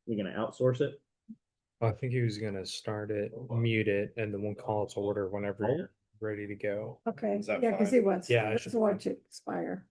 You're gonna outsource it? I think he was gonna start it, mute it, and then we'll call it to order whenever Oh. you're ready to go. Okay, Is that yeah, because fine? he wants, Yeah, I he should doesn't want to expire.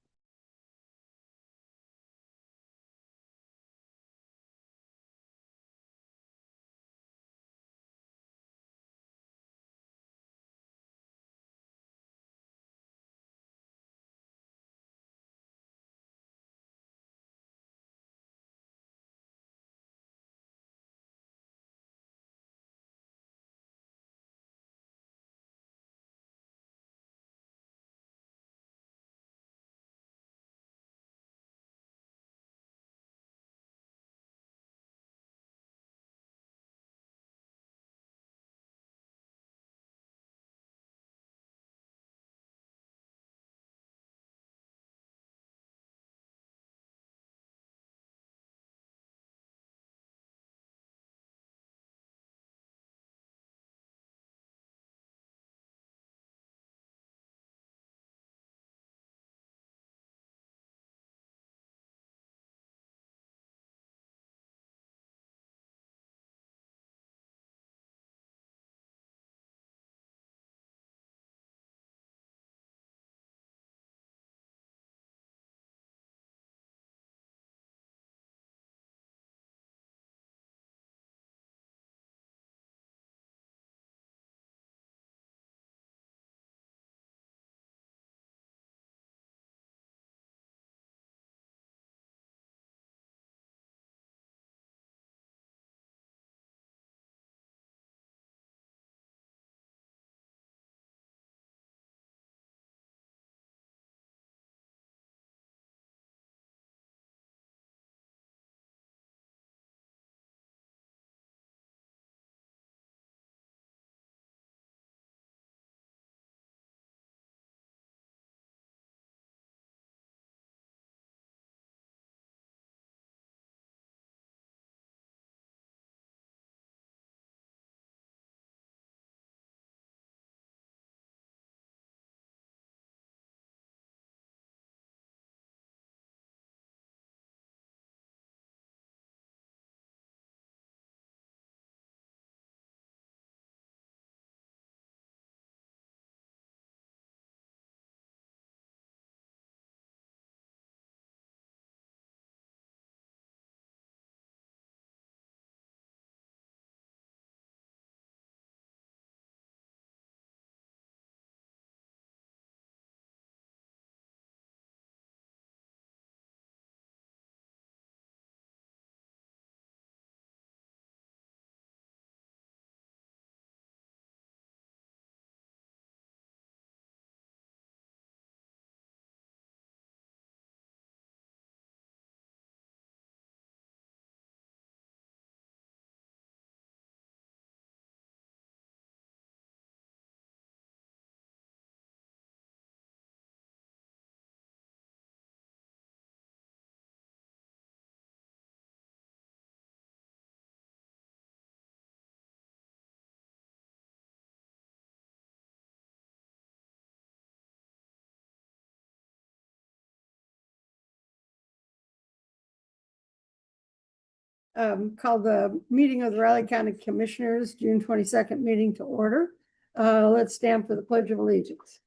Call the meeting of the Riley County Commissioners, June 22nd meeting to order. Let's stand for the Pledge of Allegiance.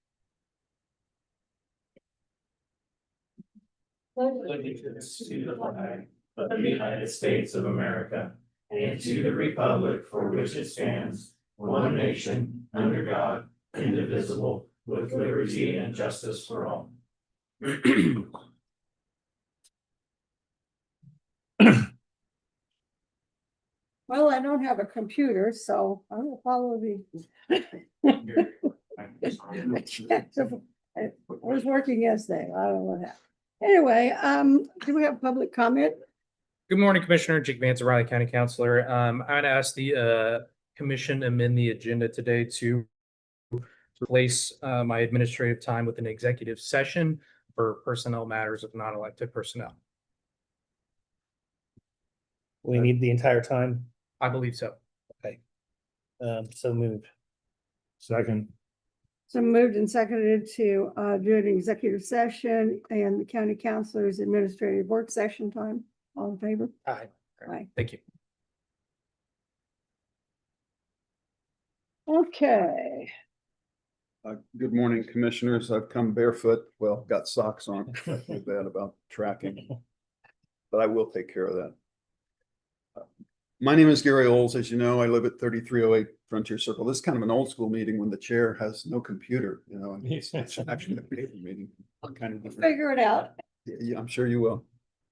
Allegiance to the flag of the United States of America and to the republic for which it stands, one nation, under God, indivisible, with liberty and justice for all. Well, I don't have a computer, so I will follow the. I was working yesterday. I don't know what happened. Anyway, do we have public comment? Good morning, Commissioner. Jake Vance, Riley County Councilor. I'd ask the commission amend the agenda today to replace my administrative time with an executive session for personnel matters of non-elected personnel. We need the entire time. I believe so. So moved. Second. So moved and seconded to do an executive session and the county councilor's administrative work session time. All in favor? Aye. Aye. Thank you. Okay, Good morning, commissioners. I've come barefoot. Well, got socks on. I feel bad about tracking, but I will take care of that. My name is Gary Oles. As you know, I live at 3308 Frontier Circle. This is kind of an old school meeting when the chair has no computer, you know, and it's actually a paper meeting. Kind of different. figure it out. Yeah, I'm sure you will.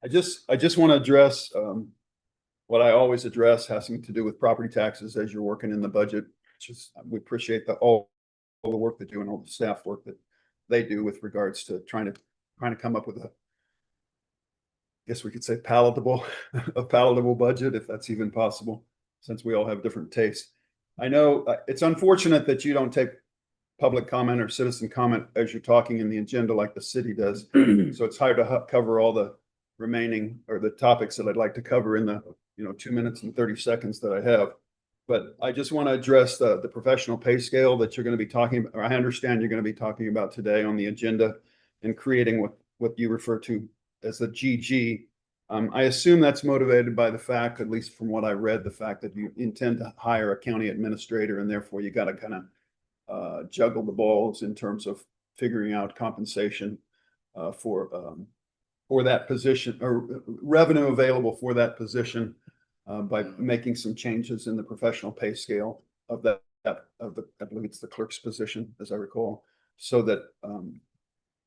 I just want to address what I always address, having to do with property taxes as you're working in the budget. Just we appreciate all the work they do and all the staff work that they do with regards to trying to come up with a, I guess we could say palatable, a palatable budget, if that's even possible, since we all have different tastes. I know it's unfortunate that you don't take public comment or citizen comment as you're talking in the agenda like the city does. So it's hard to cover all the remaining or the topics that I'd like to cover in the 2 minutes and 30 seconds that I have. But I just want to address the professional pay scale that you're going to be talking about, or I understand you're going to be talking about today on the agenda and creating what you refer to as the GG. I assume that's motivated by the fact, at least from what I read, the fact that you intend to hire a county administrator and therefore you got to kind of juggle the balls in terms of figuring out compensation for that position or revenue available for that position by making some changes in the professional pay scale of the I believe it's the clerk's position, as I recall, so that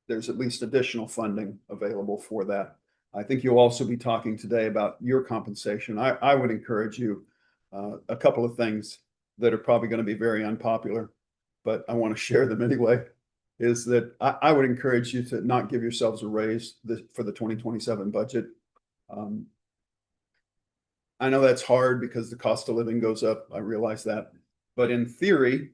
there's at least additional funding available for that. I think you'll also be talking today about your compensation. I would encourage you a couple of things that are probably going to be very unpopular, but I want to share them anyway, is that I would encourage you to not give yourselves a raise for the 2027 budget. I know that's hard because the cost of living goes up. I realize that. But in theory,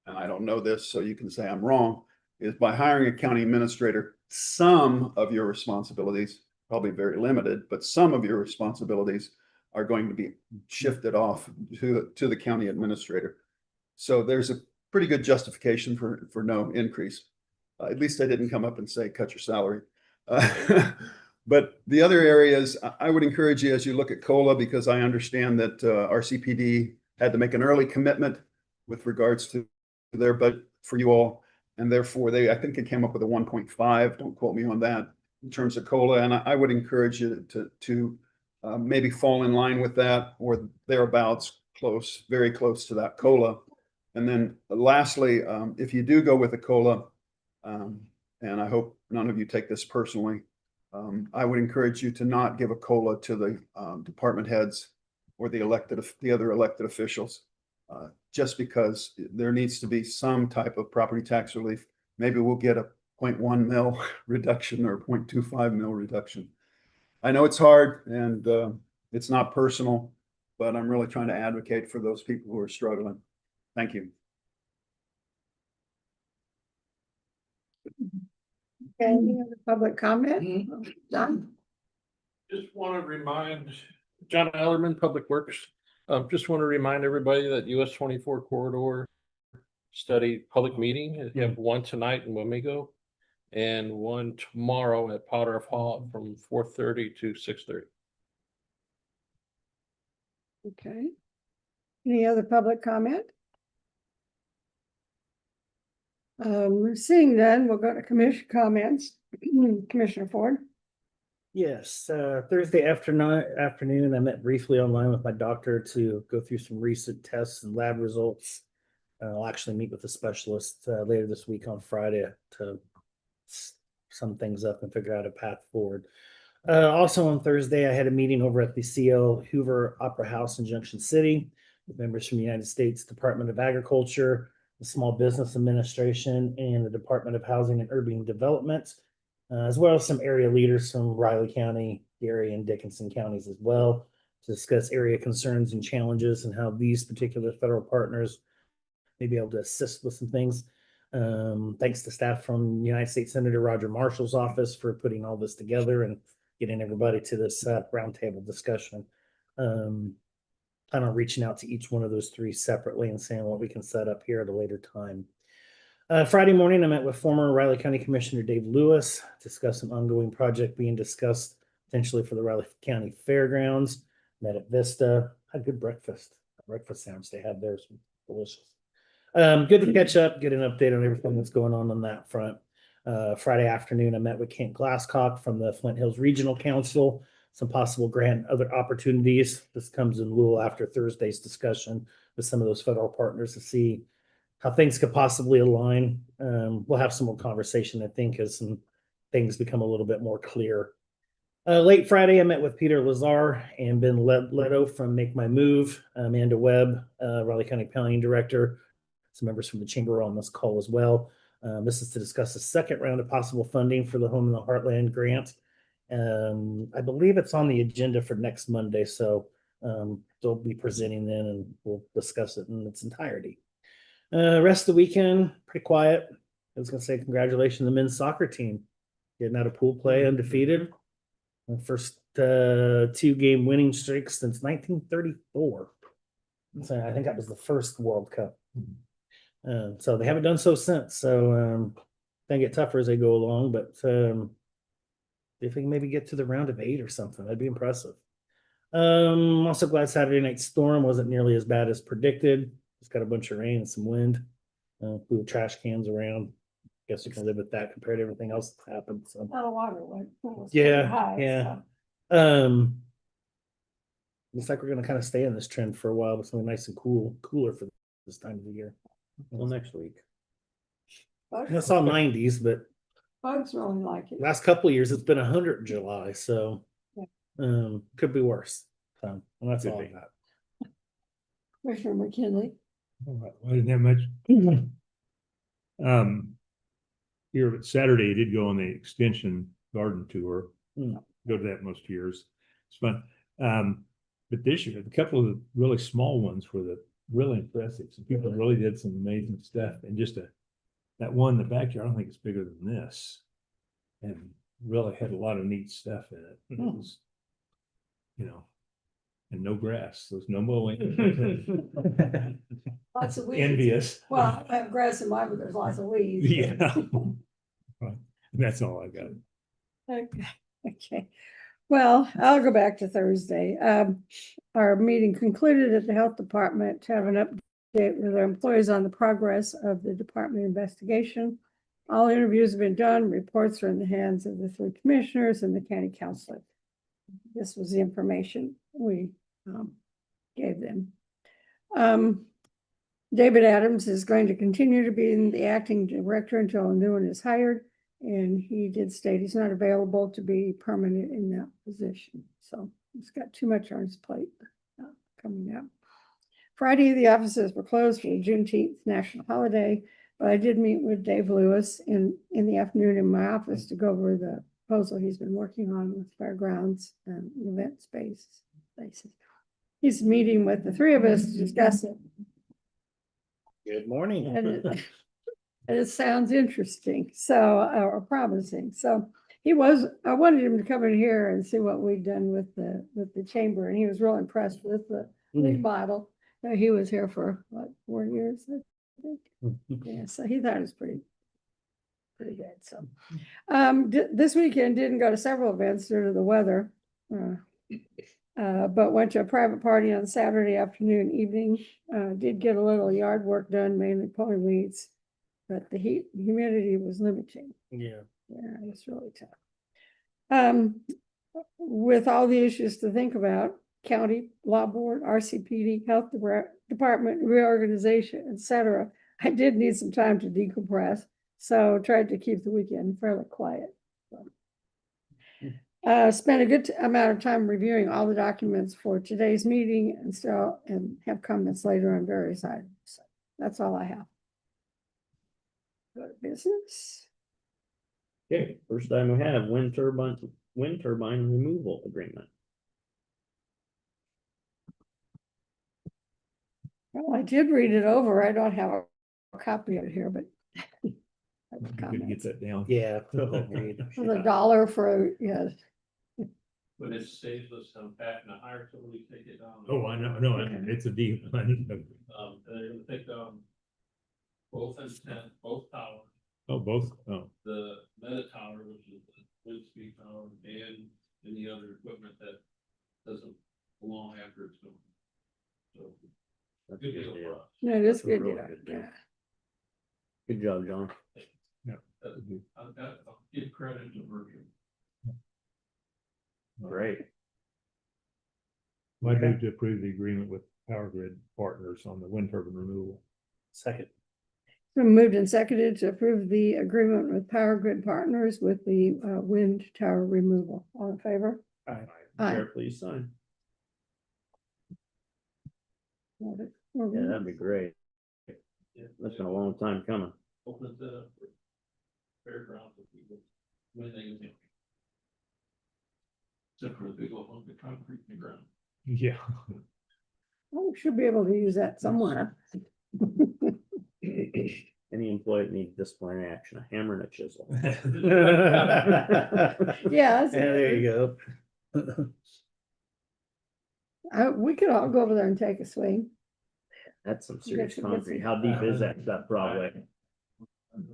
and I don't know this, so you can say I'm wrong, is by hiring a county administrator, some of your responsibilities, probably very limited, but some of your responsibilities are going to be shifted off to the county administrator. So there's a pretty good justification for no increase. At least I didn't come up and say, cut your salary. But the other areas, I would encourage you as you look at COLA, because I understand that RCPD had to make an early commitment with regards to their budget for you all. And therefore, I think it came up with a 1.5, don't quote me on that, in terms of COLA. And I would encourage you to maybe fall in line with that or thereabouts, very close to that COLA. And then lastly, if you do go with a COLA, and I hope none of you take this personally, I would encourage you to not give a COLA to the department heads or the other elected officials, just because there needs to be some type of property tax relief. Maybe we'll get a 0.1 mil reduction or 0.25 mil reduction. I know it's hard and it's not personal, but I'm really trying to advocate for those people who are struggling. Thank you. Any other public comment? John? Just want to remind John Ellerman, Public Works. Just want to remind everybody that US 24 corridor study public meeting. You have one tonight in Wamego and one tomorrow at Powder Hall from 4:30 to 6:30. Okay. Any other public comment? Seeing none, we'll go to commission comments. Commissioner Ford. Yes, Thursday afternoon, I met briefly online with my doctor to go through some recent tests and lab results. I'll actually meet with a specialist later this week on Friday to sum things up and figure out a path forward. Also on Thursday, I had a meeting over at the CL Hoover Opera House in Junction City with members from the United States Department of Agriculture, the Small Business Administration, and the Department of Housing and Urban Development, as well as some area leaders from Riley County, Gary, and Dickinson counties as well, to discuss area concerns and challenges and how these particular federal partners may be able to assist with some things. Thanks to staff from United States Senator Roger Marshall's office for putting all this together and getting everybody to this roundtable discussion. Plan on reaching out to each one of those three separately and saying what we can set up here at a later time. Friday morning, I met with former Riley County Commissioner Dave Lewis, discussed an ongoing project being discussed potentially for the Riley County Fairgrounds. Met at Vista, had good breakfast. Breakfast sandwich they had there was delicious. Good to catch up, get an update on everything that's going on that front. Friday afternoon, I met with Kent Glasscock from the Flint Hills Regional Council, some possible grant other opportunities. This comes in lieu after Thursday's discussion with some of those federal partners to see how things could possibly align. We'll have some more conversation, I think, as some things become a little bit more clear. Late Friday, I met with Peter Lazar and Ben Leto from Make My Move, Amanda Webb, Raleigh County Planning Director. Some members from the chamber are on this call as well. This is to discuss the second round of possible funding for the Home in the Heartland grant. I believe it's on the agenda for next Monday, so they'll be presenting then and we'll discuss it in its entirety. Rest of the weekend, pretty quiet. I was gonna say congratulations to the men's soccer team. Getting out of pool play undefeated. The first 2-game winning streak since 1934. So I think that was the first World Cup. So they haven't done so since. So they get tougher as they go along, but if we can maybe get to the round of 8 or something, that'd be impressive. Also glad Saturday night storm wasn't nearly as bad as predicted. It's got a bunch of rain and some wind. Blew trash cans around. Guess you can live with that compared to everything else that happened. So A lot of water was pretty Yeah, high, yeah. so. Looks like we're gonna kind of stay in this trend for a while. It's something nice and cooler for this time of the year. Till next week. It's all 90s, but Bugs really like it. last couple of years it's been 100 in July, so could be worse. So and that's Could all I be. got. Commissioner McKinley. All right, well, I didn't have much. Here Saturday, I did go on the extension garden tour. Mm. Go to that most years. It's fun. But this year, a couple of the really small ones were really impressive. So people really did some amazing stuff. And just that one in the backyard, I don't think it's bigger than this. And really had a lot of neat stuff in it. And it was, and no grass. There's no mowing. Lots of weeds. Envious. Well, I have grass in mine, but there's lots of weeds. Yeah. Right. That's all I got. Okay. Well, I'll go back to Thursday. Our meeting concluded at the health department to have an update with our employees on the progress of the department investigation. All interviews have been done. Reports are in the hands of the 3 commissioners and the county councilor. This was the information we gave them. David Adams is going to continue to be the acting director until a new one is hired. And he did state he's not available to be permanent in that position. So he's got too much on his plate coming up. Friday, the offices were closed for the Juneteenth national holiday, but I did meet with Dave Lewis in the afternoon in my office to go over the proposal he's been working on with fairgrounds and event spaces. He's meeting with the 3 of us to discuss it. Good morning. And it sounds interesting, so, or promising. So I wanted him to come in here and see what we'd done with the chamber, and he was real impressed with the remodel. He was here for, what, 4 years, I think? Yeah, so he thought it was pretty good, so. This weekend didn't go to several events due to the weather. But went to a private party on Saturday afternoon, evening. Did get a little yard work done, mainly pulling weeds. But the humidity was limiting. Yeah. Yeah, it's really tough. With all the issues to think about, county, law board, RCPD, health department, reorganization, etc., I did need some time to decompress. So tried to keep the weekend fairly quiet. Spent a good amount of time reviewing all the documents for today's meeting and have comments later on various items. So that's all I have. Go to business. Okay, first item we have wind turbine removal agreement. Well, I did read it over. I don't have a copy of it here, but Good to get that down. Yeah. Agreed. for the dollar for, yeah, But it saves us some back in the higher, so we take it down. Oh, I know, no, it's a deal. They're gonna take, both antennas, both towers, Oh, both, oh, the meta tower, which is the wind speed tower, and any other equipment that doesn't belong after it's gone. So That's a good deal. No, it is That's a good. really Yeah, good deal. yeah. Good job, John. I'll give credit to Virgil. Great. I move to approve the agreement with Power Grid Partners on the wind turbine removal. Second. Been moved and seconded to approve the agreement with Power Grid Partners with the wind tower removal. All in favor? Aye. Chair, please sign. Love it. Yeah, that'd be great. That's been a long time coming. Opens it up for fairgrounds for people when they use it. Except for the big old hunk of concrete in the ground. Yeah. Oh, we should be able to use that somewhere. Any employee that needs disciplinary action, a hammer and a chisel. Yeah. There you go. We could all go over there and take a swing. That's some serious Get some- concrete. How deep is that stuff probably?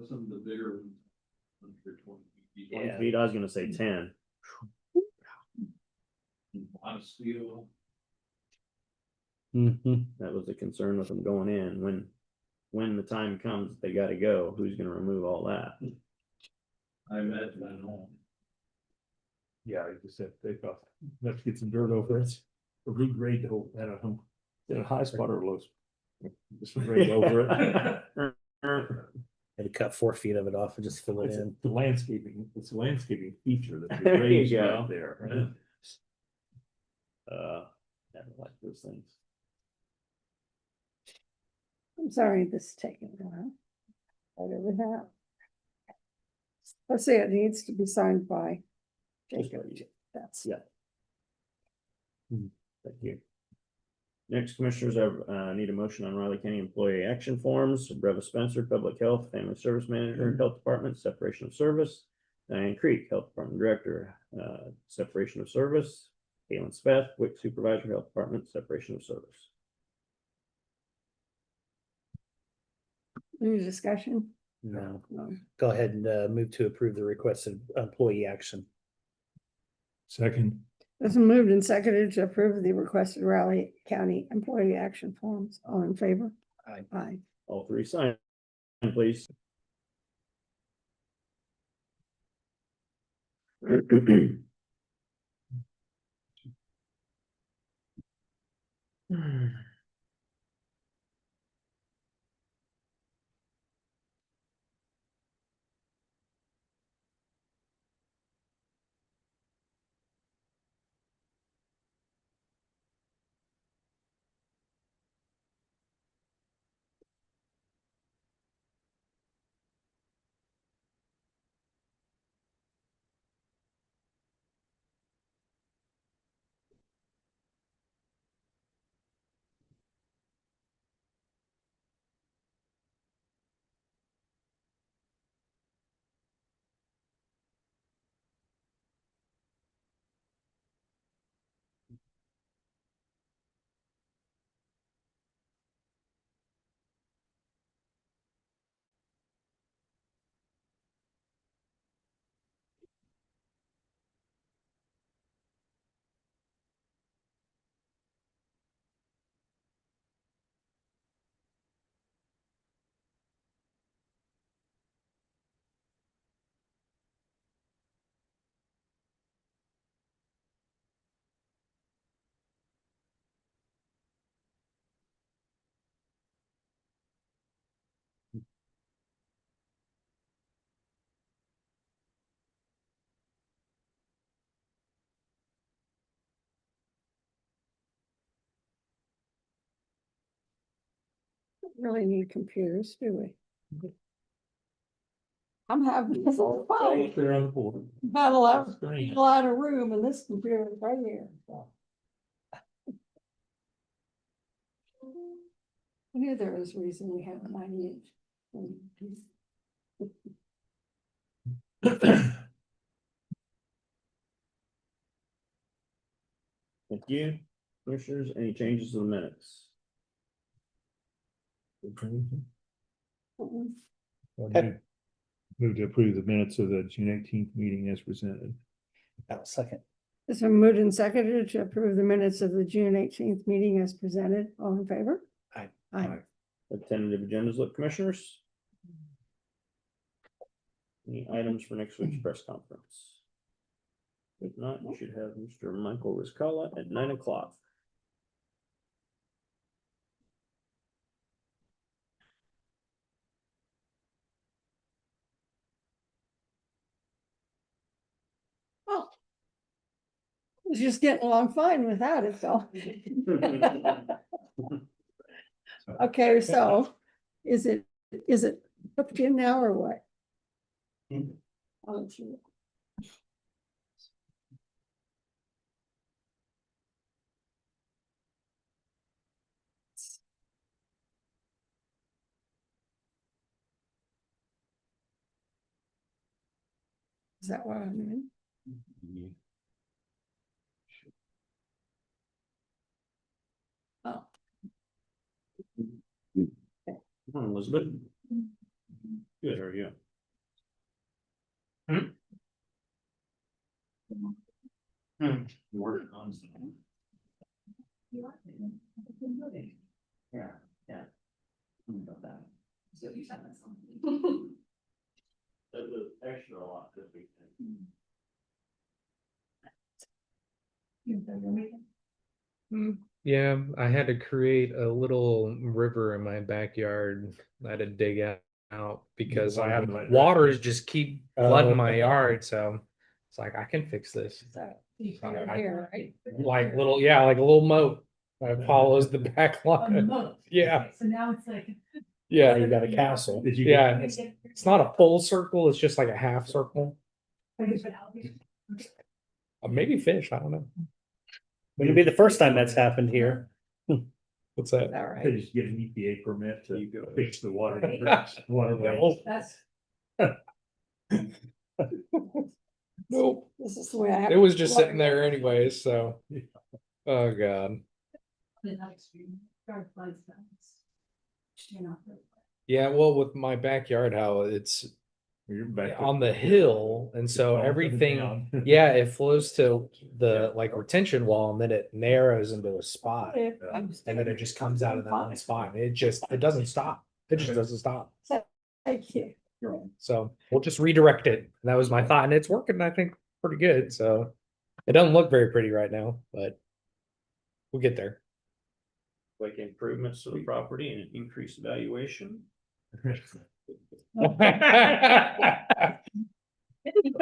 Some of the bigger ones. Under 20 feet. 20 feet, I was gonna say 10. A lot of steel. Mhm. That was the concern with them going in. When the time comes, they gotta go. Who's gonna remove all that? I imagine at home. Yeah, I just said, they thought, let's get some dirt over it. Or regrade the whole, I don't know. Is it a high spot or a low? Spot? Just regrade over it. Had to cut 4 feet of it off and just fill it It's in. the landscaping, it's a landscaping feature that There you raised go. out there. Never like those things. I'm sorry, this is taking a while. Whatever that. Let's see, it needs to be signed by Just Jacob. by you. That's. Yeah. Thank you. Next, commissioners, I need a motion on Riley County Employee Action Forms. Breva Spencer, Public Health, Family Service Manager, Health Department, Separation of Service. Diane Creek, Health Department Director, Separation of Service. Galen Speth, WIC Supervisor, Health Department, Separation of Service. Any discussion? No. No. Go ahead and move to approve the requested employee action. Second, It's been moved and seconded to approve the requested Raleigh County Employee Action Forms. All in favor? Aye. Aye. All three sign, please. Really need computers, do we? I'm having this little fight. they're on the board. Not a lot, Screen. a lot of room in this computer is right here. so. I knew there was a reason we have 98. Thank you. Commissioners, any changes to the minutes? Move to approve the minutes of the June 18th meeting as presented. Second. It's been moved and seconded to approve the minutes of the June 18th meeting as presented. All in favor? Aye. Aye. The tentative agendas look, commissioners? Any items for next week's press conference? If not, you should have Mr. Michael Rizcala at 9 o'clock. Oh. I was just getting along fine without it, though. Okay, so is it hooked in now or what? I'll let you- Is that what I'm in? Oh, Come on, Elizabeth. Good, how are you? Working on something. Yeah, yeah. About that. That was extra a lot this weekend. Yeah, I had to create a little river in my backyard. I had to dig out because Water in the right water direction. just keep Oh, flooding my okay. yard. So it's like I can fix this. so here, right? Like little, yeah, like a little moat that follows the back Oh, the line. moat. Yeah, Okay, so now it's like. Now yeah, you got a castle. Did you yeah. get? It's not a full circle. It's just like a half circle. Maybe fish. I don't know. Wouldn't be the first time that's happened here. What's that? All right. They just get an EPA permit to fix the water. Right. Waterway. That's. Nope. This is the way I have. It was just sitting there anyways. So, oh god. Yeah, well, with my backyard, how it's You're back on the hill, and so It's all everything, down. yeah, it flows to the like retention wall, and then it narrows into a spot, and then it just comes out of that one spot. It doesn't stop. It just doesn't stop. Thank you. So we'll just redirect it. And that was my thought, and it's working, I think, pretty good. So it doesn't look very pretty right now, but we'll get there. Like improvements to the property and increased valuation.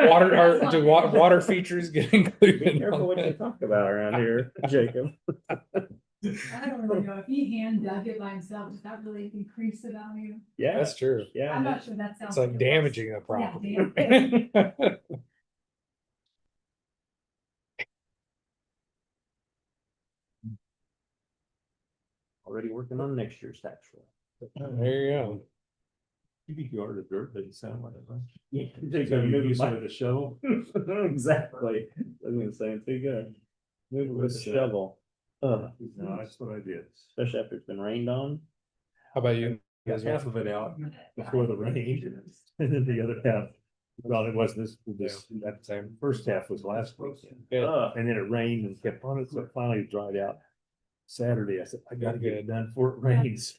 Water features get Be included? careful what you talk about around here, Jacob. I don't really know, if he hand dug it by himself, does that really increase the value? Yeah, That's true. yeah. I'm not sure that sounds. It's like it was. damaging a Yeah, property. Already working on next year's tax roll. There you go. You think you ordered dirt, but it sounded like it. Yeah. So you use it with a shovel? Exactly. I was gonna say, it's pretty good. Move it with a shovel. No, that's what I did. Especially after it's been rained on. How about you? Got half of it out before the rain, and then the other half, well, it wasn't that same, first half was last weekend. Yeah. And then it rained and kept on it, so it finally dried out. Saturday, I said, I gotta get it done before it rains.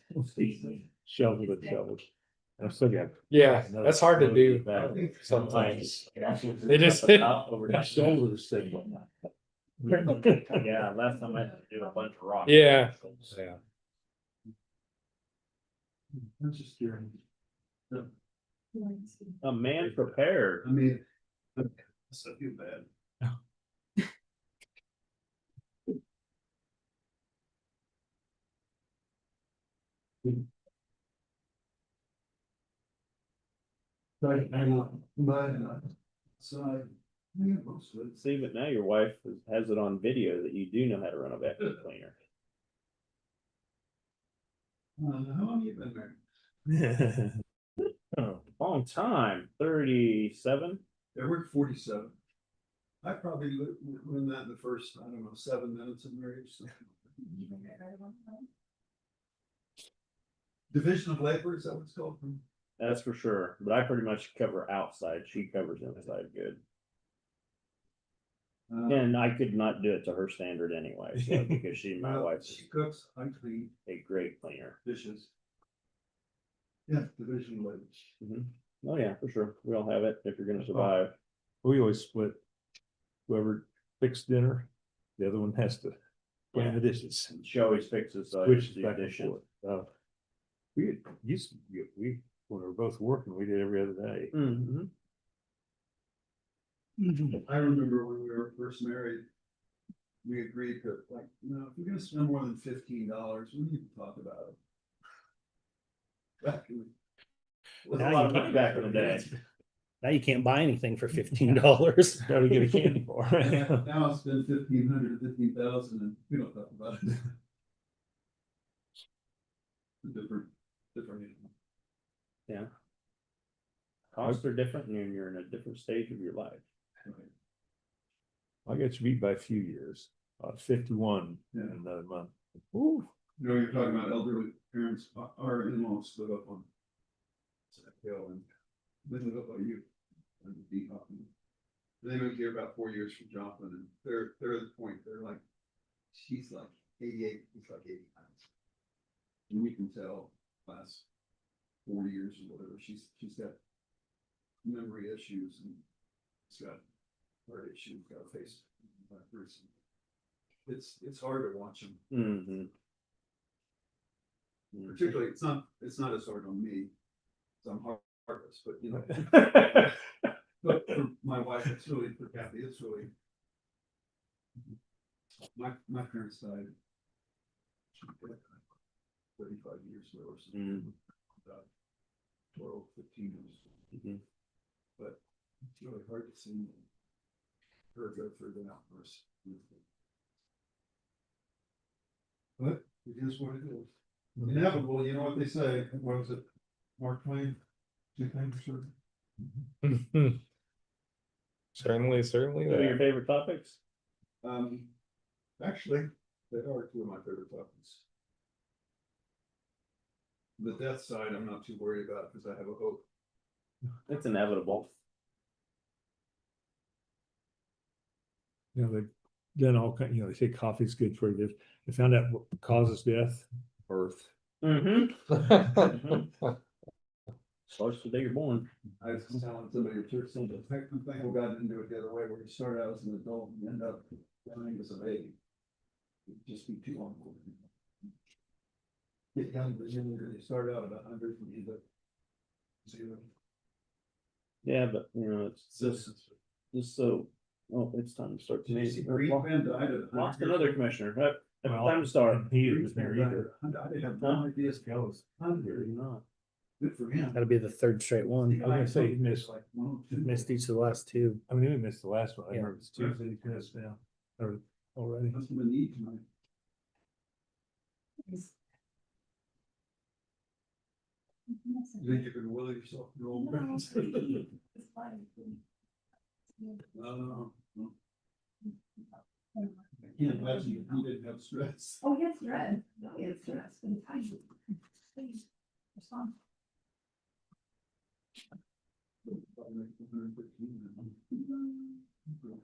Shoveled and shoveled. And I still got. Yeah, another that's hard to load do back. sometimes. They just- over My shoulders said. Yeah, last time I had to do a bunch of rocks. Yeah. Yeah. I'm just curious. A man prepared. I mean, so too bad. See, but now your wife has it on video that you do know how to run a vacuum cleaner. How long you been there? Oh, long time, 37. I worked 47. I probably learned that in the first, I don't know, 7 minutes of marriage. so. Division of labor, is that what it's called? That's for sure, but I pretty much cover outside, she covers inside good. And I could not do it to her standard anyway, so because my wife is cooks, I clean a great cleaner. dishes. Yeah, division ladies. Oh, yeah, for sure. We all have it if you're gonna survive. We always split. Whoever fixed dinner, the other one has to clean the dishes. She always fixes Switches the back and dishes. forth. We used to, when we were both working, we did every other day. Mm-hmm. I remember when we were first married, we agreed to like, you know, if you're gonna spend more than $15, we need to talk about it. Back in- Was a Now lot you of money can't- back in the day. Now you can't buy anything for $15. Gotta get a candy bar. Now it's been 1,500 to 15,000 and we don't talk about it. Different. Yeah. Costs are different and you're in a different stage of your life. I got you beat by a few years, 51 Yeah. in another month. You know, you're talking about elderly parents, our in-laws split up on Sack Hill and they live up by you. And Deep Hoffman. They moved here about 4 years from Joplin and they're at the point, they're like, she's like 88, he's like 89. And we can tell last 40 years or whatever, she's got memory issues and she's got heart issues, got a face. It's hard to watch them. Mm-hmm. Particularly, it's not as hard on me, because I'm heartless, but you know. But for my wife, it's really, for Kathy, it's really. My parents died. 35 years ago or something. 12, 15 years. But it's really hard to see her go through the outburst. But it is what it is. Inevitable, you know what they say, what was it, Mark Twain, two things are certain. Certainly, What are your favorite topics? Actually, they are two of my favorite topics. The death side, I'm not too worried about because I have a hope. It's inevitable. You know, they've done all kind, they say coffee's good for you. They found out what causes death, birth. Mm-hmm. Starts the day you're born. I was telling somebody at church, some people got into it the other way, where you start out as an adult and you end up dying as a baby. It'd just be too long. Get younger, you start out at 100 and you end up 0. Yeah, but it's just so, it's time to start. Did you see Greenman died at 100? Lost another commissioner. Well, Time to start. He was there either. I didn't have no idea it goes. 100, Not. good for him. That'll be the third straight one. I was gonna say he missed, Like 102. Missed each of the last two. I mean, he missed the last one. I Yeah. remember it's Tuesday, he missed now, or already. That's what we need tonight. You think you can will yourself to your own friends? No. I can't imagine if you didn't have stress. Oh, yes, red. No, it's red. Been tight. Please, respond.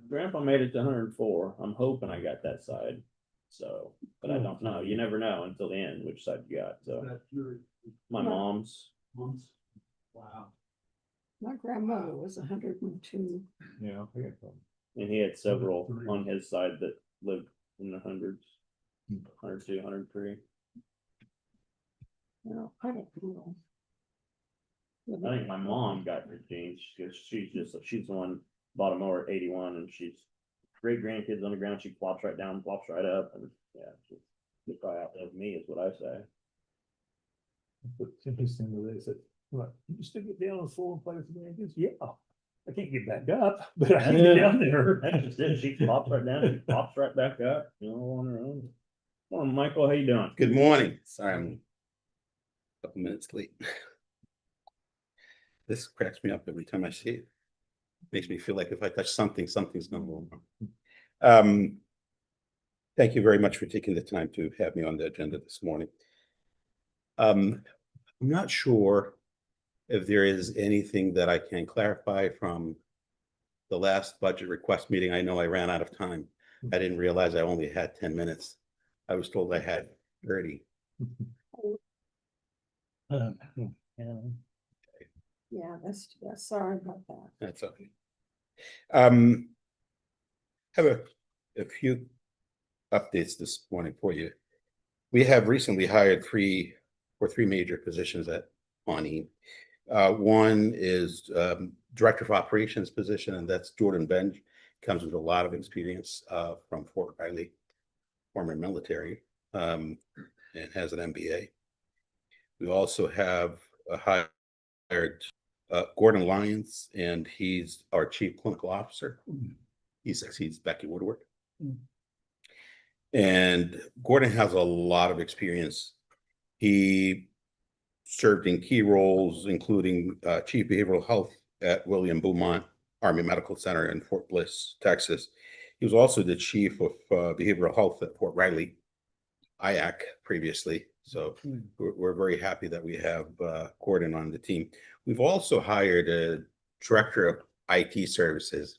Grandpa made it to 104. I'm hoping I got that side. So, but I don't know. You never know until the end which side you got. So That's your my mom's. months. Wow. My grandmother was 102. Yeah. I got some. And he had several 103. on his side that lived in the hundreds. 102, 103. No, I don't know. I think my mom got her genes because she's the one bought a mower at 81 and she's great grandkids on the ground. She plops right down, plops right up, and yeah, she probably outlived me is what I say. It's interesting that they said, "What, you still get down on the floor and play with the grandkids?" Yeah, I can't get back up, but I can get down there. That's just it. She plops right down, she pops right back up, on her own. Morning, Michael, how you doing? Good morning. Sorry, I'm a couple minutes late. This cracks me up every time I see it. Makes me feel like if I touch something, something's gonna go wrong. Thank you very much for taking the time to have me on the agenda this morning. I'm not sure if there is anything that I can clarify from the last budget request meeting, I know I ran out of time. I didn't realize I only had 10 minutes. I was told I had 30. Yeah, that's sorry about that. That's okay. Have a few updates this morning for you. We have recently hired three major positions at Pawnee. One is Director of Operations position, and that's Jordan Benj. Comes with a lot of experience from Fort Riley, former military, and has an MBA. We also have hired Gordon Lyons, and he's our Chief Clinical Officer. He succeeds Becky Woodward. And Gordon has a lot of experience. He served in key roles, including Chief Behavioral Health at William Beaumont Army Medical Center in Fort Bliss, Texas. He was also the Chief of Behavioral Health at Fort Riley, IAC previously. So we're very happy that we have Gordon on the team. We've also hired a Director of IT Services,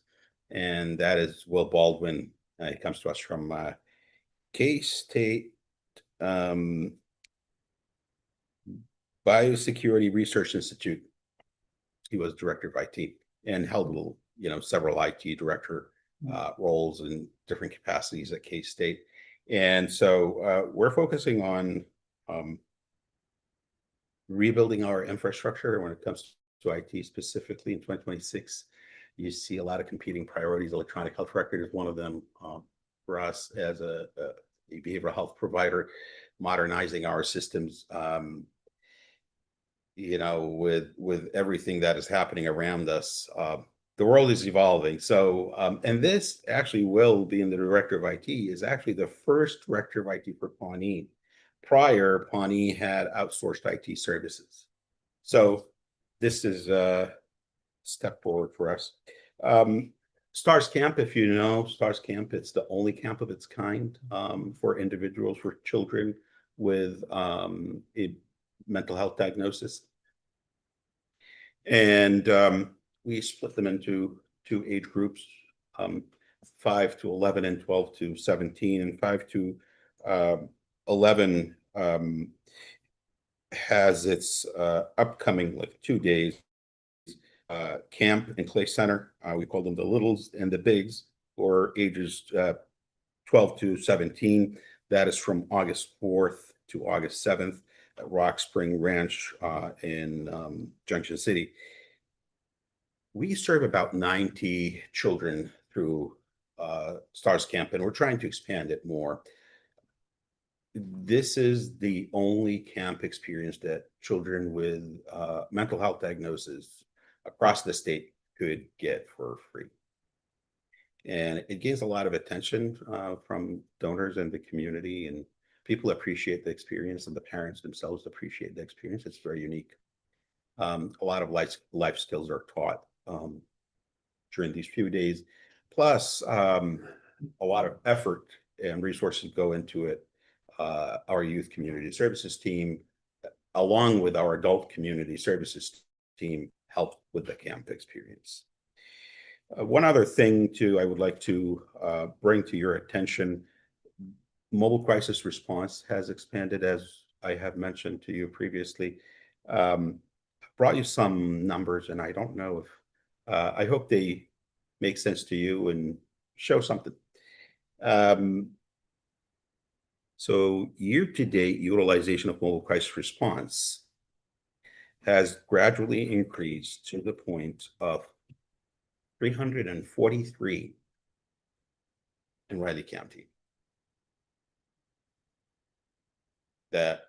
and that is Will Baldwin. He comes to us from K-State Biosecurity Research Institute. He was Director of IT and held, several IT director roles in different capacities at K-State. And so we're focusing on rebuilding our infrastructure when it comes to IT, specifically in 2026. You see a lot of competing priorities. Electronic health record is one of them for us as a behavioral health provider, modernizing our systems. With everything that is happening around us, the world is evolving. So, and this actually will being the Director of IT is actually the first Director of IT for Pawnee. Prior, Pawnee had outsourced IT services. So this is a step forward for us. Stars Camp, if you know, Stars Camp, it's the only camp of its kind for individuals, for children with a mental health diagnosis. And we split them into two age groups, 5 to 11 and 12 to 17, and 5 to 11 has its upcoming 2 days camp and clay center. We call them the littles and the bigs, or ages 12 to 17. That is from August 4th to August 7th at Rock Spring Ranch in Junction City. We serve about 90 children through Stars Camp, and we're trying to expand it more. This is the only camp experience that children with mental health diagnoses across the state could get for free. And it gains a lot of attention from donors in the community, and people appreciate the experience, and the parents themselves appreciate the experience. It's very unique. A lot of life skills are taught during these few days. Plus, a lot of effort and resources go into it. Our youth community services team, along with our adult community services team, help with the camp experience. One other thing too, I would like to bring to your attention, mobile crisis response has expanded, as I have mentioned to you previously. Brought you some numbers, and I don't know if, I hope they make sense to you and show something. So year-to-date utilization of mobile crisis response has gradually increased to the point of 343 in Riley County. That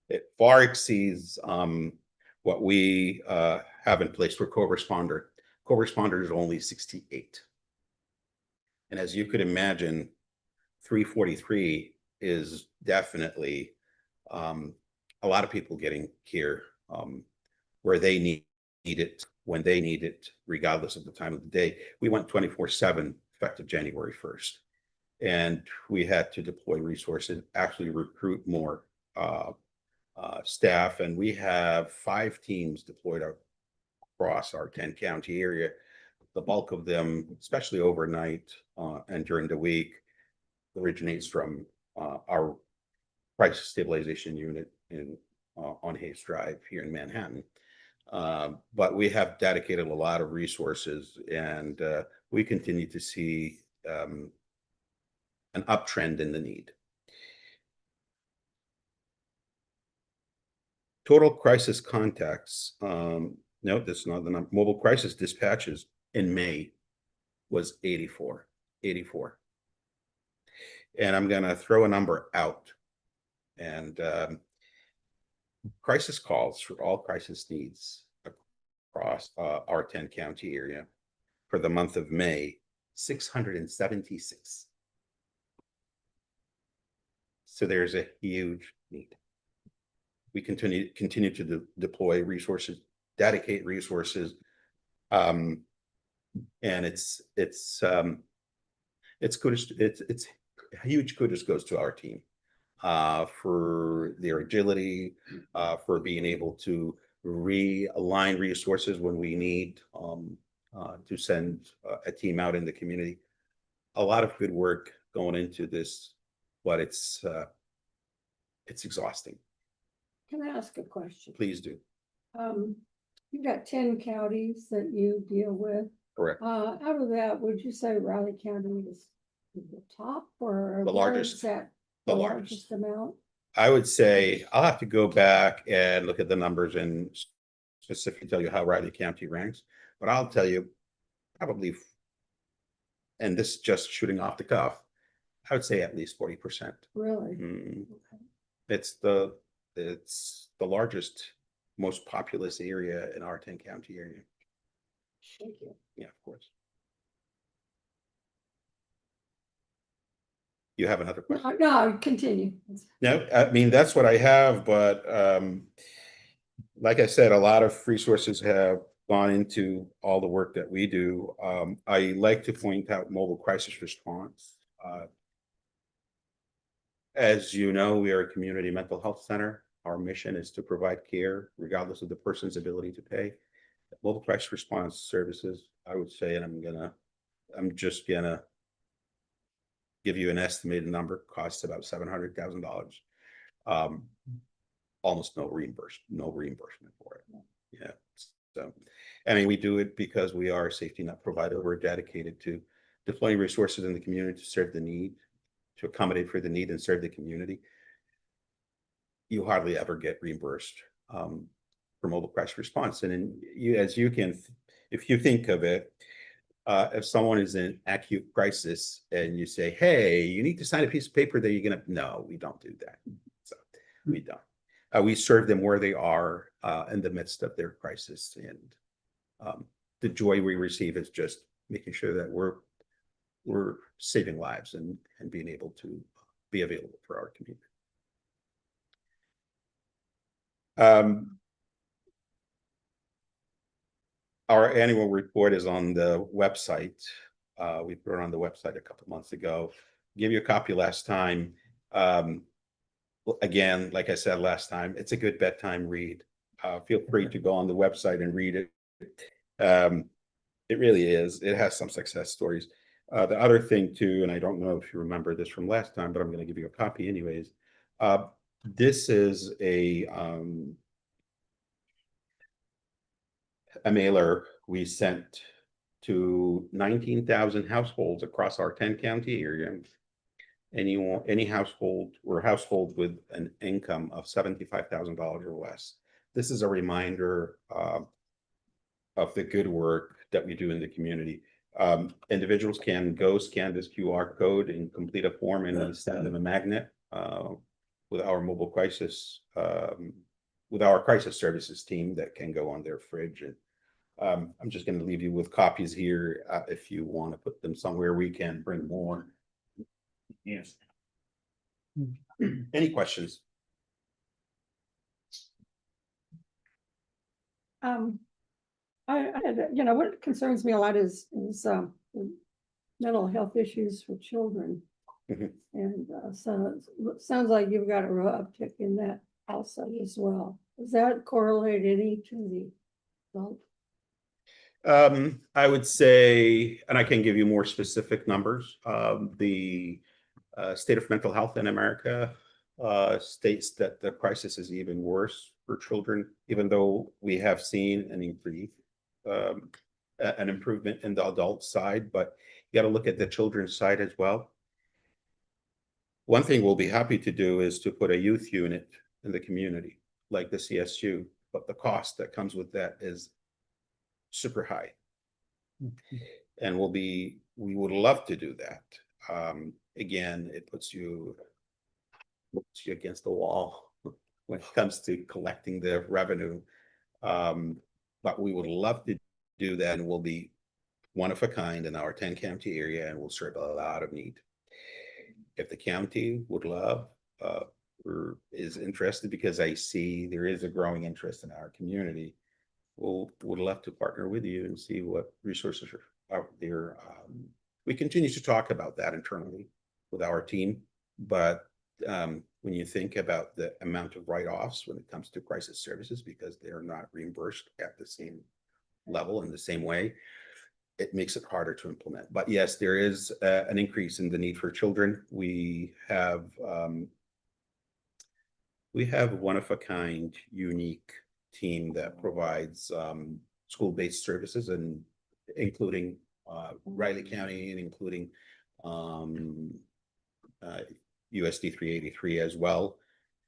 it far exceeds what we have in place for co-responder. Co-responder is only 68. And as you could imagine, 343 is definitely a lot of people getting here where they need it, when they need it, regardless of the time of the day. We went 24/7 effective January 1st. And we had to deploy resources, actually recruit more staff. And we have 5 teams deployed across our 10-county area the bulk of them, especially overnight, and during the week, originates from, our crisis stabilization unit on Hayes Drive here in Manhattan. But we have dedicated a lot of resources, and we continue to see an uptrend in the need. Total crisis contacts, note this, not the number, mobile crisis dispatches in May was 84. And I'm gonna throw a number out. And crisis calls for all crisis needs across our 10-county area for the month of May, 676. So there's a huge need. We continue to deploy resources, dedicate resources, and it's huge kudos goes to our team for their agility, for being able to realign resources when we need to send a team out in the community. A lot of good work going into this, but it's exhausting. Can I ask a question? Please do. You've got 10 counties that you deal with. Correct. Out of that, would you say Riley County is the top or? The largest. Is that The the largest. largest amount? I would say I'll have to go back and look at the numbers and specifically tell you how Riley County ranks, but I'll tell you probably, and this is just shooting off the cuff, I would say at least 40%. Really? Mm, Okay. It's the largest, most populous area in our 10-county area. Thank you. Yeah, of course. You have another question? No, continue. No, I mean, that's what I have, but like I said, a lot of resources have gone into all the work that we do. I like to point out mobile crisis response. As you know, we are a community mental health center. Our mission is to provide care regardless of the person's ability to pay. Mobile crisis response services, I would say, and I'm just gonna give you an estimated number, costs about $700,000. Almost no reimbursement for it. Yeah. So, I mean, we do it because we are a safety net provider. We're dedicated to deploying resources in the community to serve the need, to accommodate for the need and serve the community. You hardly ever get reimbursed for mobile crisis response. And then if you think of it, if someone is in acute crisis and you say, hey, you need to sign a piece of paper that you're no, we don't do that. So we don't. We serve them where they are in the midst of their crisis. And the joy we receive is just making sure that we're saving lives and being able to be available for our community. Our annual report is on the website. We put it on the website a couple months ago. Give you a copy last time. Again, like I said last time, it's a good bedtime read. Feel free to go on the website and read it. It really is. It has some success stories. The other thing too, and I don't know if you remember this from last time, but I'm going to give you a copy anyways. This is a mailer we sent to 19,000 households across our 10-county area. Any household with an income of $75,000 or less. This is a reminder of the good work that we do in the community. Individuals can go scan this QR code and complete a form, and we send them a magnet with our mobile crisis, with our crisis services team that can go on their fridge. And I'm just going to leave you with copies here. If you want to put them somewhere, we can bring more. Yes. Any questions? I had, what concerns me a lot is mental health issues for children. Mhm. And so it sounds like you've got a real uptick in that also as well. Does that correlate any to the adult? I would say, and I can give you more specific numbers, the state of mental health in America states that the crisis is even worse for children, even though we have seen an increase, an improvement in the adult side, but you got to look at the children's side as well. One thing we'll be happy to do is to put a youth unit in the community, like the CSU, but the cost that comes with that is super high. And we would love to do that. Again, it puts you against the wall when it comes to collecting the revenue. But we would love to do that, and we'll be one of a kind in our 10-county area, and we'll serve a lot of need. If the county would love or is interested, because I see there is a growing interest in our community, would love to partner with you and see what resources are out there. We continue to talk about that internally with our team, but when you think about the amount of write-offs when it comes to crisis services, because they're not reimbursed at the same level in the same way, it makes it harder to implement. But yes, there is an increase in the need for children. We have one of a kind, unique team that provides school-based services, and including Riley County and including USD 383 as well.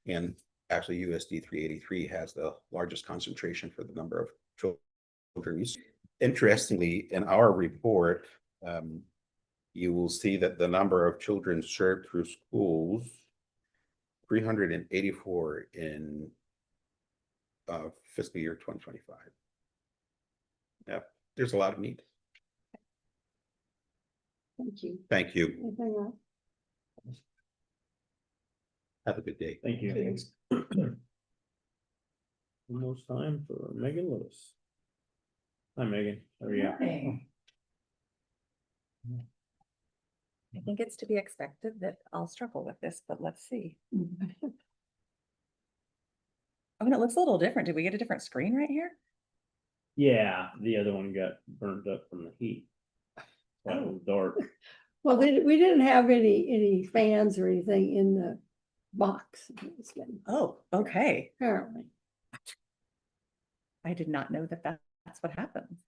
And actually USD 383 has the largest concentration for the number of children. Interestingly, in our report, you will see that the number of children served through schools, 384 in fiscal year 2025. Yeah, there's a lot of need. Thank you. Thank you. Anything else? Have a good day. Thank you. Almost time for Megan Lewis. Hi, Megan. How are you? I think it's to be expected that I'll struggle with this, but let's see. I mean, it looks a little different. Did we get a different screen right here? Yeah, the other one got burned up from the heat. That Oh. was dark. Well, we didn't have any fans or anything in the box. Oh, okay. Apparently. I did not know that that's what happens.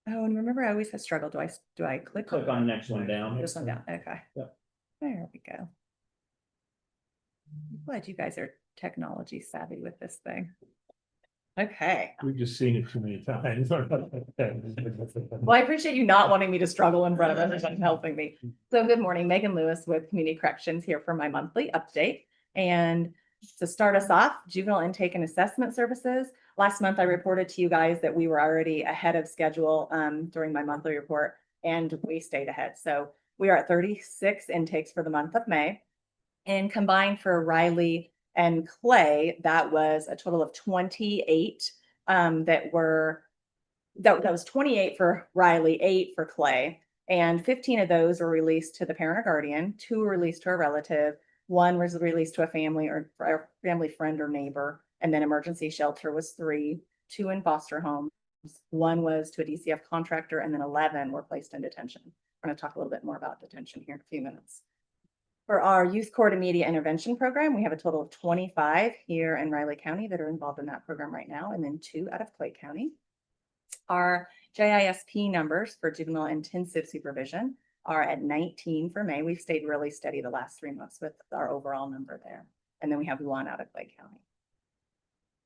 Oh, and remember, I always have struggled. Do I click? Click on next one down. This one down. Okay. Yep. There we go. I'm glad you guys are technology savvy with this thing. Okay. We've just seen it too many times. Well, I appreciate you not wanting me to struggle in front of everyone helping me. So good morning, Megan Lewis with Community Corrections here for my monthly update. And to start us off, juvenile intake and assessment services. Last month, I reported to you guys that we were already ahead of schedule during my monthly report, and we stayed ahead. So we are at 36 intakes for the month of May. And combined for Riley and Clay, that was a total of 28 that was 28 for Riley, 8 for Clay, and 15 of those were released to the parent or guardian, 2 were released to a relative, 1 was released to a family or a family friend or neighbor, and then emergency shelter was 3, 2 in foster homes, 1 was to a DCF contractor, and then 11 were placed in detention. We're going to talk a little bit more about detention here in a few minutes. For our Youth Court Immediate Intervention Program, we have a total of 25 here in Riley County that are involved in that program right now, and then 2 out of Clay County. Our JISP numbers for juvenile intensive supervision are at 19 for May. We've stayed really steady the last 3 months with our overall number there. And then we have 1 out of Clay County.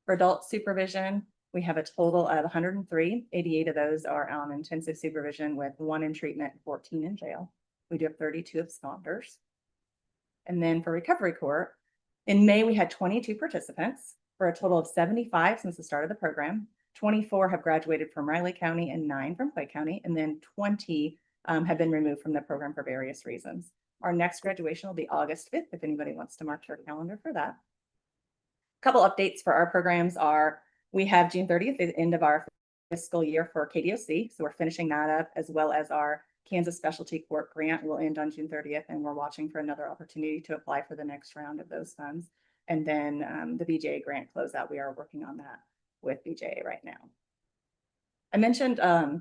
For adult supervision, we have a total of 103. 88 of those are on intensive supervision with 1 in treatment, 14 in jail. We do have 32 absconders. And then for recovery court, in May, we had 22 participants for a total of 75 since the start of the program. 24 have graduated from Riley County and 9 from Clay County, and then 20 have been removed from the program for various reasons. Our next graduation will be August 5th, if anybody wants to mark their calendar for that. A couple updates for our programs are, we have June 30th, the end of our fiscal year for KDOC, so we're finishing that up, as well as our Kansas Specialty Court grant will end on June 30th, and we're watching for another opportunity to apply for the next round of those funds. And then the BJA grant closeout, we are working on that with BJA right now. I mentioned a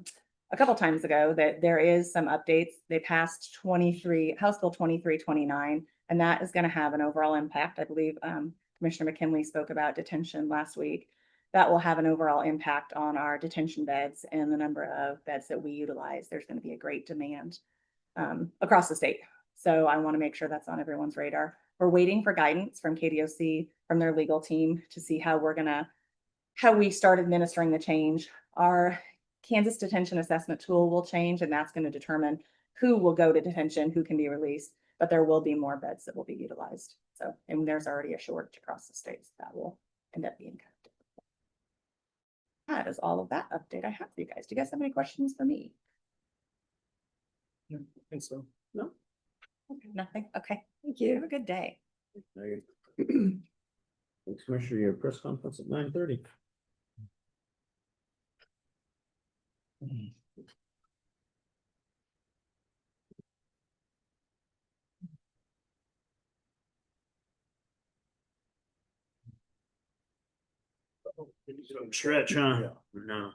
couple times ago that there is some updates. They passed House Bill 2329, and that is going to have an overall impact. I believe Commissioner McKinley spoke about detention last week. That will have an overall impact on our detention beds and the number of beds that we utilize. There's going to be a great demand across the state. So I want to make sure that's on everyone's radar. We're waiting for guidance from KDOC, from their legal team, to see how we start administering the change. Our Kansas Detention Assessment Tool will change, and that's going to determine who will go to detention, who can be released, but there will be more beds that will be utilized. So, and there's already a shortage across the states that will end up being covered. That is all of that update I have for you guys. Do you guys have any questions for me? I think so. No? Okay, nothing? Okay. Thank Have you. a good day. Thanks, Commissioner, your press conference at 9:30. Stretch, huh? No.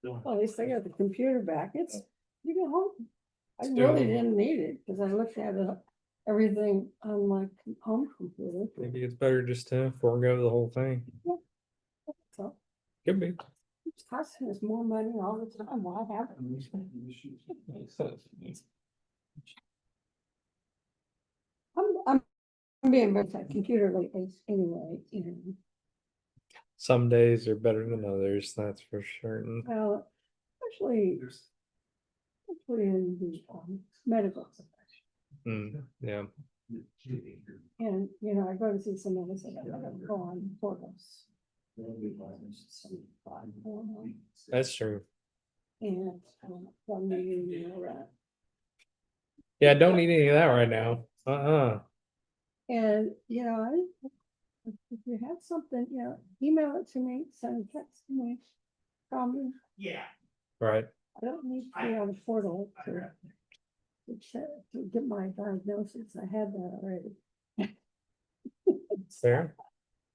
Well, at least I got the computer back. You go home. I It's really doable. didn't need it because I looked at it, everything on my home computer. Maybe it's better just to forego the whole thing. So Could be. it's costing us more money all the time. Why haven't we? I'm being very tight computer lately anyway, you know. Some days are better than others, that's for certain. Well, especially in the medical profession. Yeah. And, you know, I go to see someone and say, I gotta go on portals. That's true. And, from the, you know, Yeah, I don't need any of that right now. and, you know, if you have something, you know, email it to me, send a text to me, call me. Right. I don't need to be on a portal to get my diagnosis. I had that already. Fair.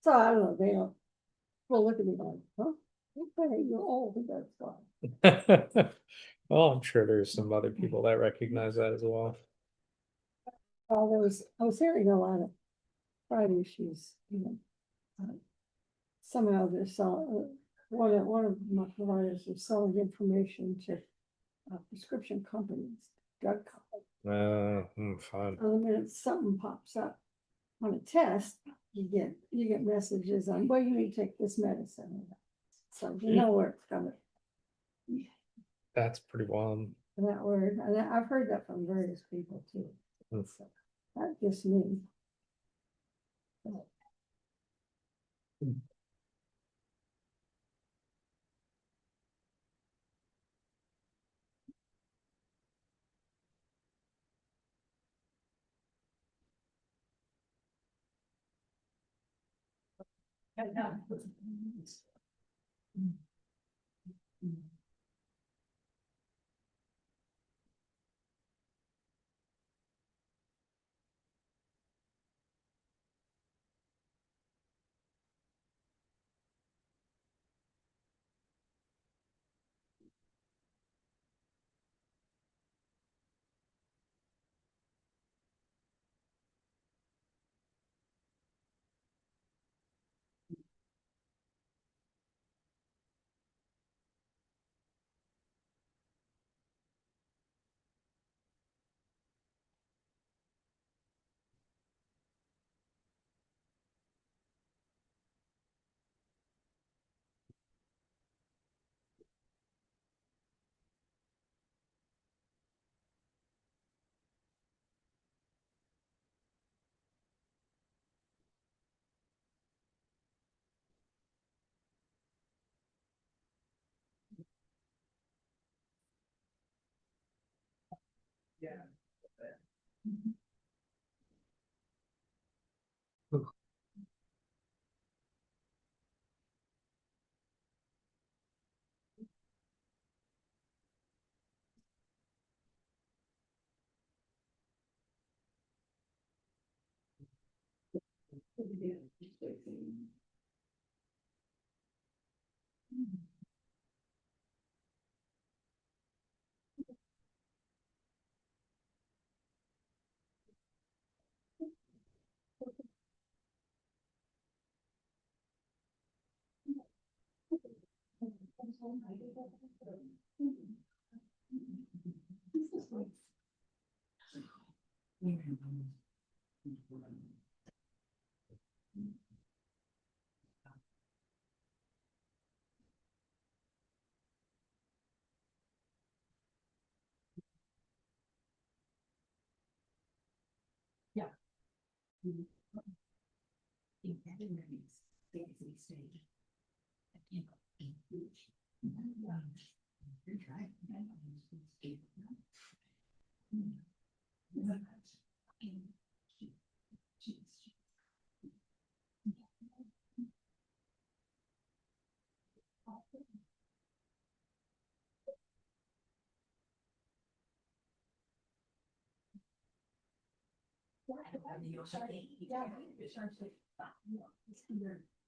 So I don't know, they don't, well, look at me like, huh? Okay, you're old, that's fine. Well, I'm sure there's some other people that recognize that as well. I was hearing a lot of pride issues, you know. Somehow there's one of my providers is selling information to prescription companies, drug companies. Fun. And the minute something pops up on a test, you get messages on, well, you need to take this medicine. So you know where it's coming. That's pretty wild. That word, and I've heard that from various people too. So, not just me.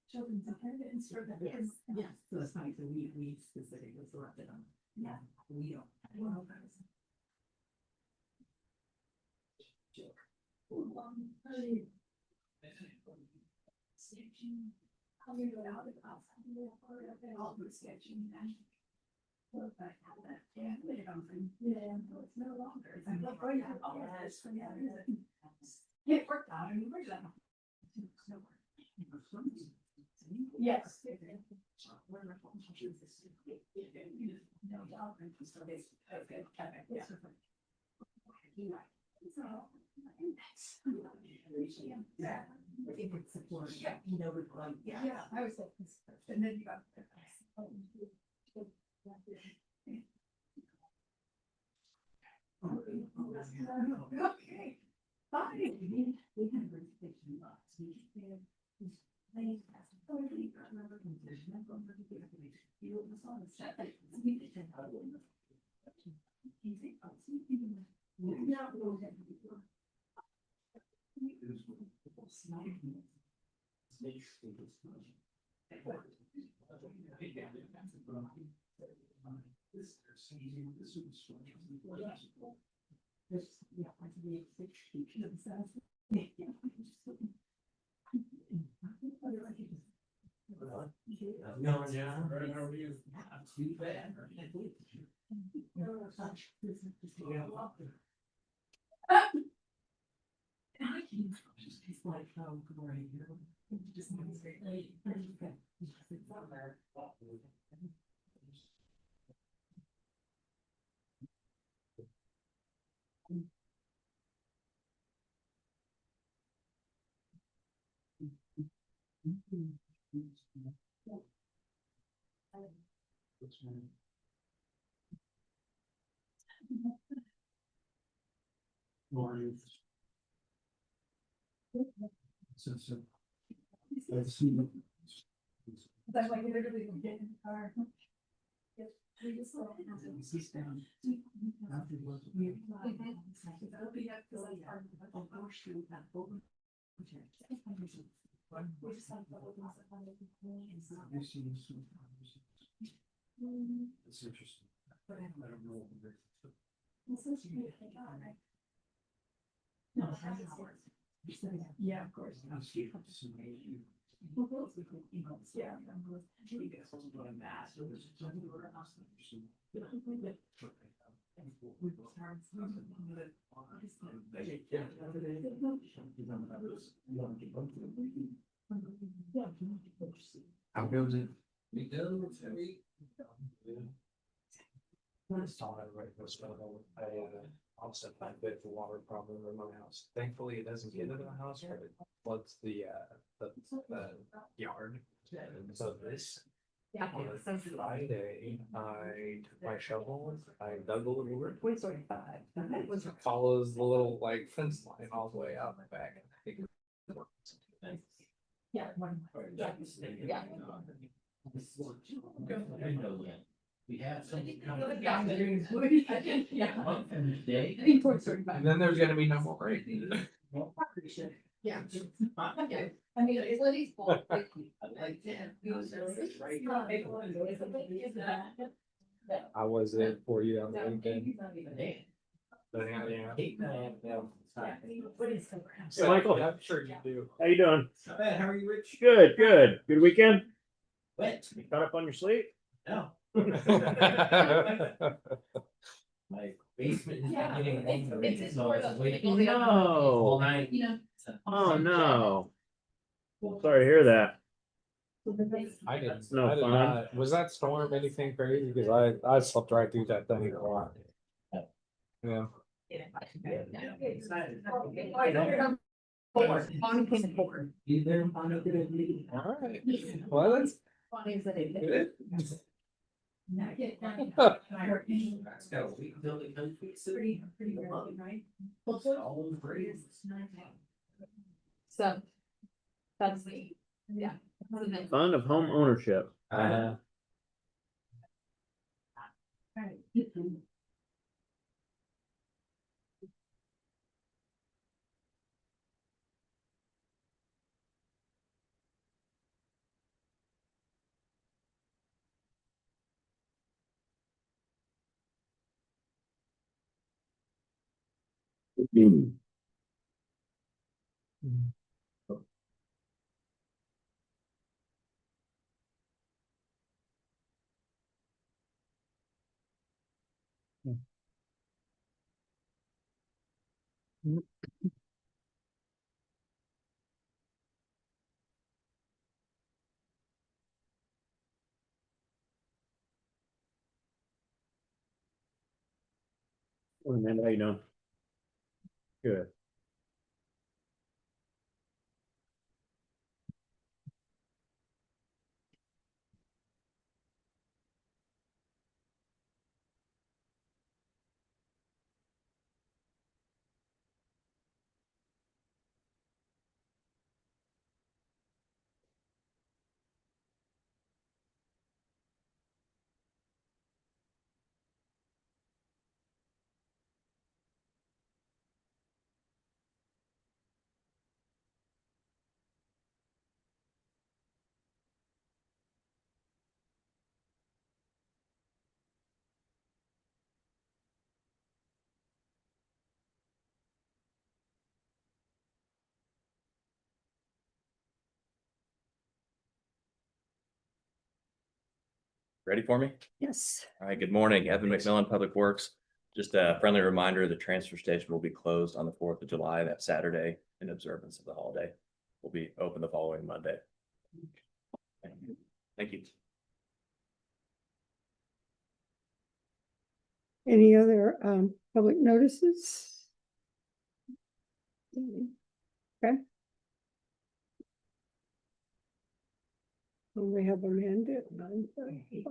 Children's attendance for the kids. Yes, so it's funny, so we specifically selected them. Yeah, we don't. Well, sketching. Coming out of all the sketching and. Well, I have that, yeah, no, it's no longer. It's like, oh, yeah, oh, yes, yeah. It worked out, I mean, we're done. Yes. Yeah. Support, yeah, you know, with like, yeah, I was like, and then you got. Okay, fine. We had a reservation box. No, John. How are you? Too bad. It's like, oh, glory. Just That's like literally get in the car. We just go and have to sit down. It'll be up to like our. We just have to open up on the. It's interesting. I don't know. No, yeah, of course. Yeah. How goes it? We go. I saw it right. I also find a bit of a water problem in my house. Thankfully, it doesn't get into the house, but it floods the yard. And so this. On Friday, I took my shovel, I dug a little river. It follows the little like fence line all the way out in the back. And I think it works. Yeah. Yeah. We have some. Yeah. And then there's gonna be no more rain. Yeah. Yeah. I mean, it's what he's. I was in for you on LinkedIn. Hey, Michael. I'm sure you do. How you doing? How are you, Rich? Good, good. Good weekend? Wet. Caught up on your sleep? No. My basement is Yeah, getting it's a so I was sort of- waiting No. all night. You know. Oh, no. Sorry to hear that. I didn't, That's no I did fun. not, was that storm anything crazy? Because I slept right through that thing a lot. Yeah. You there on a good meeting? All right. Well, that's good. It's got a week until they come fix it. Pretty early, right? All great. So. That's the, yeah. Fun of home ownership. Morning, Amanda. How you doing? Good. Ready for me? Yes. All right, good morning. Evan McMillan, Public Works. Just a friendly reminder, the transfer station will be closed on the 4th of July, that Saturday, in observance of the holiday. Will be open the following Monday. Thank you. Any other public notices? Okay. And we have Amanda at 9:30.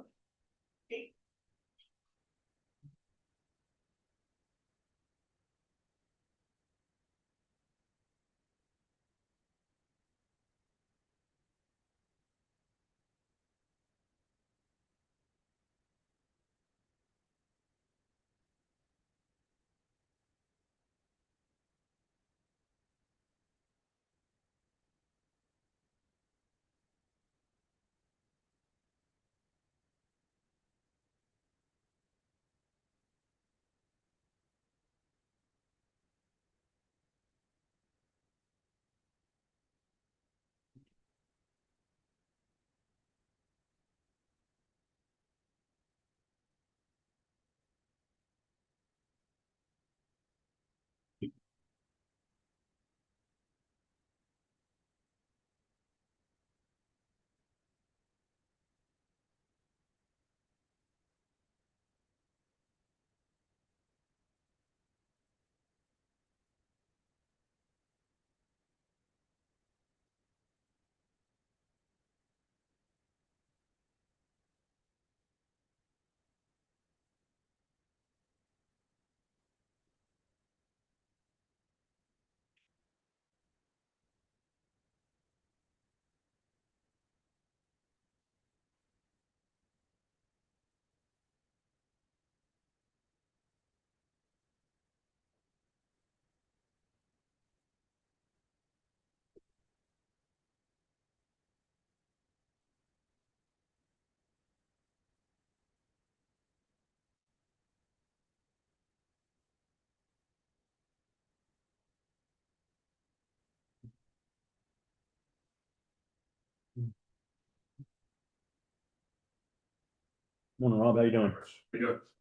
Morning, Rob. How you doing?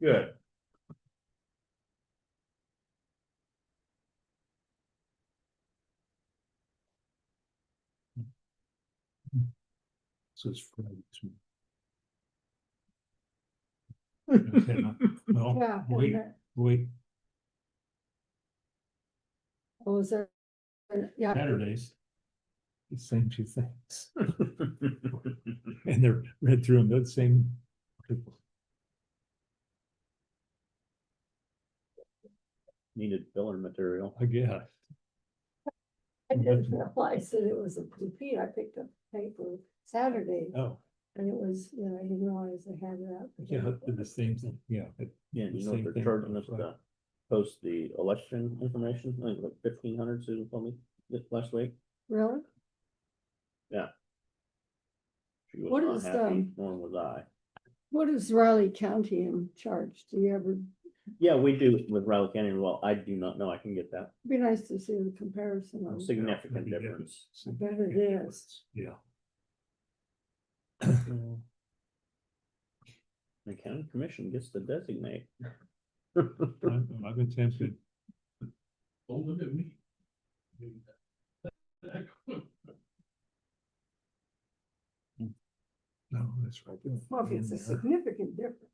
Good. So it's Friday. Okay, no, Yeah. wait, wait, What was there? Yeah. Saturdays. The same two things. And they're read through them, they're the same people. Needed filler material. I guess. I didn't realize that it was a repeat. I picked up paper Saturday Oh, and it was, you know, I didn't realize they had that. yeah, they're the same thing, yeah. Yeah, the you know what same they're thing, charging us right. to post the election information, I think like 1,500, Susan told me last week. Really? She was What not is, happy, nor was I. What is Raleigh County in charge? Do you ever, Yeah, we do with Riley County. Well, I do not know. I can get that. be nice to see the comparison on. Significant difference. I bet it is. Yeah. The county commission gets to designate. I've been tempted. Don't look at me. No, that's right. Well, if it's a significant difference,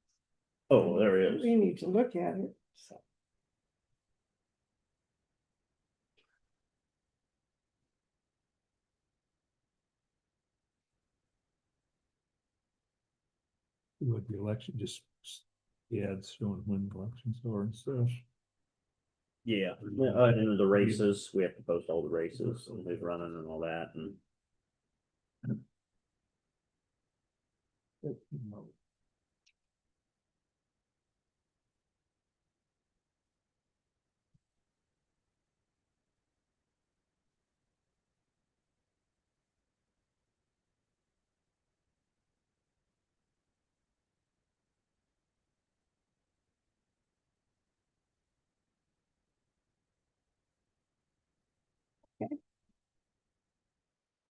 Oh, there it is. we need to look at it, so. With the election, just ads showing when elections are and stuff. Yeah, and the races, we have to post all the races and who's running and all that, and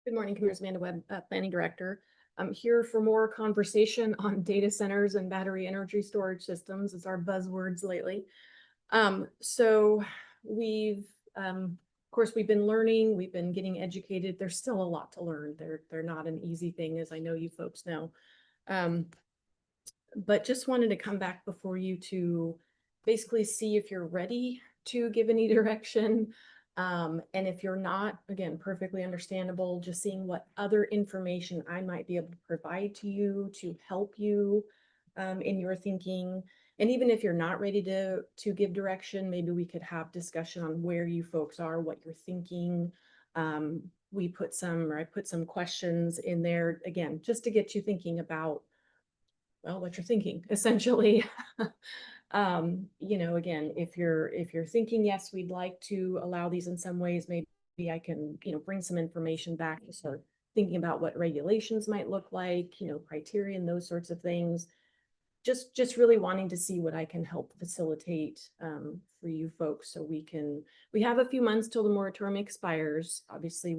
Good morning, Commissioner Amanda Webb, Planning Director. I'm here for more conversation on data centers and battery energy storage systems. It's our buzzwords lately. So we've, of course, we've been learning, we've been getting educated. There's still a lot to learn. They're not an easy thing, as I know you folks know. But just wanted to come back before you to basically see if you're ready to give any direction. And if you're not, again, perfectly understandable, just seeing what other information I might be able to provide to you to help you in your thinking. And even if you're not ready to give direction, maybe we could have discussion on where you folks are, what you're thinking. I put some questions in there, again, just to get you thinking about, well, what you're thinking, essentially. You know, again, if you're thinking, yes, we'd like to allow these in some ways, maybe I can, you know, bring some information back to start thinking about what regulations might look like, you know, criteria and those sorts of things. Just really wanting to see what I can help facilitate for you folks, so we have a few months till the moratorium expires. Obviously,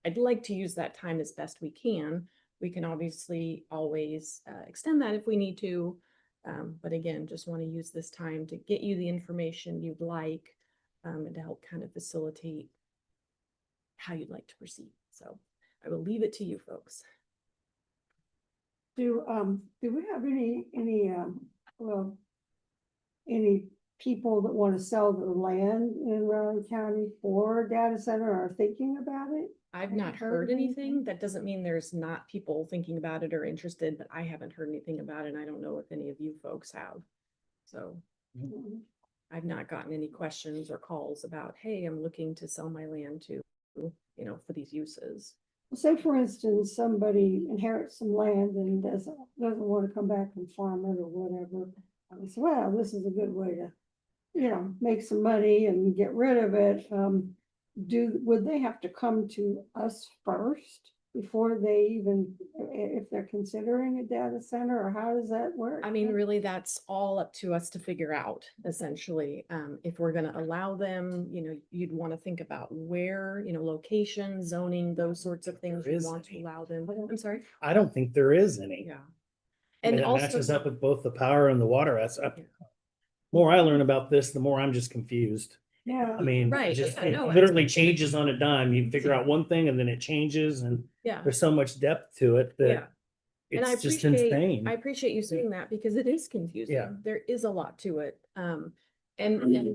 I'd like to use that time as best we can. We can obviously always extend that if we need to. But again, just want to use this time to get you the information you'd like and to help kind of facilitate how you'd like to proceed. So I will leave it to you folks. Do we have any people that want to sell their land in Raleigh County for data center or thinking about it? I've not heard anything. That doesn't mean there's not people thinking about it or interested, but I haven't heard anything about it. And I don't know if any of you folks have. So I've not gotten any questions or calls about, hey, I'm looking to sell my land to, you know, for these uses. Say, for instance, somebody inherits some land and doesn't want to come back and farm it or whatever. I say, well, this is a good way to, you know, make some money and get rid of it. Would they have to come to us first before they even, if they're considering a data center, or how does that work? I mean, really, that's all up to us to figure out, essentially. If we're gonna allow them, you'd want to think about where, location, zoning, those sorts of things There you is want to any. allow them. I'm sorry? I don't think there is any. Yeah. And And it also, matches up with both the power and the water. The more I learn about this, the more I'm just confused. Yeah. I mean, Right, just yeah, it no, literally changes on a dime. You figure out one thing and then it changes, and yeah. there's so much depth to it Yeah. that And I it's just appreciate, insane. I appreciate you saying that because it is confusing. Yeah. There is a lot to it. And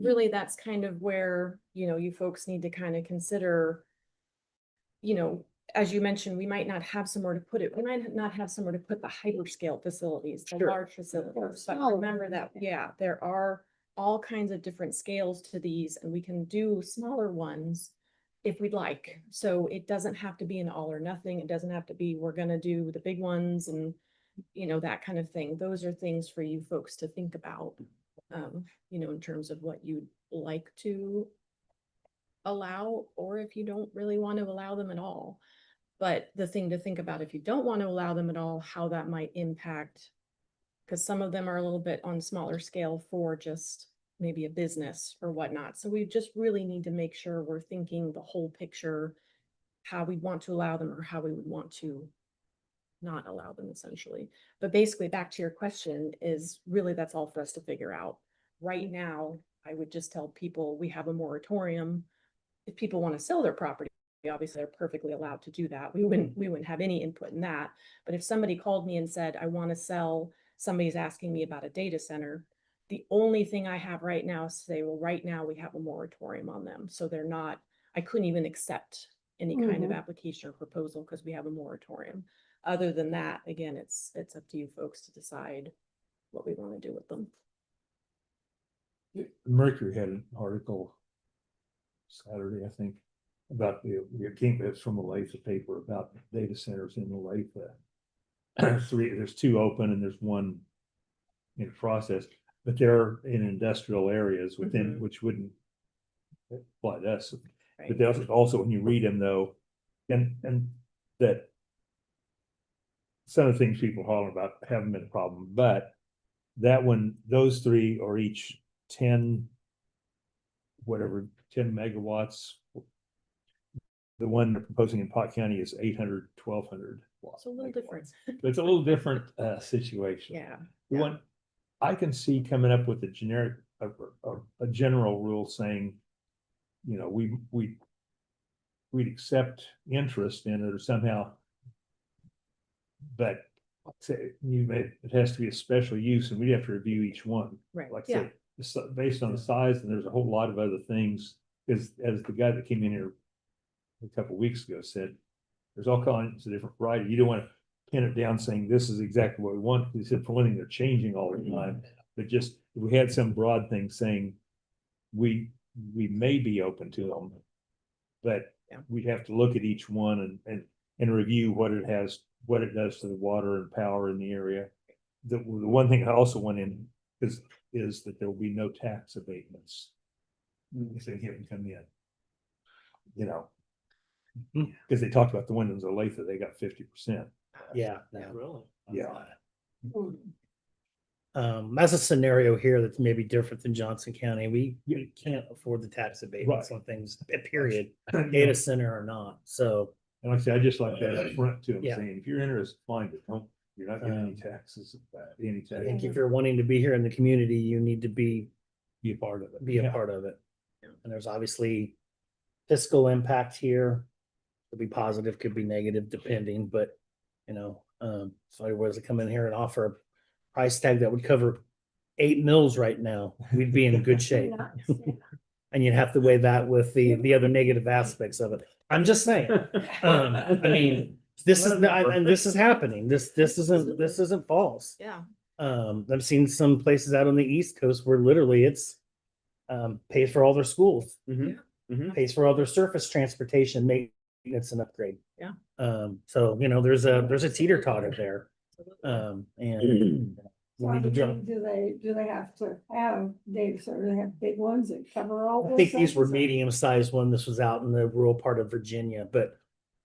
really that's kind of where, you folks need to kind of consider, as you mentioned, we might not have somewhere to put it. We might not have somewhere to put the hyperscale facilities, the Sure. large facilities. But smaller remember that, ones, yeah, there are all kinds of different scales to these, and we can do smaller ones if we'd like. So it doesn't have to be an all or nothing. It doesn't have to be, we're gonna do the big ones and, that kind of thing. Those are things for you folks to think about, in terms of what you'd like to allow, or if you don't really want to allow them at all. But the thing to think about, if you don't want to allow them at all, how that might impact, because some of them are a little bit on smaller scale for just maybe a business or whatnot. So we just really need to make sure we're thinking the whole picture, how we want to allow them or how we would want to not allow them, essentially. But basically, back to your question, is really that's all for us to figure out. Right now, I would just tell people we have a moratorium. If people want to sell their property, obviously they're perfectly allowed to do that. We wouldn't have any input in that. But if somebody called me and said, I want to sell, somebody's asking me about a data center, the only thing I have right now is to say, well, right now we have a moratorium on them. So they're not, I couldn't even accept any kind of application or proposal because we have a moratorium. Other than that, again, it's up to you folks to decide what we want to do with them. Mercury had an article Saturday, I think, about it's from Olathe paper about data centers in Olathe. There's two open and there's one in process, but they're in industrial areas within, which wouldn't apply to us. But they also, when you read them though, and that some of the things people holler about haven't been a problem, but that one, those three are each 10 megawatts. The one they're proposing in Pot County is 800, 1200 watts. It's a little different. But it's a little different situation. Yeah. The one I can see coming up with a generic, a general rule saying, we'd accept interest in it or somehow, but say it has to be a special use and we'd have to review each one. Right. Like I said, based on the size, and there's a whole lot of other things, because as the guy that came in here a couple of weeks ago said, there's all kinds of different varieties. You don't want to pin it down saying this is exactly what we want. He said, for one thing, they're changing all the time. But just if we had some broad thing saying we may be open to them, but we'd have to look at each one and review what it has, what it does to the water and power in the area. The one thing I also went in is that there will be no tax abatements if they haven't come in. Because they talked about the windows of Olathe, they got 50%. Yeah. Really? Yeah. That's a scenario here that's maybe different than Johnson County. We can't afford the tax abatements on things, period, data center or not. So. And like I said, I just like that up front to them, Yeah. saying, if you're interested, find it. You're not getting any taxes, any I tax. think if you're wanting to be here in the community, you need to be Be a part of it. a part of it. And there's obviously fiscal impact here. Could be positive, could be negative, depending, but somebody was to come in here and offer a price tag that would cover 8 mills right now, we'd be in good shape. And you'd have to weigh that with the other negative aspects of it. I'm just saying. I mean, this is happening. This isn't false. Yeah. I've seen some places out on the East Coast where literally it's pays for all their schools, pays for all their surface transportation, maintenance and upgrade. Yeah. So there's a teeter-totter there. And So I mean, do they have to have data center? Do they have big ones that cover all? I think these were medium-sized one. This was out in the rural part of Virginia, but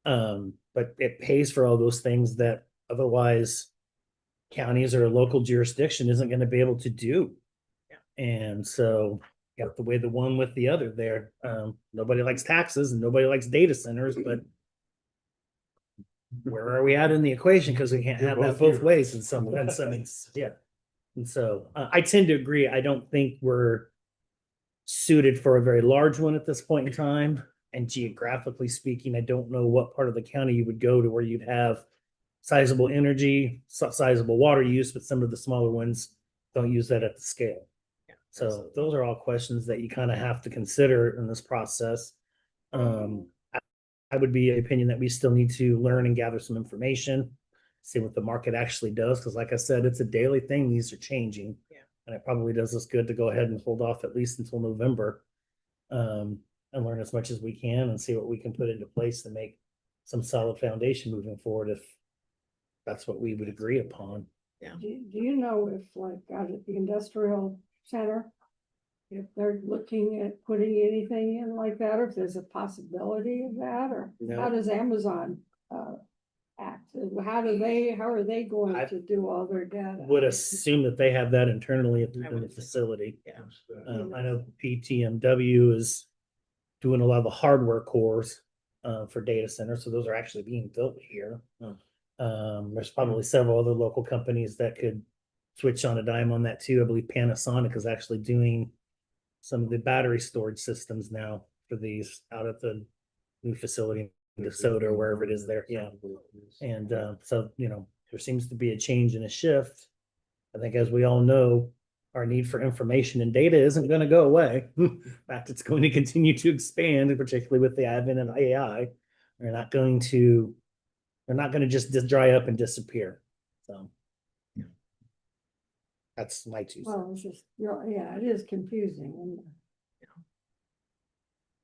But it pays for all those things that otherwise counties or a local jurisdiction isn't gonna be able to do. And so you have to weigh the one with the other there. Nobody likes taxes and nobody likes data centers, but where are we at in the equation? Because we can't have that both ways in some, yeah. And so I tend to agree. I don't think we're suited for a very large one at this point in time. And geographically speaking, I don't know what part of the county you would go to where you'd have sizable energy, sizable water use, but some of the smaller ones don't use that at the scale. So those are all questions that you kind of have to consider in this process. I would be of opinion that we still need to learn and gather some information, see what the market actually does, because like I said, it's a daily thing. These are changing. Yeah. And it probably does us good to go ahead and hold off at least until November. And learn as much as we can and see what we can put into place to make some solid foundation moving forward if that's what we would agree upon. Do you know if like out at the industrial center, if they're looking at putting anything in like that, or if there's a possibility of that, or how does Amazon act? How are they going to do all their data? Would assume that they have that internally at the facility. Yeah. I know PTMW is doing a lot of the hardware cores for data centers, so those are actually being built here. There's probably several other local companies that could switch on a dime on that too. I believe Panasonic is actually doing some of the battery storage systems now for these out at the new facility in DeSoto or wherever it is there. Yeah. And so, there seems to be a change and a shift. I think as we all know, our need for information and data isn't going to go away. In fact, it's going to continue to expand, particularly with the advent of AI. They're not going to just dry up and disappear. So that's my 2 cents. Well, it's just, yeah, it is confusing.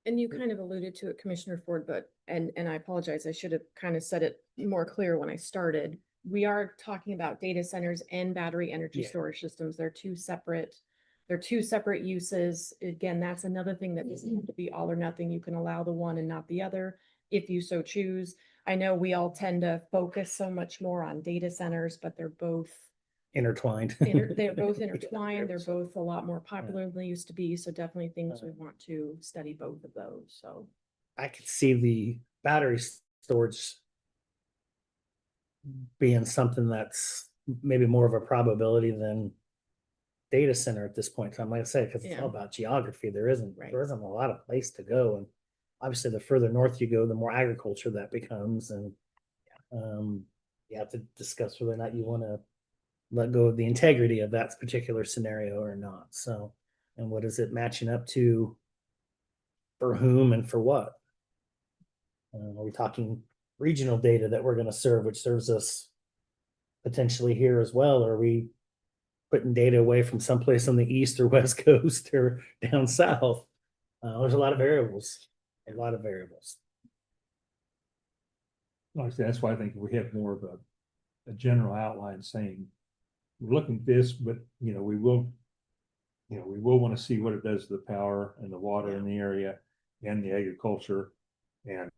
And you kind of alluded to it, Commissioner Ford, but, and I apologize, I should have kind of said it more clear when I started. We are talking about data centers and battery energy storage systems. They're two separate uses. Again, that's another thing that doesn't have to be all or nothing. You can allow the one and not the other if you so choose. I know we all tend to focus so much more on data centers, but they're both intertwined. They're both intertwined. They're both a lot more popular than they used to be. So definitely things we want to study both of those. So I could see the battery storage being something that's maybe more of a probability than data center at this point in time. Like I say, because it's all about geography. There isn't a lot of place to go. And obviously the further north you go, the more agriculture that becomes. And you have to discuss whether or not you want to let go of the integrity of that particular scenario or not. So, and what is it matching up to for whom and for what? Are we talking regional data that we're going to serve, which serves us potentially here as well? Or are we putting data away from someplace on the east or west coast or down south? There's a lot of variables. Like I said, that's why I think we have more of a general outline saying, we're looking at this, but we will want to see what it does to the power and the water in the area and the agriculture, and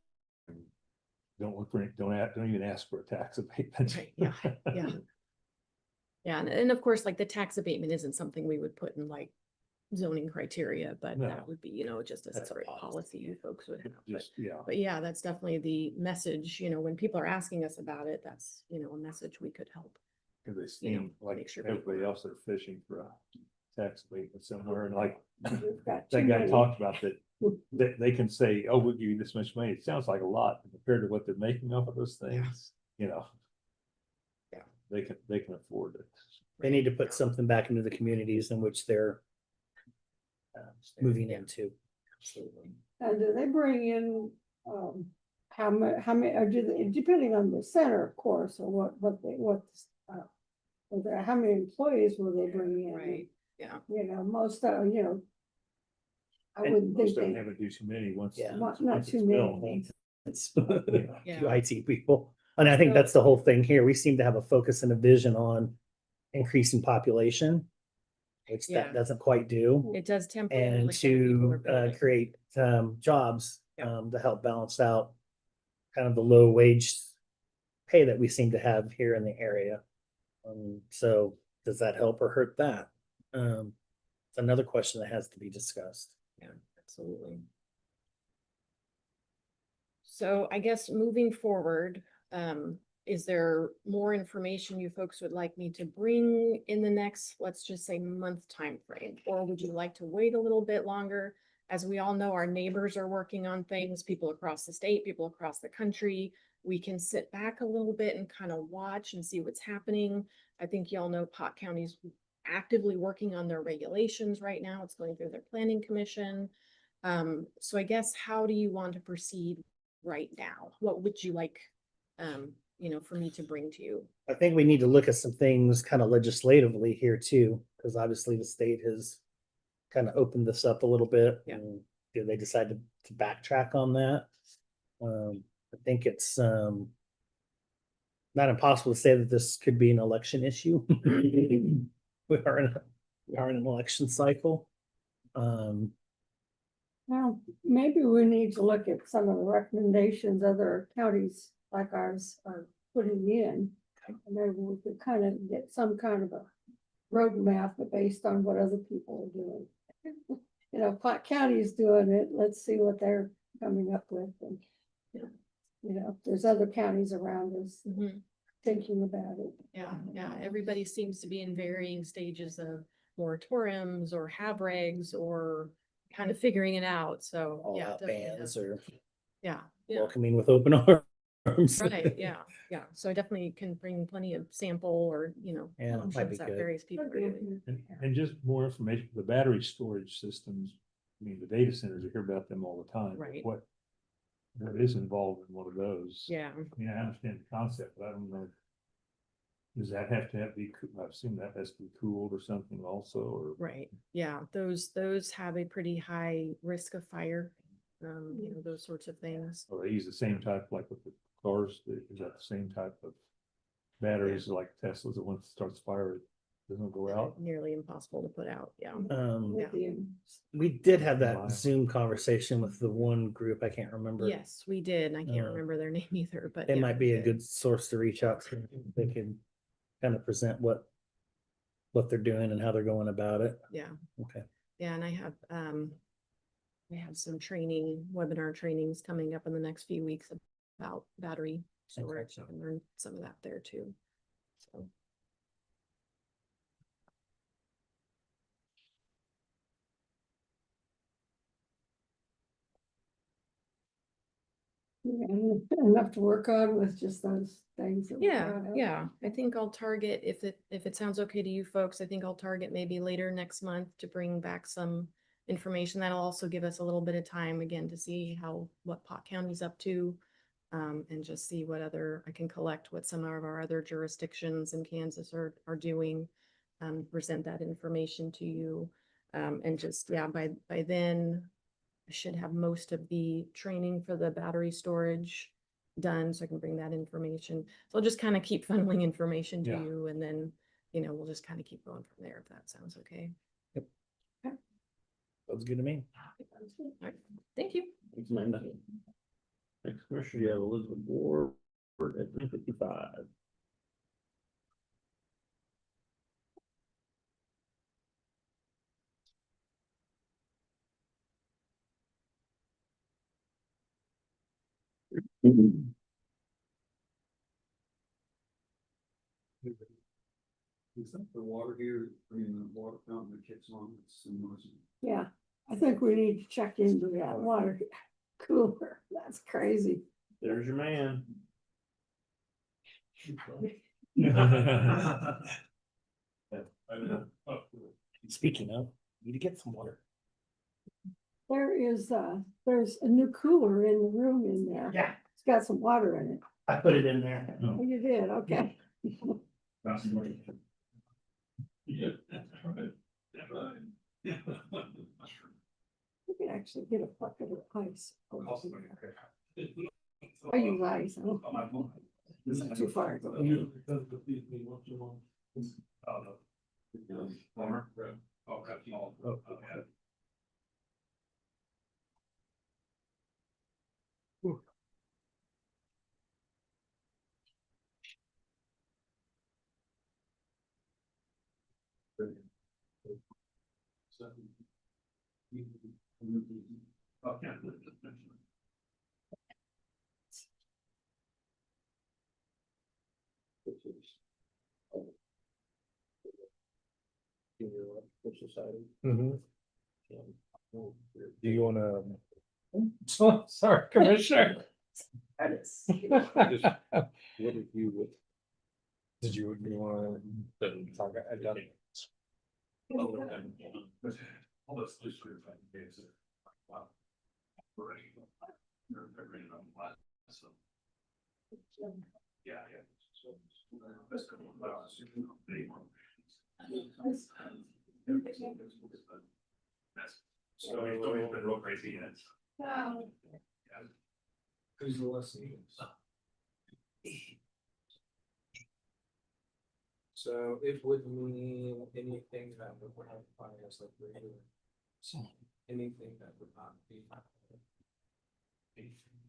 don't even ask for a tax abatement. Right. Yeah. And of course, like the tax abatement isn't something we would put in like zoning criteria, but that would be, just a separate policy you folks would have. But yeah, that's definitely the message, when people are asking us about it, that's, a message we could help. Because they seem like everybody else that are fishing for a tax abatement somewhere, and like that guy talked about that they can say, oh, we'll give you this much money. It sounds like a lot compared to what they're making off of those things. They can afford it. They need to put something back into the communities in which they're moving into. Absolutely. And do they bring in how many, or do they, depending on the center, of course, or how many employees will they bring in? Right. Yeah. Most I wouldn't think Most of them they, haven't do too many once. not too many. It's few IT people. And I think that's the whole thing here. We seem to have a focus and a vision on increasing population, which that doesn't quite do. It does temporarily. And to create jobs to help balance out kind of the low wage pay that we seem to have here in the area. So does that help or hurt that? It's another question that has to be discussed. Yeah, absolutely. So I guess moving forward, is there more information you folks would like me to bring in the next, let's just say, month time frame? Or would you like to wait a little bit longer? As we all know, our neighbors are working on things, people across the state, people across the country. We can sit back a little bit and kind of watch and see what's happening. I think y'all know Pot County's actively working on their regulations right now. It's going through their planning commission. So I guess, how do you want to proceed right now? What would you like, for me to bring to you? I think we need to look at some things kind of legislatively here too, because obviously the state has kind of opened this up a little bit. Yeah. And did they decide to backtrack on that? I think it's not impossible to say that this could be an election issue. We are in an election cycle. Well, maybe we need to look at some of the recommendations other counties like ours are putting in. And maybe we could kind of get some kind of a roadmap based on what other people are doing. You know, Pot County is doing it. Let's see what they're coming up with. And, if there's other counties around us thinking about it. Yeah, everybody seems to be in varying stages of moratoriums or have regs or kind of figuring it out. So, All yeah, out definitely. bans or Yeah. welcoming with open arms. Right, yeah. So I definitely can bring plenty of sample or, Yeah, that might options be that good. various people are doing. And just more information, the battery storage systems, I mean, the data centers, you hear about them all the time. but Right. What is involved in one of those? Yeah. I mean, I understand the concept, but I don't know. Does that have to I've seen that has to be cooled or something also, or? Right, yeah, those have a pretty high risk of fire, those sorts of things. Or they use the same type, like with the cars, is that the same type of batteries like Tesla's, that once it starts fire, it doesn't go out? Nearly impossible to put out, yeah. We did have that Zoom conversation with the one group. I can't remember. Yes, we did, and I can't remember their name either, but. It yeah, might we be a did. good source to reach out to. They can kind of present what they're doing and how they're going about it. Yeah. Okay. Yeah, and I have some webinar trainings coming up in the next few weeks about battery storage. I can learn some of that there too. So. Enough to work on with just those things. that we Yeah, brought up. yeah. I think I'll target, if it sounds okay to you folks, I think I'll target maybe later next month to bring back some information. That'll also give us a little bit of time again to see what Pot County's up to. And just see I can collect what some of our other jurisdictions in Kansas are doing. Present that information to you. And just, by then I should have most of the training for the battery storage done, so I can bring that information. So I'll just kind of keep funneling information to you, and then, we'll just kind of keep going from there, if that sounds okay. Yep. Okay. Sounds good to me. All right, thank you. Thanks, Amanda. Next commissioner, you have Elizabeth Ward at 3:55. Is that the water here, the water fountain that kicks on? Yeah, I think we need to check into that water cooler. That's crazy. There's your man. Speaking of, need to get some water. There's a new cooler in the room in there. Yeah. It's got some water in it. I put it in there. Oh, you did, okay. You can actually get a bucket of ice. I use ice. It's not too far. Mhm. Do you wanna? Sorry, Commissioner. Did you want to talk? I done. So it's been real crazy yet. Who's the listening? So it would mean anything that would have finance like regular. So anything that would not be.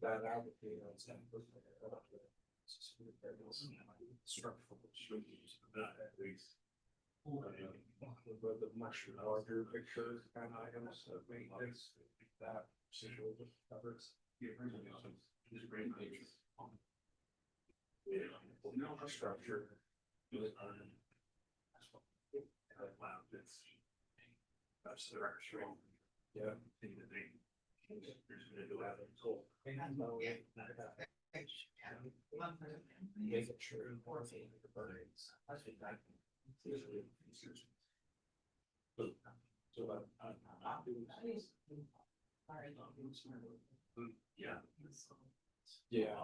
That I would be on some. Structural changes, not at least. The much larger picture kind of items of maintenance that situation covers. Structure. That's the record. Yeah. Make it true. Yeah. Yeah. Yeah.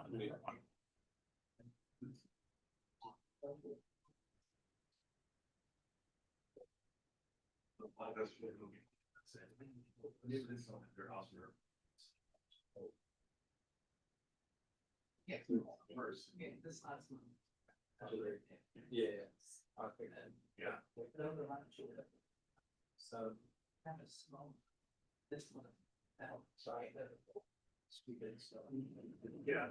This last one. Yeah. I think that. Yeah. So. Kind of small. This one. Sorry. Yeah.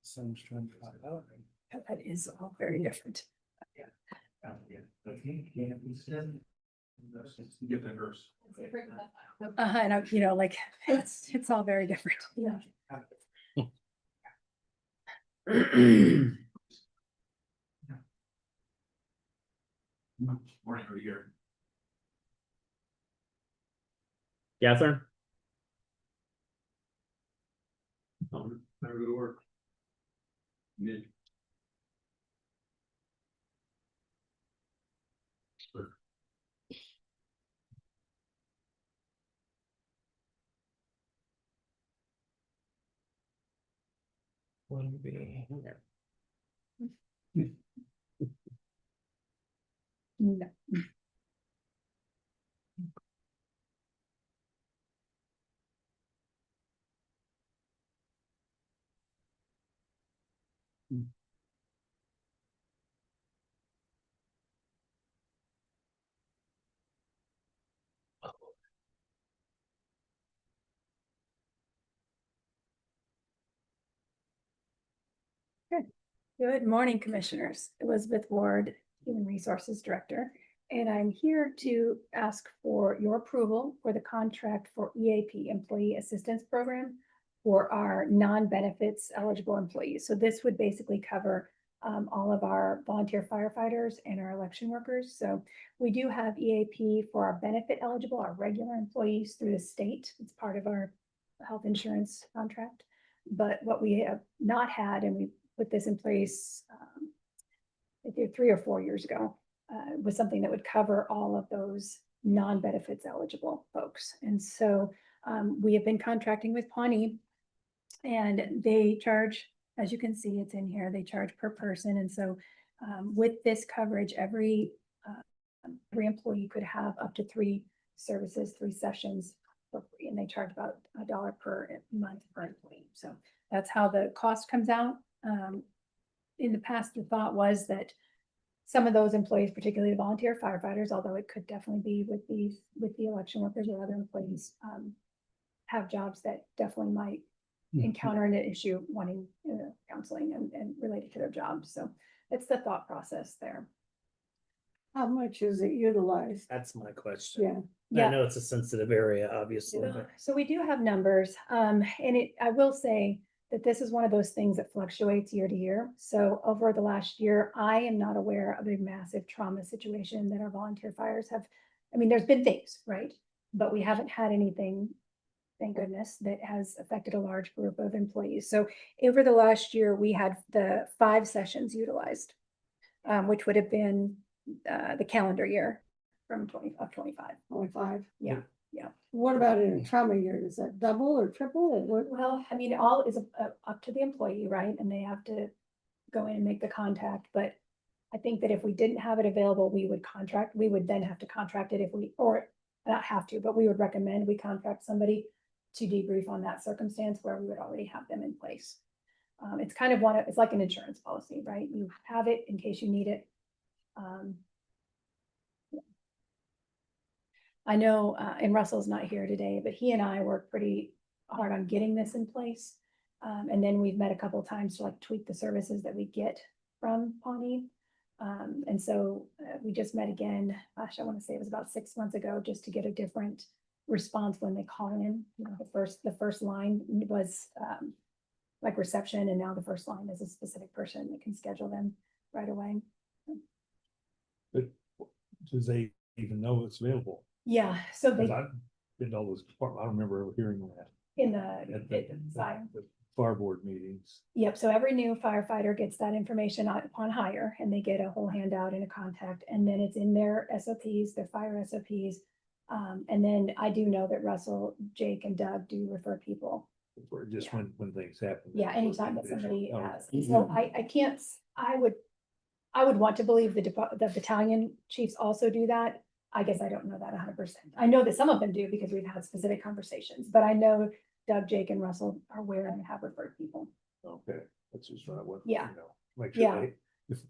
Someone's trying to find out. That is all very different. Get the nurse. And I, like, it's all very different. Yeah. Morning, over here. Catherine? Never go to work. Mid. One B. No. Good morning, Commissioners. Elizabeth Ward, Human Resources Director, and I'm here to ask for your approval for the contract for EAP, Employee Assistance Program, for our non-benefits eligible employees. So this would basically cover all of our volunteer firefighters and our election workers. So we do have EAP for our benefit eligible, our regular employees through the state. It's part of our health insurance contract. But what we have not had, and we put this in place I think 3 or 4 years ago, was something that would cover all of those non-benefits eligible folks. And so we have been contracting with Pawnee, and they charge, as you can see, it's in here, they charge per person. And so with this coverage, every employee could have up to 3 services, 3 sessions for free, and they charge about $1 per month per employee. So that's how the cost comes out. In the past, the thought was that some of those employees, particularly the volunteer firefighters, although it could definitely be with the election workers or other employees, have jobs that definitely might encounter an issue wanting counseling and related to their job. So it's the thought process there. How much is it utilized? That's my question. Yeah, Yeah. I know it's a sensitive area, obviously, but So we do have numbers, and I will say that this is one of those things that fluctuates year to year. So over the last year, I am not aware of a massive trauma situation that our volunteer fires have. I mean, there's been things, right? But we haven't had anything, thank goodness, that has affected a large group of employees. So over the last year, we had the 5 sessions utilized, which would have been the calendar year from 25. only 5. Yeah. What about in a trauma year? Is that double or triple or what? Well, I mean, all is up to the employee, right? And they have to go in and make the contact, but I think that if we didn't have it available, we would then have to contract it or not have to, but we would recommend we contract somebody to debrief on that circumstance where we would already have them in place. It's kind of it's like an insurance policy, right? You have it in case you need it. I know, and Russell's not here today, but he and I worked pretty hard on getting this in place. And then we've met a couple of times to like tweak the services that we get from Pawnee. And so we just met again, gosh, I want to say it was about 6 months ago, just to get a different response when they call in. You know, the first line was like reception, and now the first line is a specific person that can schedule them right away. But does they even know it's available? Yeah, so they, Because I've been to all those departments, I don't remember ever hearing that. in At the fire. the fire board meetings. Yep, so every new firefighter gets that information upon hire, and they get a whole handout and a contact, and then it's in their SOPs, their fire SOPs. And then I do know that Russell, Jake, and Doug do refer people. Or just Yeah. when things happen. Yeah, anytime that somebody Oh, has. So I can't, I would want to believe the battalion chiefs also do that. I guess I don't know that 100%. I know that some of them do because we've had specific conversations, but I know Doug, Jake, and Russell are aware and have referred people. Okay, that's just what I want. Yeah. Make Yeah. sure if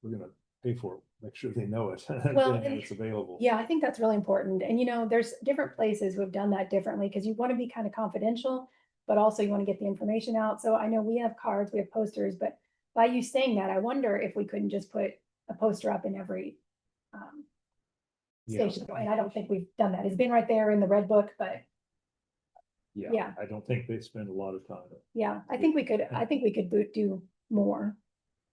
we're gonna pay for it, make sure they know it. Well, and and- it's available. Yeah, I think that's really important. And there's different places who've done that differently because you want to be kind of confidential, but also you want to get the information out. So I know we have cards, we have posters, but by you saying that, I wonder if we couldn't just put a poster up in every Yeah. station. And I don't think we've done that. It's been right there in the red book, but yeah. I don't think they spend a lot of time. yeah, I think we could do more.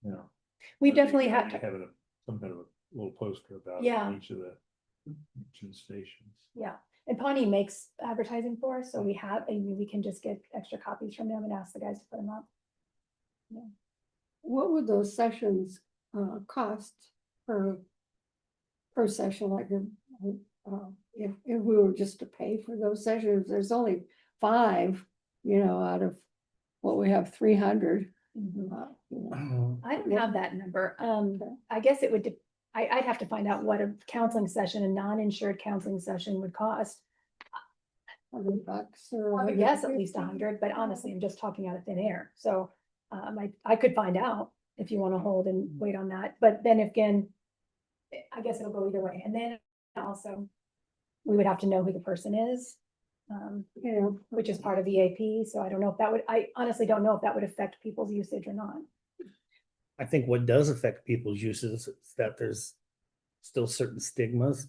You know. We I think definitely have to. having some kind of a little poster about Yeah. each of the stations. Yeah, and Pawnee makes advertising for us, so we can just get extra copies from them and ask the guys to put them up. What would those sessions cost per session? Like if we were just to pay for those sessions, there's only 5, out of what we have 300. I don't have that number. I guess it would, I'd have to find out what a counseling session, a non-insured counseling session would cost. $100 I or would guess at least 100, but honestly, I'm just talking out of thin air. So I could find out if you want to hold and wait on that. But then again, I guess it'll go either way. And then also, we would have to know who the person is, which is part of EAP. So I don't know if I honestly don't know if that would affect people's usage or not. I think what does affect people's uses is that there's still certain stigmas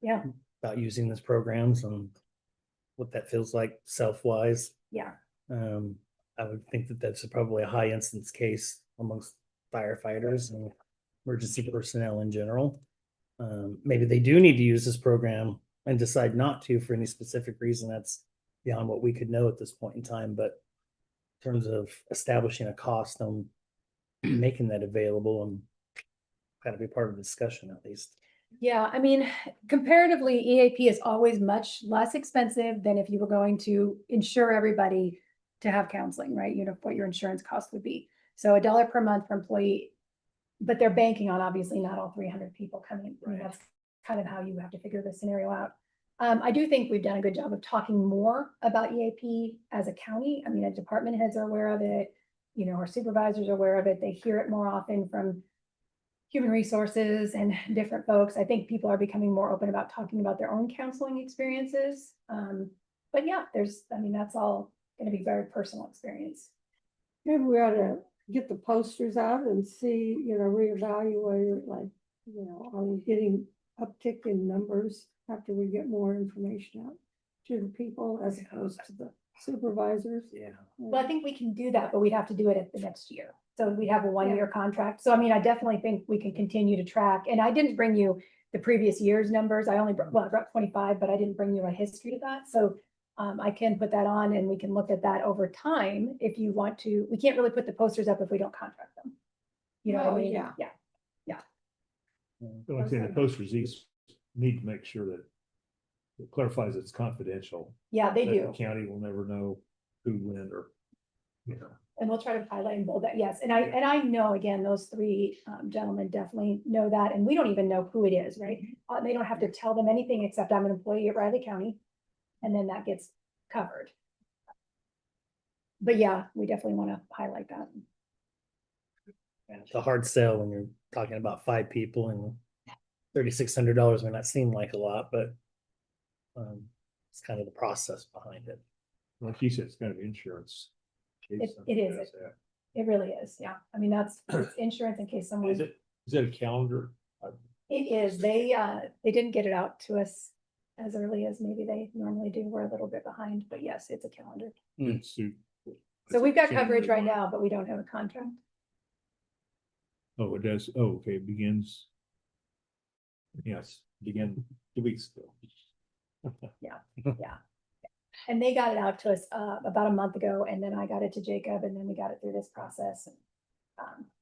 Yeah, about using these programs and what that feels like self-wise. yeah. I would think that that's probably a high instance case amongst firefighters and emergency personnel in general. Maybe they do need to use this program and decide not to for any specific reason that's beyond what we could know at this point in time. But in terms of establishing a cost on making that available, and got to be part of the discussion at least. Yeah, I mean, comparatively, EAP is always much less expensive than if you were going to insure everybody to have counseling, right? What your insurance cost would be. So $1 per month per employee, but they're banking on obviously not all 300 people coming. I mean, that's kind of how you have to figure this scenario out. I do think we've done a good job of talking more about EAP as a county. I mean, our department heads are aware of it. Our supervisors are aware of it. They hear it more often from human resources and different folks. I think people are becoming more open about talking about their own counseling experiences. But yeah, that's all gonna be very personal experience. Maybe we ought to get the posters out and see, reevaluate, like, are we getting uptick in numbers after we get more information out to the people as opposed to the supervisors? Yeah. Well, I think we can do that, but we'd have to do it at the next year. So we have a 1-year contract. So I mean, I definitely think we can continue to track. And I didn't bring you the previous year's numbers. I only brought, I brought 25, but I didn't bring you a history of that. So I can put that on and we can look at that over time if you want to. We can't really put the posters up if we don't contract them. You know what I Oh, mean? yeah. Yeah. But like I say, the posters, these need to make sure that it clarifies it's confidential. Yeah, they that do. the county will never know who went or, And we'll try to highlight and bold that, yes. And I know, again, those three gentlemen definitely know that, and we don't even know who it is, right? They don't have to tell them anything except I'm an employee at Riley County, and then that gets covered. But yeah, we definitely want to highlight that. It's a hard sell when you're talking about 5 people and $3,600 may not seem like a lot, but it's kind of the process behind it. like you said, it's kind of insurance. in case It something is. does that. It really is, yeah. I mean, it's insurance in case someone. Is that a calendar? It is. They didn't get it out to us as early as maybe they normally do. We're a little bit behind, but yes, it's a calendar. It's suit. So we've got January coverage right 1. now, but we don't have a contract. Oh, it does. Oh, okay, it begins. Yes, began 2 weeks ago. And they got it out to us about a month ago, and then I got it to Jacob, and then we got it through this process.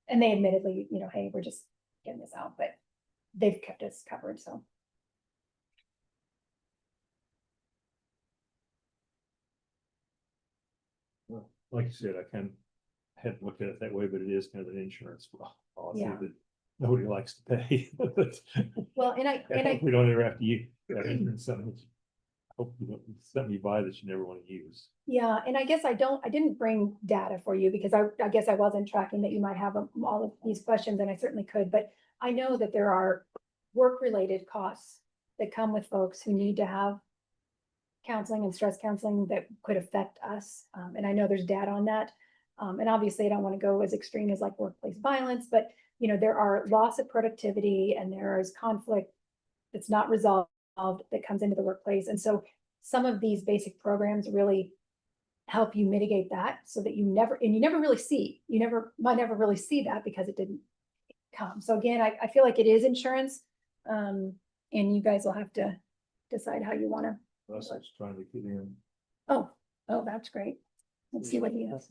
And they admittedly, hey, we're just getting this out, but they've kept us covered, so. Well, like you said, I kind of hadn't looked at it that way, but it is kind of an insurance policy Yeah. that nobody likes to pay. But Well, and I we don't ever have to use that insurance, something that hope something you buy that you never want to use. Yeah, and I guess I didn't bring data for you because I guess I wasn't tracking that you might have all of these questions, and I certainly could, but I know that there are work-related costs that come with folks who need to have counseling and stress counseling that could affect us. And I know there's data on that. And obviously I don't want to go as extreme as like workplace violence, but there are loss of productivity and there is conflict that's not resolved that comes into the workplace. And so some of these basic programs really help you mitigate that so that you never might never really see that because it didn't come. So again, I feel like it is insurance. And you guys will have to decide how you want to. Russell's trying to get in. Oh, that's great. Let's see what he has.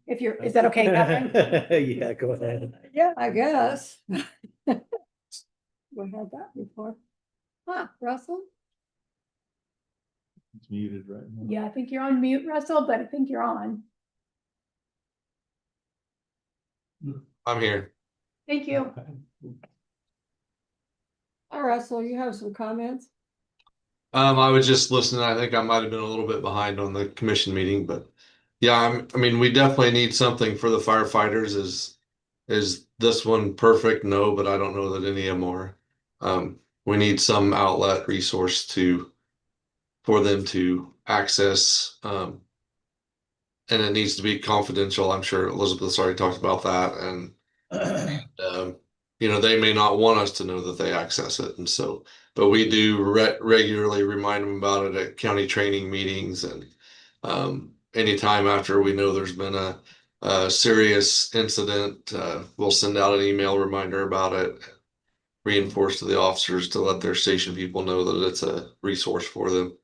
Is that okay, Catherine? Yeah, go ahead. Yeah, I guess. We had that before. Huh, Russell? It's muted right now. Yeah, I think you're on mute, Russell, but I think you're on. I'm here. Thank you. Hi, Russell, you have some comments? I was just listening. I think I might have been a little bit behind on the commission meeting, but yeah, I mean, we definitely need something for the firefighters. Is this one perfect? No, but I don't know that any of them are. We need some outlet resource for them to access. And it needs to be confidential. I'm sure Elizabeth's already talked about that. And they may not want us to know that they access it. And so, but we do regularly remind them about it at county training meetings and anytime after we know there's been a serious incident, we'll send out an email reminder about it, reinforce to the officers to let their station people know that it's a resource for them.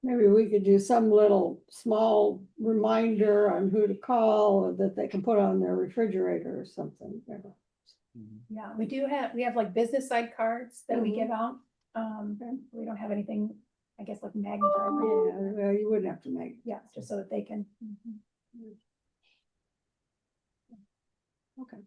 Maybe we could do some little small reminder on who to call or that they can put on their refrigerator or something. Yeah, we have like business side cards that we give out. We don't have anything, I guess, like magnetized. Yeah, well, you wouldn't have to make. Yeah, just so that they can. Okay.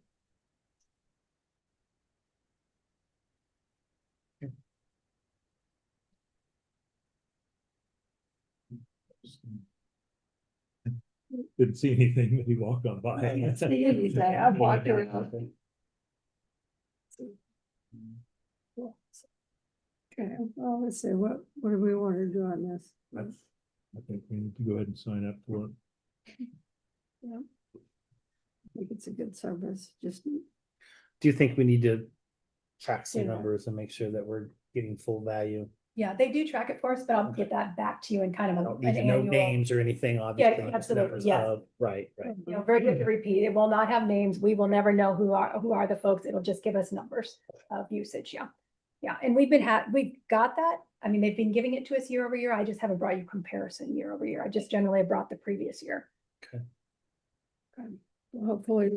Didn't see anything when he walked on by. I didn't see anything. I've walked around. Okay, well, let's see, what do we want to do on this? I think we need to go ahead and sign up for it. Yeah. I think it's a good service, just, Do you think we need to track some Yeah. numbers and make sure that we're getting full value? Yeah, they do track it for us, but I'll get that back to you in kind I of don't an need to know annual. names or anything, obviously. just absolutely, numbers yes. of- Right, right. You know, very good to repeat. It will not have names. We will never know who are the folks. It'll just give us numbers of usage. Yeah. Yeah. And we've got that. I mean, they've been giving it to us year over year. I just haven't brought you comparison year over year. I just generally have brought the previous year. Okay. well, hopefully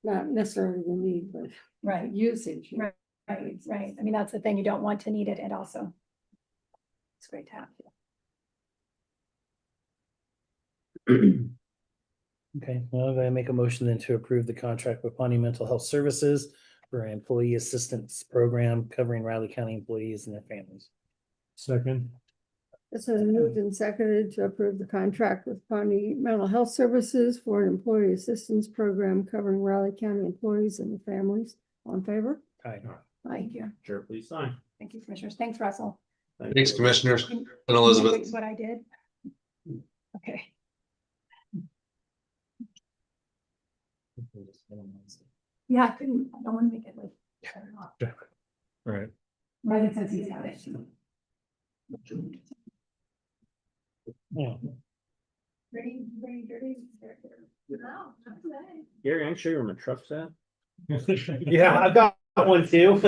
not necessarily the need, but Right. usage. Right. Right. I mean, that's the thing. You don't want to need it and also it's great to have. Okay, well, I'm gonna make a motion then to approve the contract with Pawnee Mental Health Services for an employee assistance program covering Riley County employees and their families. Second, This is moved and seconded to approve the contract with Pawnee Mental Health Services for an employee assistance program covering Raleigh County employees and their families. All in favor? Aye. Thank you. Chair, please sign. Thank you, commissioners. Thanks, Russell. Thanks, commissioners Can- and Elizabeth. Wait, what I did? Okay. Yeah, I couldn't, I don't want to make it like. right. Right, since he's got it. Yeah. Ready, ready. No, not today. Gary, I can show you where my truck's at. Yeah, I've got one too.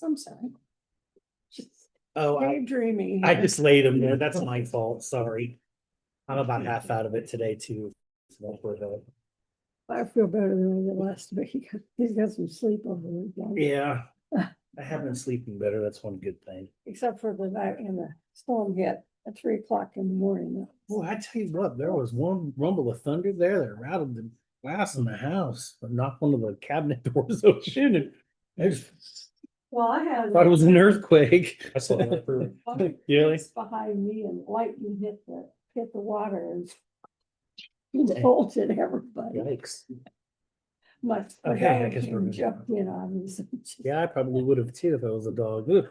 I'm sorry. Oh, Daydreaming. I just laid them there. That's my fault. Sorry. I'm about half out of it today too. I feel better than I did last week. He's got some sleep over the weekend. Yeah, I have been sleeping better. That's one good thing. Except for the night and the storm hit at 3 o'clock in the morning. Well, I tell you what, there was one rumble of thunder there that rattled the glass in the house, but knocked one of the cabinet doors open. And Well, I had. thought it was an earthquake. I saw that for Really? It's behind me and lightning hit the water and bolted everybody. Yikes. My Okay, I dog guess came we're and good. jumped in on me. Yeah, I probably would have too if it was a dog. Ugh.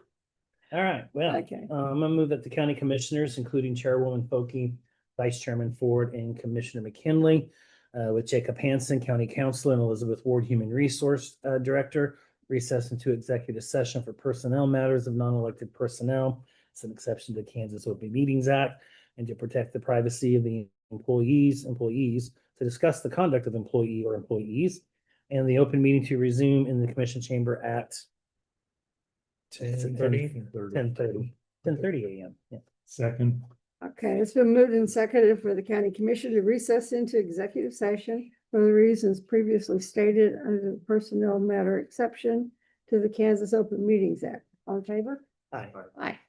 All right, well, Okay. I'm gonna move that the county commissioners, including Chairwoman Foki, Vice Chairman Ford, and Commissioner McKinley, with Jacob Hansen, County Council, and Elizabeth Ward, Human Resource Director, recess into executive session for personnel matters of non-elected personnel. It's an exception to Kansas Open Meetings Act, and to protect the privacy of the employees, to discuss the conduct of employee or employees, and the open meeting to resume in the commission chamber at 10:30. 10:30 a.m. Yeah. Second, Okay, it's been moved and seconded for the county commission to recess into executive session for the reasons previously stated under the personnel matter exception to the Kansas Open Meetings Act. All in favor? Aye. Aye.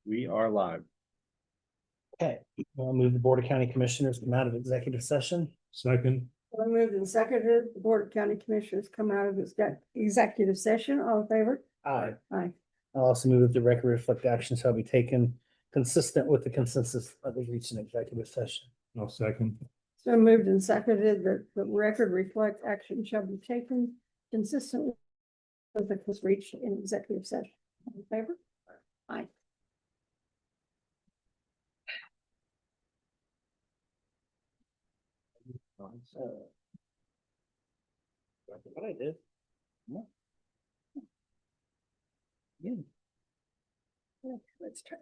We are live. Okay, I'll move the Board of County Commissioners come out of executive session. Second, I moved and seconded, the Board of County Commissioners come out of this executive session, all in favor? Aye. Aye. I'll also move that the record reflect actions shall be taken consistent with the consensus that was reached in executive session. I'll second. So moved and seconded that the record reflect action shall be taken consistent with the was reached in executive session. All in favor? Aye. So. What I did. Yeah. Yeah. Let's try.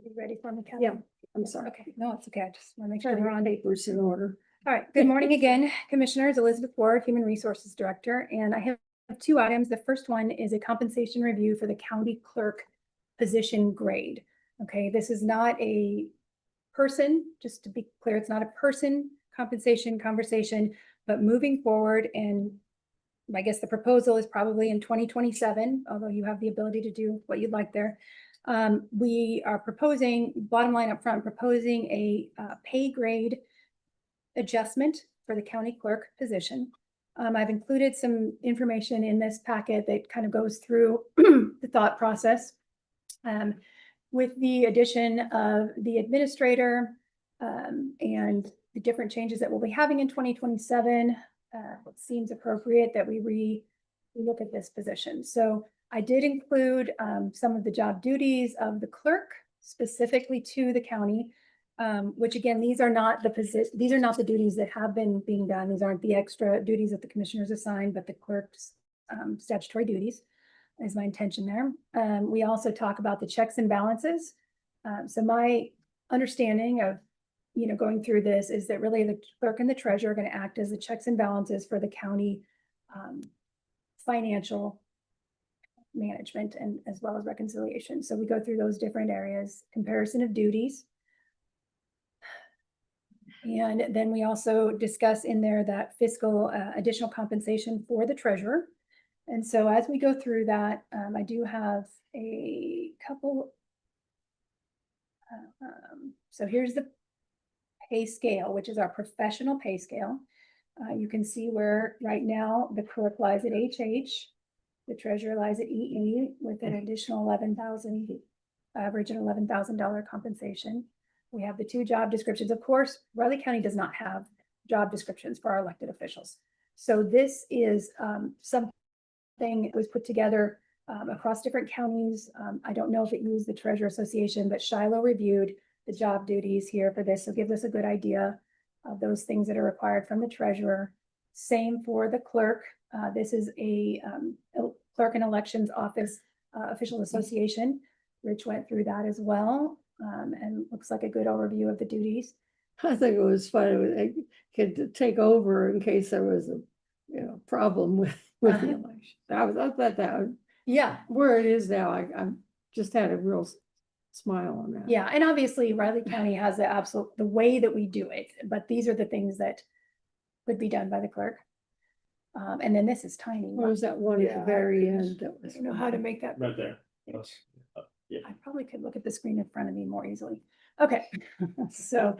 You ready for me, Kathy? Yeah, I'm sorry. Okay, no, it's okay. I just want to make Sure, sure we're on. papers in order. All right, good morning again, Commissioners. Elizabeth Ward, Human Resources Director, and I have two items. The first one is a compensation review for the county clerk position grade. Okay, this is not a person, just to be clear, it's not a person compensation conversation, but moving forward, and I guess the proposal is probably in 2027, although you have the ability to do what you'd like there. We are proposing, bottom line up front, proposing a pay grade adjustment for the county clerk position. I've included some information in this packet that kind of goes through the thought process. With the addition of the administrator and the different changes that we'll be having in 2027, it seems appropriate that we look at this position. So I did include some of the job duties of the clerk specifically to the county, which again, these are not the duties that have been being done. These aren't the extra duties that the commissioners assigned, but the clerk's statutory duties is my intention there. We also talk about the checks and balances. So my understanding of, going through this is that really the clerk and the treasurer are going to act as the checks and balances for the county financial management and as well as reconciliation. So we go through those different areas, comparison of duties. And then we also discuss in there that fiscal additional compensation for the treasurer. And so as we go through that, I do have a couple. So here's the pay scale, which is our professional pay scale. You can see where right now the clerk lies at HH, the treasurer lies at EE with an additional 11,000, average and $11,000 compensation. We have the two job descriptions. Of course, Riley County does not have job descriptions for our elected officials. So this is something that was put together across different counties. I don't know if it used the Treasurer Association, but Shiloh reviewed the job duties here for this. So it gives us a good idea of those things that are required from the treasurer. Same for the clerk. This is a clerk and elections office official association. Rich went through that as well. And looks like a good overview of the duties. I think it was funny, they could take over in case there was a, problem with the election. I thought that would, Yeah. where it is now, I just had a real smile on that. Yeah, and obviously Riley County has the way that we do it, but these are the things that could be done by the clerk. And then this is tiny. What was that one at the very end? That I was, don't know how to make that. Right there. I probably could look at the screen in front of me more easily. Okay, so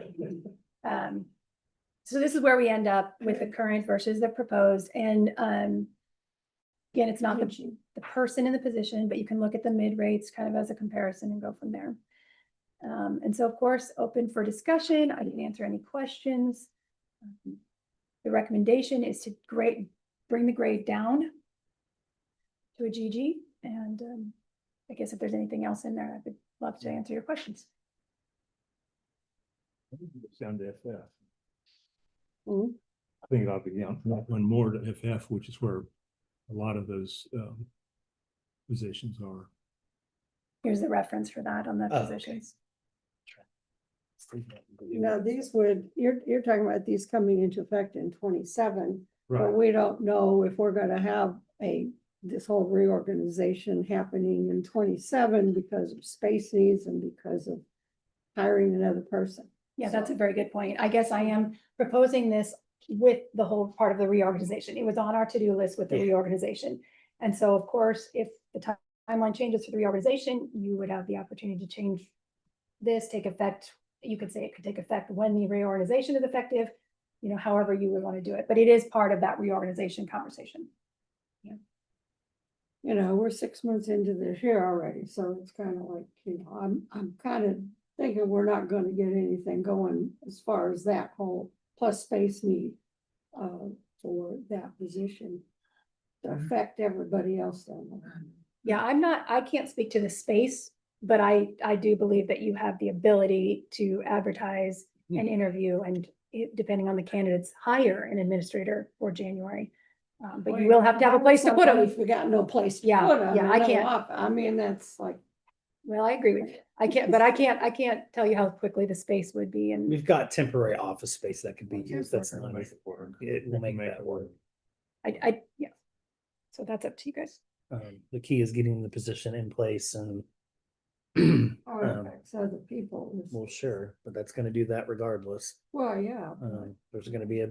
this is where we end up with the current versus the proposed. And again, it's not the person in the position, but you can look at the mid rates kind of as a comparison and go from there. And so of course, open for discussion. I can answer any questions. The recommendation is to bring the grade down to a GG. And I guess if there's anything else in there, I would love to answer your questions. Down to FF. Mhm. I think it ought to be down one more to FF, which is where a lot of those positions are. Here's the reference for that on the Oh, okay. positions. Now, these would, you're talking about these coming into effect in 27, but we don't know if we're gonna have this whole reorganization happening in 27 because of space needs and because of hiring another person. Yeah, that's a very good point. I guess I am proposing this with the whole part of the reorganization. It was on our to-do list with the Yeah. reorganization. And so, of course, if the timeline changes for the reorganization, you would have the opportunity to change this, take effect. You could say it could take effect when the reorganization is effective, however you would want to do it. But it is part of that reorganization conversation. We're 6 months into this year already, so it's kind of like, I'm kind of thinking we're not gonna get anything going as far as that whole plus space need for that position to affect everybody else down there. Yeah, I can't speak to the space, but I do believe that you have the ability to advertise and interview and depending on the candidates, hire an administrator for January. But you will have to have a place to put them. If we got no place to Yeah, put them. yeah, I can't. I mean, that's like, Well, I agree with you. I can't tell you how quickly the space would be and We've got temporary office space that could be used. That's not, Make it work. it will make that work. yeah. So that's up to you guys. The key is getting the position in place and affects other people. well, sure, but that's gonna do that regardless. Well, yeah. There's gonna be a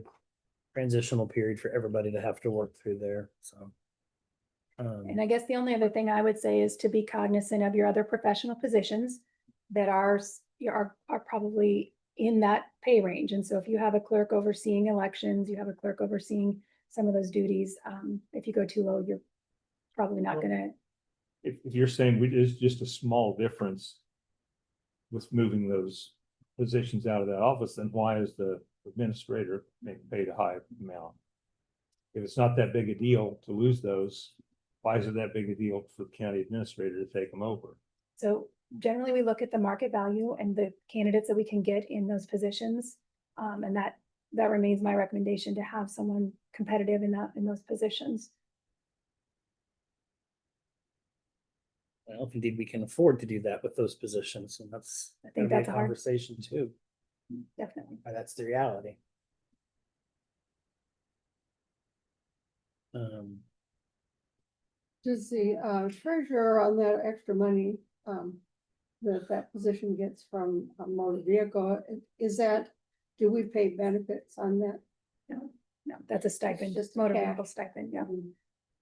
transitional period for everybody to have to work through there, so. And I guess the only other thing I would say is to be cognizant of your other professional positions that are probably in that pay range. And so if you have a clerk overseeing elections, you have a clerk overseeing some of those duties, if you go too low, you're probably not gonna. If you're saying it's just a small difference with moving those positions out of that office, then why is the administrator being paid a high amount? If it's not that big a deal to lose those, why is it that big a deal for the county administrator to take them over? So generally, we look at the market value and the candidates that we can get in those positions. And that remains my recommendation to have someone competitive in those positions. Well, if indeed we can afford to do that with those positions, and that's. I think gonna be a that's a hard- conversation too. Definitely. That's the reality. Does the treasurer on that extra money that position gets from a motor vehicle, do we pay benefits on that? No, that's a stipend, just just motor cash. vehicle stipend, yeah.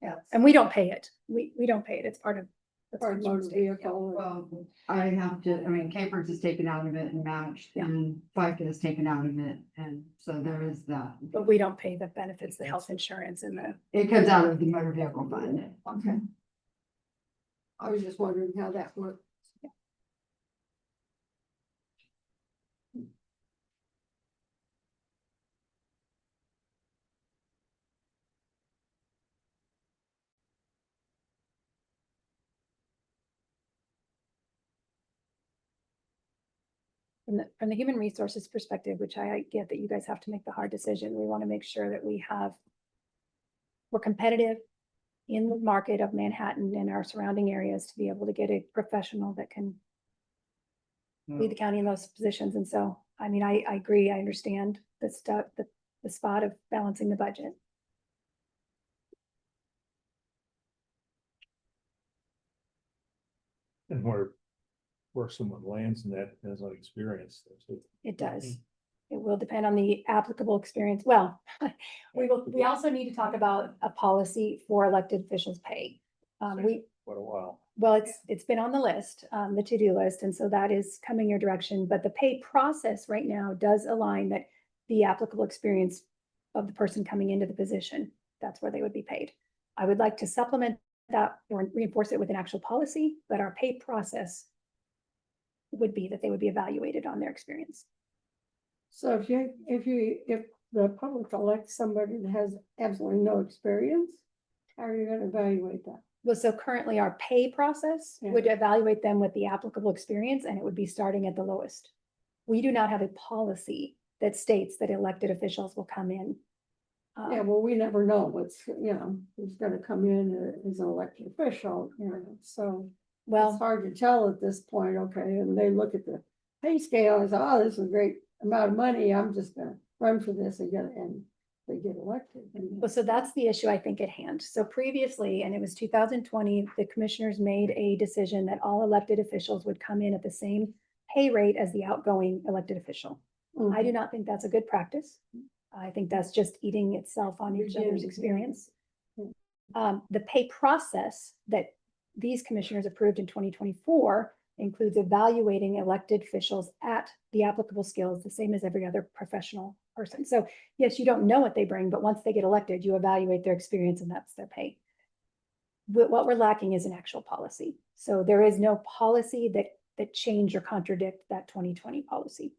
Yeah, That's- and we don't pay it. We don't pay it. It's part of. that's Or motor state, yeah. vehicle. Well, Capers is taken out of it and matched, Yeah. and FICA is taken out of it, and so there is that. But we don't pay the benefits, the health insurance and the. It comes out of the motor vehicle fund. Okay. I was just wondering how that worked. From the human resources perspective, which I get that you guys have to make the hard decision, we want to make sure that we're competitive in the market of Manhattan and our surrounding areas to be able to get a professional that can lead the county in those positions. And so, I agree. I understand the spot of balancing the budget. And where someone lands in that has an experience. It does. It will depend on the applicable experience. Well, we also need to talk about a policy for elected officials' pay. Quite a while. Well, it's been on the list, the to-do list, and so that is coming your direction, but the pay process right now does align that the applicable experience of the person coming into the position, that's where they would be paid. I would like to supplement that or reinforce it with an actual policy, but our pay process would be that they would be evaluated on their experience. So if the public elects somebody that has absolutely no experience, how are you gonna evaluate that? Well, so currently our pay process would evaluate them with the applicable experience and it would be starting at the lowest. We do not have a policy that states that elected officials will come in. Yeah, well, we never know who's gonna come in as an elected official, so Well, hard to tell at this point, okay, and they look at the pay scale and say, oh, this is a great amount of money, I'm just gonna run for this and they get elected. well, so that's the issue I think at hand. So previously, and it was 2020, the commissioners made a decision that all elected officials would come in at the same pay rate as the outgoing elected official. I do not think that's a good practice. I think that's just eating itself on each other's experience. The pay process that these commissioners approved in 2024 includes evaluating elected officials at the applicable skills, the same as every other professional person. So yes, you don't know what they bring, but once they get elected, you evaluate their experience and that's their pay. What we're lacking is an actual policy. So there is no policy that change or contradict that 2020 policy.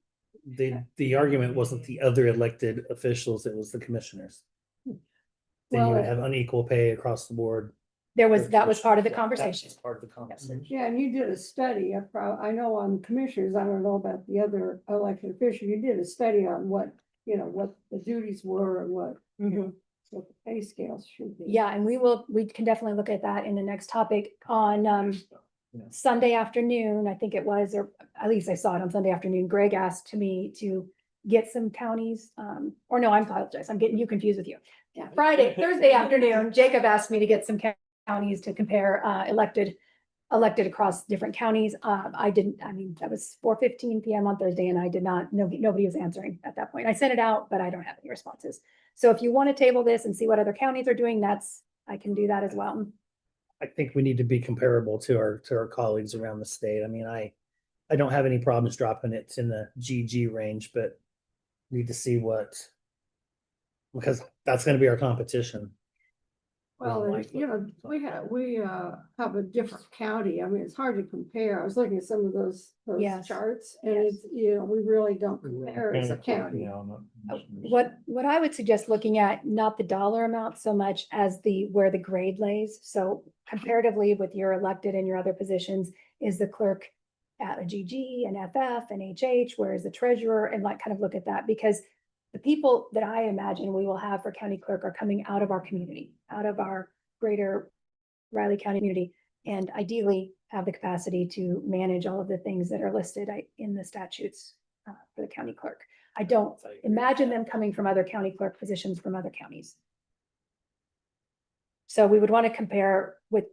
The argument wasn't the other elected officials, it was the commissioners. Then you would have unequal pay across the board. That was part of the Yeah, conversation. that's part of the conversation. Yeah, and you did a study, I know on commissioners, I don't know about the other elected officials, you did a study on what the duties were and what the pay scales should be. Yeah, and we can definitely look at that in the next topic on Sunday afternoon, I think it was, or at least I saw it on Sunday afternoon. Greg asked me to get some counties, or no, I apologize. I'm getting you confused with you. Yeah, Thursday afternoon, Jacob asked me to get some counties to compare elected across different counties. That was 4:15 PM on Thursday and I did not, nobody was answering at that point. I sent it out, but I don't have any responses. So if you want to table this and see what other counties are doing, I can do that as well. I think we need to be comparable to our colleagues around the state. I mean, I don't have any problems dropping it in the GG range, but need to see because that's going to be our competition. Well, we have a different county. I mean, it's hard to compare. I was looking at some of those Yes. charts and it's, we really don't compare as a county. What I would suggest looking at, not the dollar amount so much as where the grade lays. So comparatively with your elected and your other positions, is the clerk at a GG, an FF, an HH, where is the treasurer, and kind of look at that, because the people that I imagine we will have for county clerk are coming out of our community, out of our greater Riley County community, and ideally have the capacity to manage all of the things that are listed in the statutes for the county clerk. I don't imagine them coming from other county clerk positions from other counties. So we would want to compare with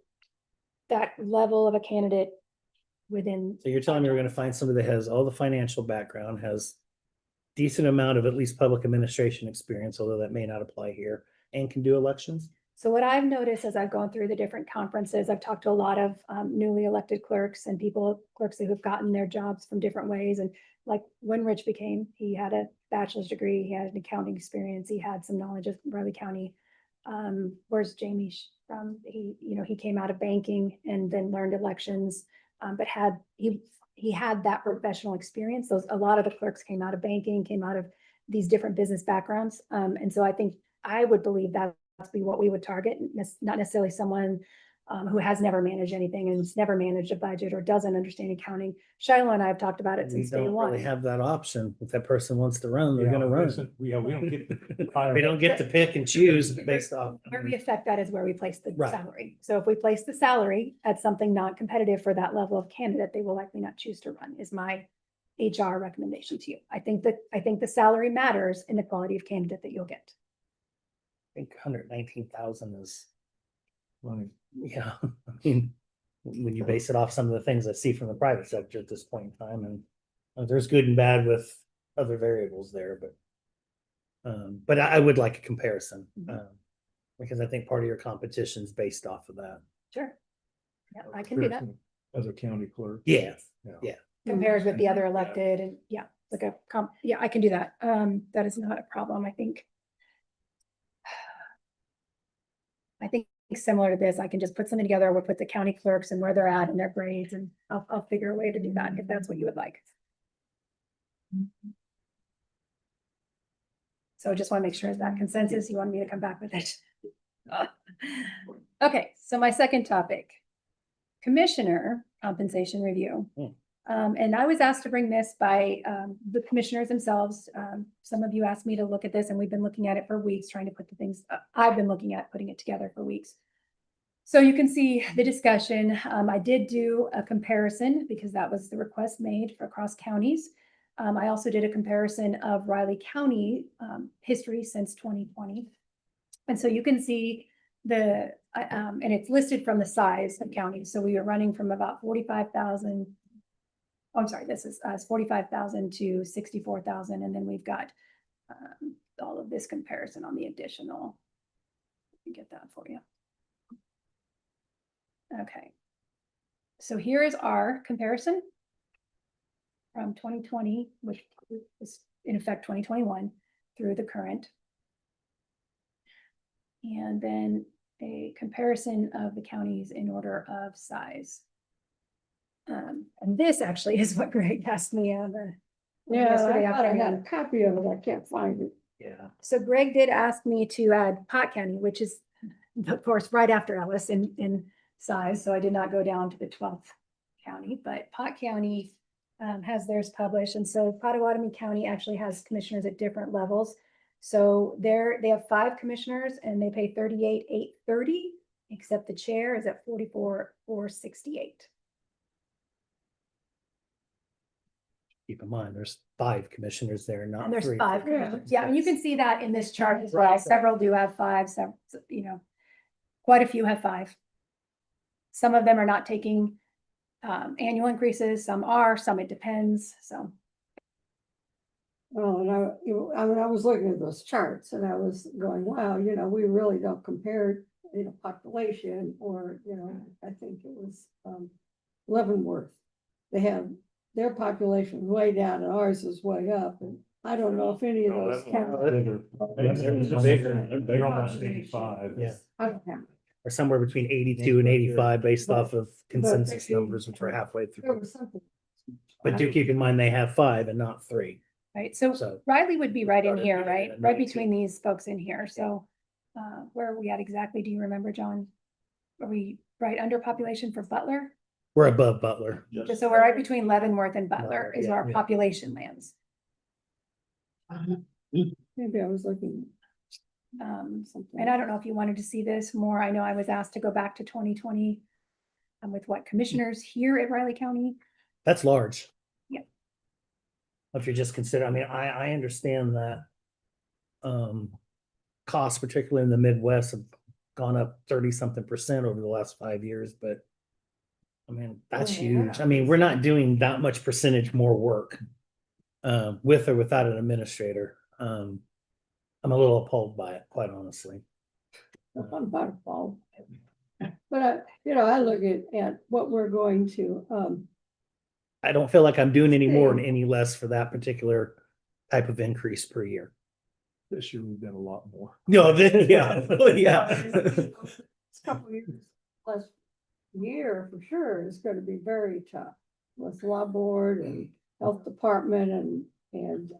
that level of a candidate within. So you're telling me we're going to find somebody that has all the financial background, has decent amount of at least public administration experience, although that may not apply here, and can do elections? So what I've noticed as I've gone through the different conferences, I've talked to a lot of newly elected clerks and clerks who have gotten their jobs from different ways. And like when Rich he had a bachelor's degree, he had an accounting experience, he had some knowledge of Riley County. Where's Jamie from? He came out of banking and then learned elections, but he had that professional experience. A lot of the clerks came out of banking, came out of these different business backgrounds. And so I would believe that's what we would target, not necessarily someone who has never managed anything and has never managed a budget or doesn't understand accounting. Shiloh and I have talked about it since day one. We don't really have that option. If that person wants to run, they're going to run. We don't get We don't get to pick and choose based off. Where we affect that is where we place the Right. salary. So if we place the salary at something not competitive for that level of candidate, they will likely not choose to run, is my HR recommendation to you. I think the salary matters in the quality of candidate that you'll get. I think 119,000 is, Money. yeah. I mean, when you base it off some of the things I see from the private sector at this point in time, and there's good and bad with other variables there, but I would like a comparison, because I think part of your competition is based off of that. Sure. Yeah, I can do that. As a county clerk. Yeah. Compared with the other elected and I can do that. That is not a problem. I think similar to this, I can just put something together. We'll put the county clerks and where they're at and their grades, and I'll figure a way to do that if that's what you would like. So just want to make sure is that consensus. You want me to come back with it? Okay, so my second topic, commissioner compensation review. And I was asked to bring this by the commissioners themselves. Some of you asked me to look at this and we've been looking at it for weeks, trying to put the things, I've been looking at putting it together for weeks. So you can see the discussion. I did do a comparison because that was the request made for across counties. I also did a comparison of Riley County history since 2020. And so you can see and it's listed from the size of counties. So we are running from about 45,000. Oh, I'm sorry, this is 45,000 to 64,000. And then we've got all of this comparison on the additional. Let me get that for you. Okay. So here is our comparison from 2020, which is in effect 2021 through the current. And then a comparison of the counties in order of size. And this actually is what Greg asked me yesterday I thought I had a afternoon. copy of it. I can't find it. Yeah. So Greg did ask me to add Pot County, which is of course right after Ellis in size. So I did not go down to the 12th county, but Pot County has theirs published. And so Pottawatomie County actually has commissioners at different levels. So they have 5 commissioners and they pay $38,830, except the chair is at $44,468. Keep in mind, there's 5 commissioners there, not And there's 3. 5 commissioners. Yeah, and you can see that in this chart as well. Several do have 5, several, quite a few have 5. Some of them are not taking annual increases, some are, some it depends, so. Well, and I mean, I was looking at those charts and I was going, wow, we really don't compare, population or, I think it was Leavenworth. They have their population way down and ours is way up. And I don't know if any of those count. They're almost 85. Yeah. I don't have. Or somewhere between 82 and 85 based off of consensus numbers, which are halfway There through. was something. But do keep in mind, they have 5 and not 3. Right, so So- Riley would be right in Started here, at right? 92. Right between these folks in here, so where are we at exactly? Do you remember, John? Are we right under population for Butler? We're above Butler. So we're right between Leavenworth and Butler is Yeah, where our yeah. population lands. Maybe I was looking. Something. And I don't know if you wanted to see this more. I know I was asked to go back to 2020 with what commissioners here at Riley County. That's large. Yeah. If you're just considering, I understand that costs, particularly in the Midwest, have gone up 30-something% over the last 5 years, but that's Oh, huge. yeah. We're not doing that much percentage more work with or without an administrator. I'm a little appalled by it, quite honestly. I'm about to fall. But I look at what we're going to, I don't feel like I'm doing any more and any less for that particular type of increase per year. This year we've done a lot more. No, yeah. this couple years, last year for sure is going to be very tough with law board and health department and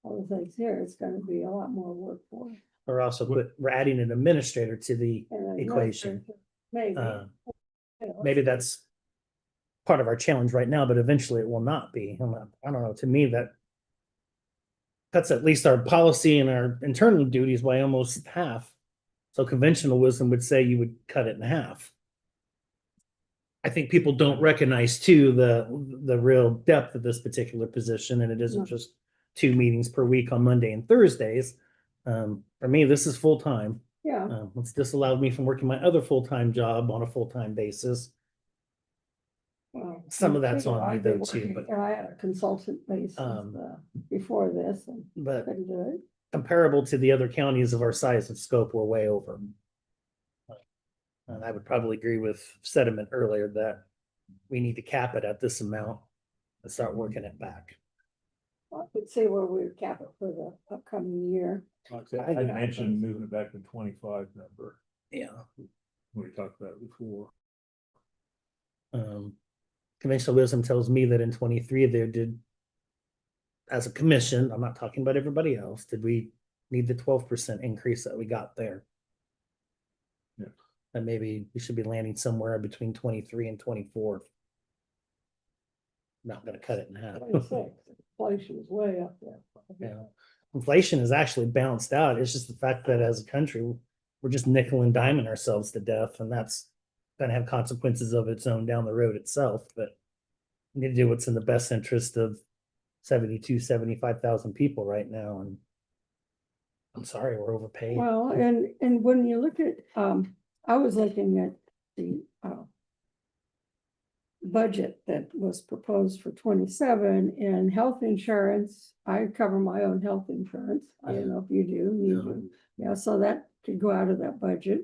all the things here. It's going to be a lot more work for us. We're adding an administrator to the And equation. Maybe. Maybe that's part of our challenge right now, but eventually it will not be. I don't know, to me, that cuts at least our policy and our internal duties by almost half. So conventional wisdom would say you would cut it in half. I think people don't recognize too the real depth of this particular position, and it isn't just 2 meetings per week on Monday and Thursdays. For me, this is full time. Yeah. It's disallowed me from working my other full-time job on a full-time basis. Well, Some of that's on me I've been though, too, working- but- I had a consultant basis before this and But couldn't do it. comparable to the other counties of our size and scope, we're way over. And I would probably agree with sentiment earlier that we need to cap it at this amount and start working it back. I could see where we would cap it for the upcoming year. I mentioned moving it back to 25 number. Yeah. We talked about it before. Conventional wisdom tells me that in 23 there did, as a commission, I'm not talking about everybody else, did we need the 12% increase that we got there? Yeah. And maybe we should be landing somewhere between 23 and 24. Not gonna cut it in half. 26, inflation is way up there. Yeah. Inflation has actually balanced out. It's just the fact that as a country, we're just nickel and diming ourselves to death, and that's gonna have consequences of its own down the road itself, but we need to do what's in the best interest of 75,000 people right now, and I'm sorry, we're overpaid. Well, and when you look at, I was looking at the, budget that was proposed for 27 and health insurance. I cover my own health insurance. I don't know if you do. You do. Yeah, so that could go out of that budget.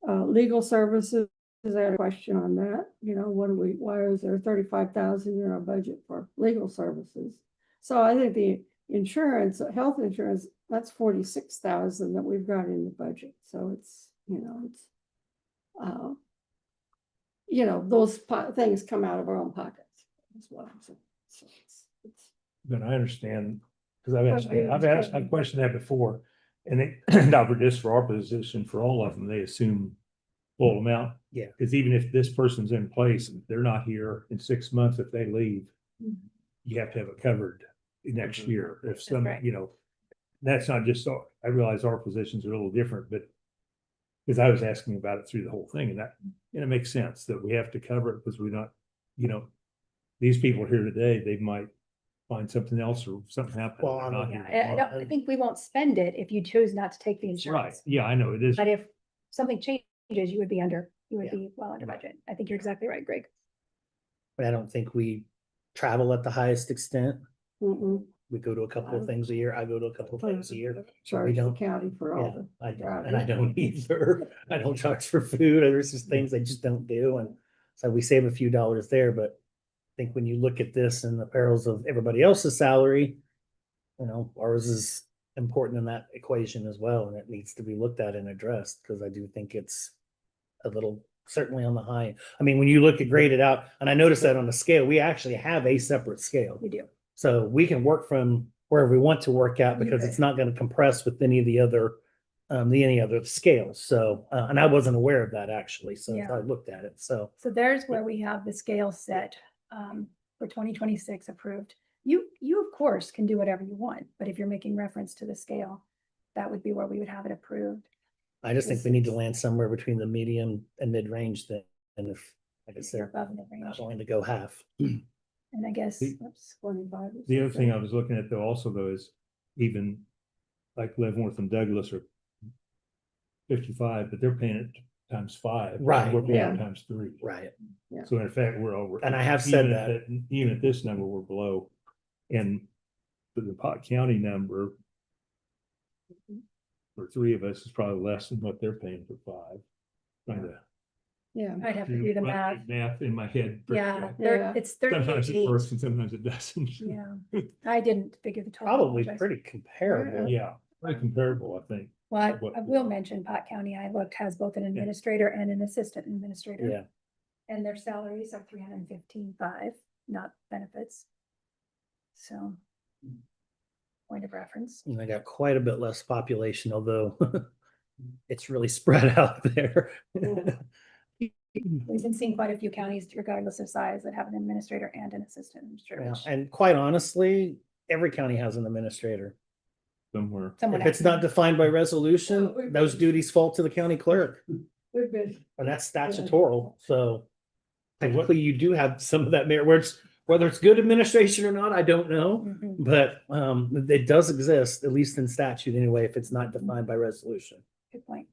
Legal services, I had a question on that. You know, why is there 35,000 in our budget for legal services? So I think the insurance, health insurance, that's 46,000 that we've got in the budget. So it's, those things come out of our own pockets. That's what I'm saying. So But I understand, because I've questioned that before, and they, not for just for our position, for all of them, they assume full amount. Yeah. Because even if this person's in place, and they're not here in 6 months, if they leave, you have to have it covered next year. If some, right. that's not just, I realize our positions are a little different, but because I was asking about it through the whole thing, and it makes sense that we have to cover it because we're not, these people here today, they might find something else or something happen. Well, They're not Yeah, here tomorrow. I think we won't spend it if you choose not to take the Right, insurance. yeah, I know it is. But if something changes, you would be Yeah. be well under budget. I think you're exactly right, Greg. But I don't think we travel at the highest extent. mm-mm. We go to a couple of things a year. I go to a couple of things a year. Charge the don't- county for all Yeah, the. I don't, and I don't either. I don't charge for food. There's just things I just don't do. And so we save a few dollars there, but I think when you look at this in the perils of everybody else's salary, ours is important in that equation as well, and it needs to be looked at and addressed, because I do think it's a little, certainly on the high. I mean, when you look at graded out, and I noticed that on the scale, we actually have a separate scale. We do. So we can work from wherever we want to work at, because it's not going to compress with any of the other scales. So, and I wasn't aware of that actually. So Yeah. I looked at it. So So there's where we have the scale set for 2026 approved. You of course can do whatever you want, but if you're making reference to the scale, that would be where we would have it approved. I just think we need to land somewhere between the medium and mid-range then. And if, like I If you're said, above the not range. willing to go half. And I guess, The- oops, 25. The other thing I was looking at though also though is even like Leavenworth and Douglas are 55, but they're paying it times 5. Right, We're paying yeah. it times 3. Right. So in effect, we're over. And I have said even at even at this number, we're below. And the Pot County number for 3 of us is probably less than what they're paying for 5. Trying to Yeah. I'd have to do the math. math in my head. Yeah, Yeah. it's Sometimes it 38. works and sometimes it doesn't. Yeah, I didn't figure the total. Probably but- pretty comparable. Yeah, pretty comparable, I think. Well, I what- will mention Pot County, I looked, has both an administrator and an assistant administrator. Yeah. And their salaries are 315,500, not benefits. So. Point of reference. And I got quite a bit less population, although it's really spread out there. We've been seeing quite a few counties, regardless of size, that have an administrator and an assistant administrator. Yeah, which and quite honestly, every county has an administrator. Somewhere. someone If it's asked not me. defined by resolution, those duties fall to the county clerk, We've been. and that's statutoral, so. Technically, you do have some of that merit, whether it's good administration or not, I don't know, Mhm. but it does exist, at least in statute anyway, if it's not defined by resolution. Good point.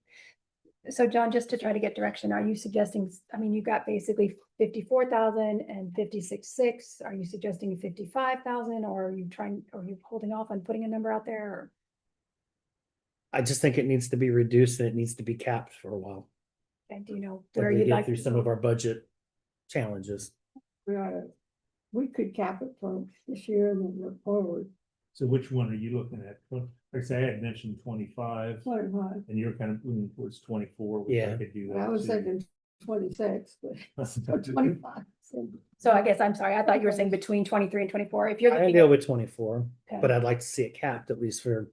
So John, just to try to get direction, are you suggesting, I mean, you got basically 54,000 and 56,600. Are you suggesting 55,000 or are you holding off on putting a number out there? Or I just think it needs to be reduced and it needs to be capped for a while. and do you know As where we you'd get like? through to some go? of our budget challenges. We could cap it for this year and then look forward. So which one are you looking at? Like I say, I had mentioned 25 25. and you're kind of leaning towards 24, which I Yeah. could do that. I was too. thinking 26, but 25. So I guess, I'm sorry, I thought you were saying between 23 and 24. If you're I looking deal at, with 24, Okay. but I'd like to see it capped at least for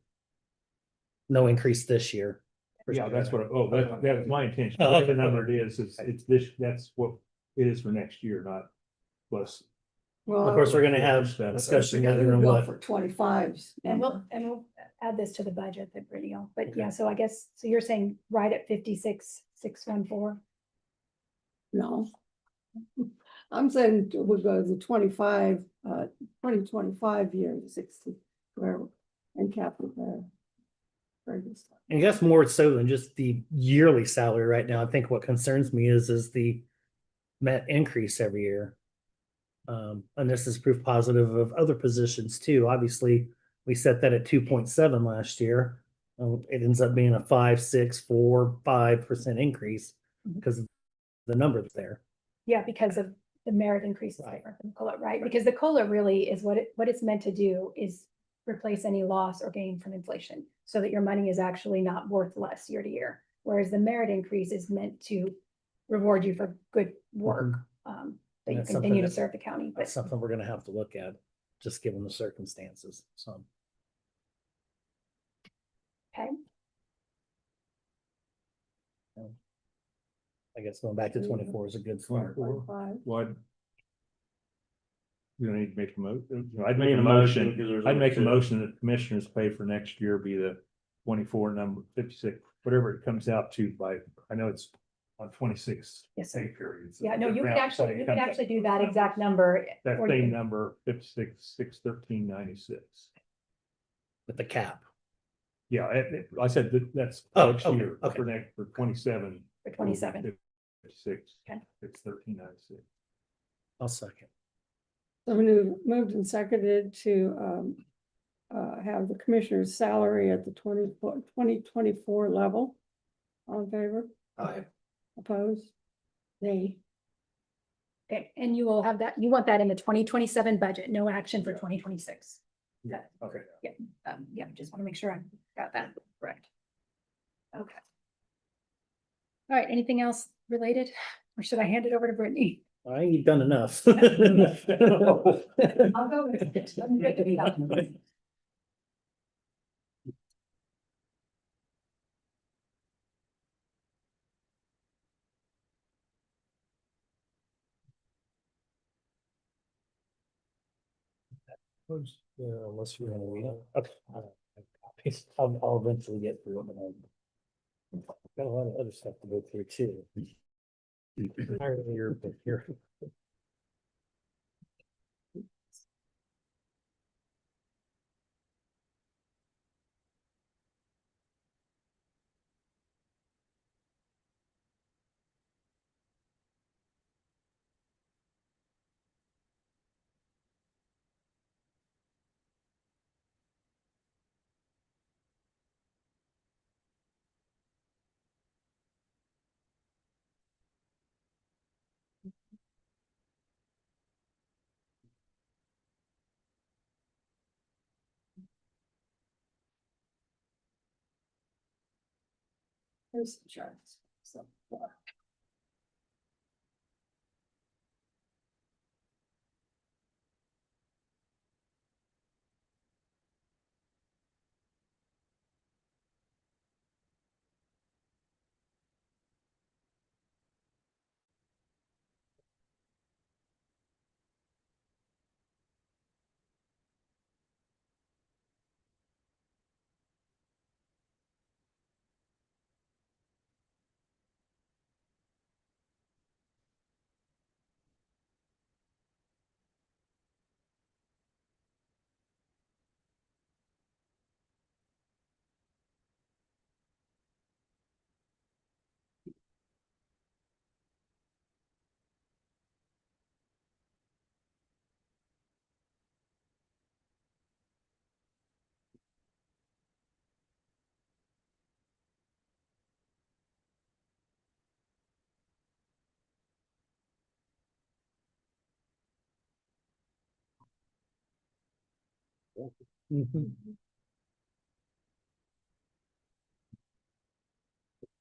no increase this year. for Yeah, sure. that's what, that was my intention. Oh, Whatever okay. number it is, it's this, that's what it is for next year, not plus. Well, Of course, we're gonna have Percent. discussion we whether and go what. for 25s. and we'll add this to the budget, that video, but yeah, so I guess, so you're saying right at 56,614. No. I'm saying we'll go to the 2025 year, 60, where, and cap it there. And I guess more so than just the yearly salary right now. I think what concerns me is the net increase every year. And this is proof positive of other positions too. Obviously, we set that at 2.7 last year. It ends up being a 5, 6, 4, 5% increase because of the numbers there. Yeah, because of the merit increase is different than the COLA, right? Because the COLA really is what it's meant to do is replace any loss or gain from inflation so that your money is actually not worth less year to year. Whereas the merit increase is meant to reward you for good work, that you That's continue to something serve the county. That's something we're gonna have to look at, just given the circumstances, so. Okay. I guess going back to 24 is a good start. What? You don't need to make a I'd Make make a a motion, motion, 'cause there's I'd make a only two. motion that commissioners pay for next year be the 24 number 56, whatever it comes out to by, I know it's on 26 Yes, sir. pay periods. Yeah, no, you could Around actually, what you it could comes actually do that exact number. That or same you number, 56, 613.96. With the cap. Yeah, I said that's Oh, next okay, year, okay. for 27. For 27. 56. Okay. It's 13.96. I'll second. So we moved and seconded to have the commissioner's salary at the 2024 level. All in favor? Aye. Opposed? Nay. Okay, and you will have that, you want that in the 2027 budget, no action for 2026. Yeah, okay. Yeah, just want to make sure I got that correct. Okay. All right, anything else related, or should I hand it over to Brittany? All right, you've done enough. I'll go with it. I'm good to be done. Unless you're gonna read it. Okay. I'll eventually get through it, but I've got a lot of other stuff to go through too. Earlier, but here. There's the charts. So,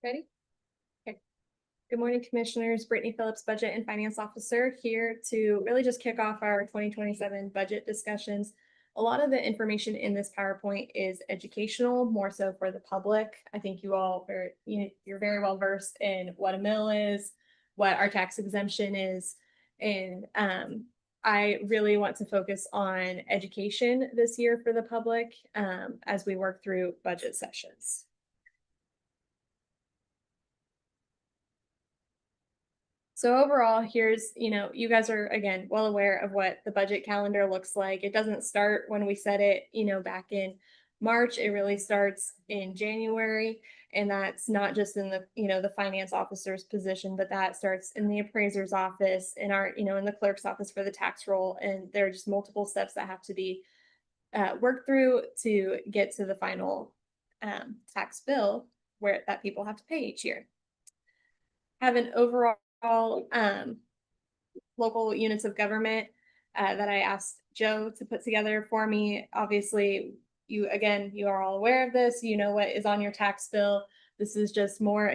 Ready? Okay. Good morning, Commissioners. Brittany Phillips, Budget and Finance Officer, here to really just kick off our 2027 budget discussions. A lot of the information in this PowerPoint is educational, more so for the public. I think you all are, you're very well versed in what a mill is, what our tax exemption is, and I really want to focus on education this year for the public as we work through budget sessions. So overall, here's, you guys are again, well aware of what the budget calendar looks like. It doesn't start when we set it, back in March. It really starts in January. And that's not just in the, the finance officer's position, but that starts in the appraiser's office, in our, in the clerk's office for the tax roll. And there are just multiple steps that have to be worked through to get to the final tax bill where that people have to pay each year. Have an overall local units of government that I asked Joe to put together for me. Obviously, you are all aware of this. You know what is on your tax bill. This is just more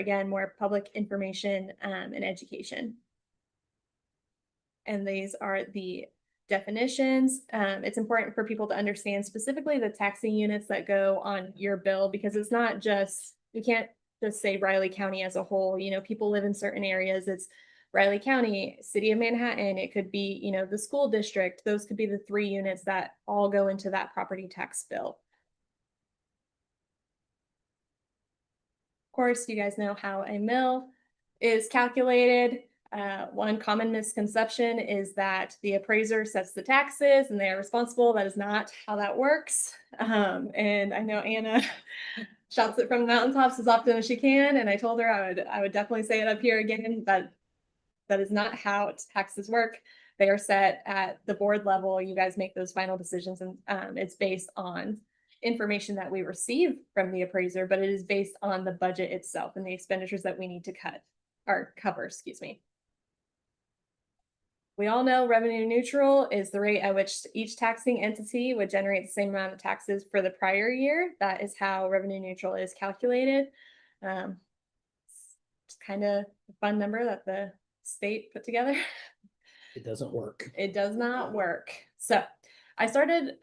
public information and education. And these are the definitions. It's important for people to understand specifically the taxing units that go on your bill, because it's not just, we can't just say Riley County as a whole. People live in certain areas. It's Riley County, City of Manhattan. It could be, the school district. Those could be the 3 units that all go into that property tax bill. Of course, you guys know how a mill is calculated. One common misconception is that the appraiser sets the taxes and they are responsible. That is not how that works. And I know Anna shouts it from the mountaintops as often as she can. And I told her I would definitely say it up here again, but that is not how taxes work. They are set at the board level. You guys make those final decisions, and it's based on information that we receive from the appraiser, but it is based on the budget itself and the expenditures that we need to cover, excuse me. We all know revenue neutral is the rate at which each taxing entity would generate the same amount of taxes for the prior year. That is how revenue neutral is calculated. It's kind of a fun number that the state put together. It doesn't work. It does not work. So I started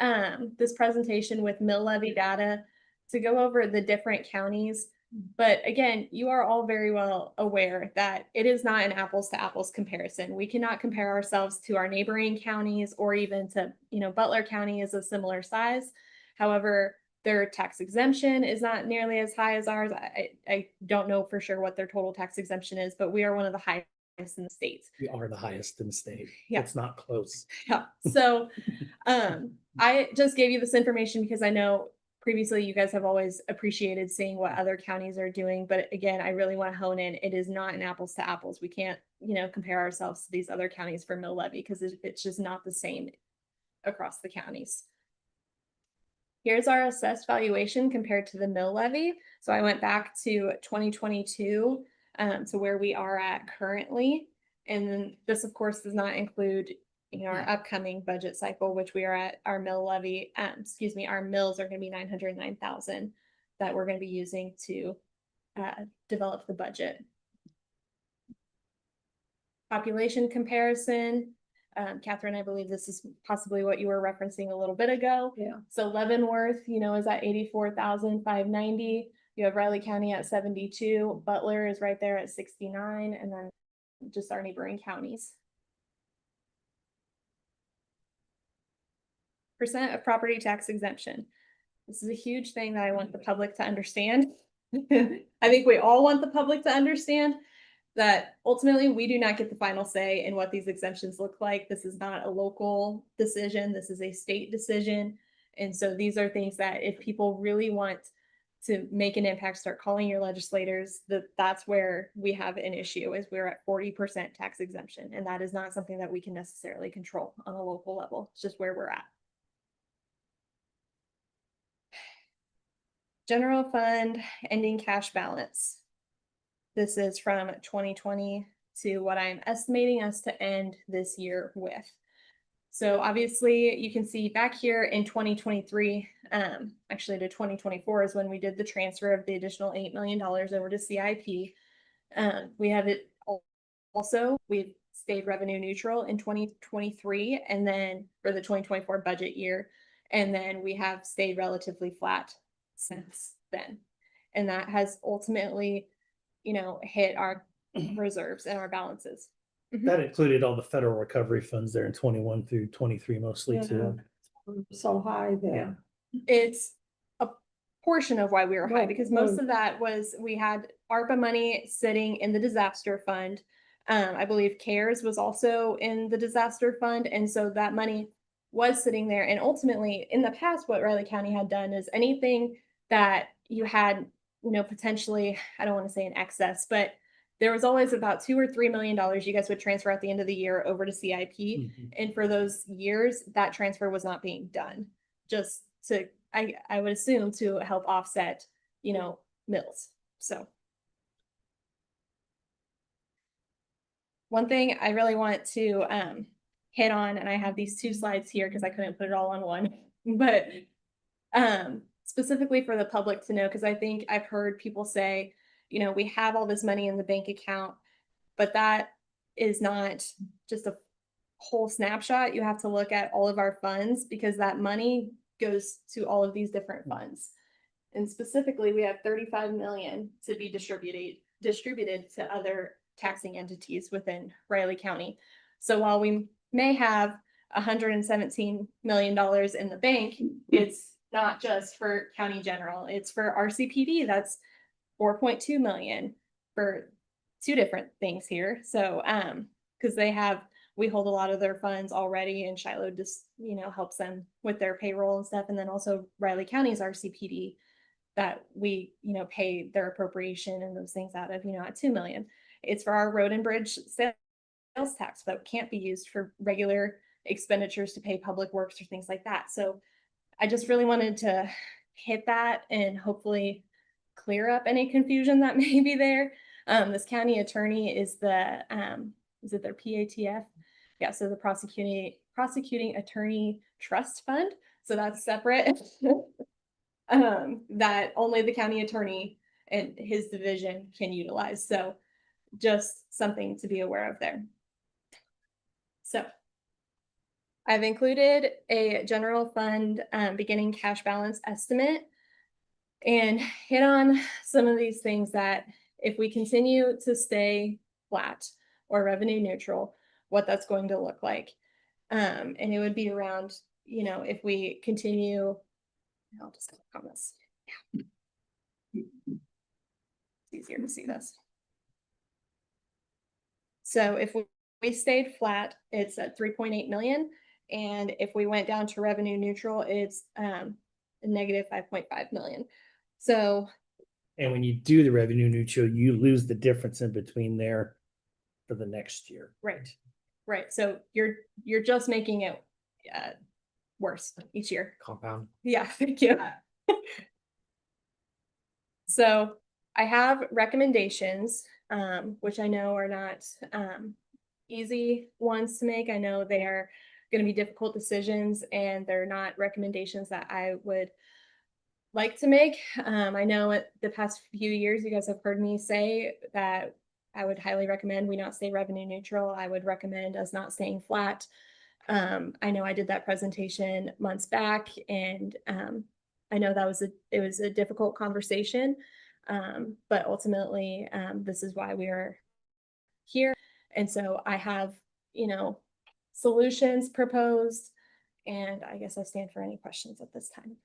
this presentation with mill levy data to go over the different counties. But again, you are all very well aware that it is not an apples to apples comparison. We cannot compare ourselves to our neighboring counties or even to, Butler County is a similar size. However, their tax exemption is not nearly as high as ours. I don't know for sure what their total tax exemption is, but we are one of the highest in the state. We are the highest in the state. Yeah. It's not close. Yeah. So I just gave you this information because I know previously you guys have always appreciated seeing what other counties are doing. But again, I really want to hone in. It is not an apples to apples. We can't, compare ourselves to these other counties for mill levy because it's just not the same across the counties. Here's our assessed valuation compared to the mill levy. So I went back to 2022 to where we are at currently. And then this, of course, does not include our upcoming budget cycle, which we are at our mill levy, our mills are going to be 909,000 that we're going to be using to develop the budget. Population comparison. Catherine, I believe this is possibly what you were referencing a little bit ago. Yeah. So Leavenworth, is at 84,590. You have Riley County at 72. Butler is right there at 69, and then just our neighboring counties. Percent of property tax exemption. This is a huge thing that I want the public to understand. I think we all want the public to understand that ultimately we do not get the final say in what these exemptions look like. This is not a local decision. This is a state decision. And so these are things that if people really want to make an impact, start calling your legislators, that's where we have an issue, is we're at 40% tax exemption. And that is not something that we can necessarily control on a local level. It's just where we're at. General fund ending cash balance. This is from 2020 to what I'm estimating us to end this year with. So obviously you can see back here in 2023, actually to 2024 is when we did the transfer of the additional $8 million over to CIP. We have it also, we've stayed revenue neutral in 2023 and then for the 2024 budget year. And then we have stayed relatively flat since then. And that has ultimately, hit our reserves and our balances. That included all the federal recovery funds there in 21 through 23 mostly too. So high there. It's a portion of why we were high, because most of that was, we had ARPA money sitting in the disaster fund I believe CARES was also in the disaster fund, and so that money was sitting there. And ultimately, in the past, what Riley County had done is anything that you had, potentially, I don't want to say in excess, but there was always about $2 or $3 million you guys would transfer at the end of the year over to CIP. And for those years, that transfer was not being done. Just to, I would assume, to help offset, mills. So. One thing I really want to hit on, and I have these 2 slides here because I couldn't put it all on one, but specifically for the public to know, because I think I've heard people say, we have all this money in the bank account, but that is not just a whole snapshot. You have to look at all of our funds because that money goes to all of these different funds. And specifically, we have 35 million to be distributed to other taxing entities within Riley County. So while we may have $117 million in the bank, it's not just for county general, it's for RCPD. That's 4.2 million for 2 different things here. So, because we hold a lot of their funds already, and Shiloh just, helps them with their payroll and stuff. And then also Riley County's RCPD that we, pay their appropriation and those things out of, at 2 million. It's for our road and bridge sales tax that can't be used for regular expenditures to pay public works or things like that. So I just really wanted to hit that and hopefully clear up any confusion that may be there. This county attorney is is it their PATF? Yeah, so the prosecuting attorney trust fund. So that's separate. That only the county attorney and his division can utilize. So just something to be aware of there. So I've included a general fund beginning cash balance estimate and hit on some of these things that if we continue to stay flat or revenue neutral, what that's going to look like. And it would be around, if we continue, I'll just click on this. Yeah. It's easier to see this. So if we stayed flat, it's at 3.8 million. And if we went down to revenue neutral, it's a negative 5.5 million. So. And when you do the revenue neutral, you lose the difference in between there for the next year. Right. Right. So you're just making it worse each year. Compound. Yeah, thank you. So I have recommendations, which I know are not easy ones to make. I know they are going to be difficult decisions, and they're not recommendations that I would like to make. I know the past few years, you guys have heard me say that I would highly recommend we not stay revenue neutral. I would recommend us not staying flat. I know I did that presentation months back, and I know it was a difficult conversation, but ultimately, this is why we are here. And so I have, solutions proposed, and I guess I stand for any questions at this time.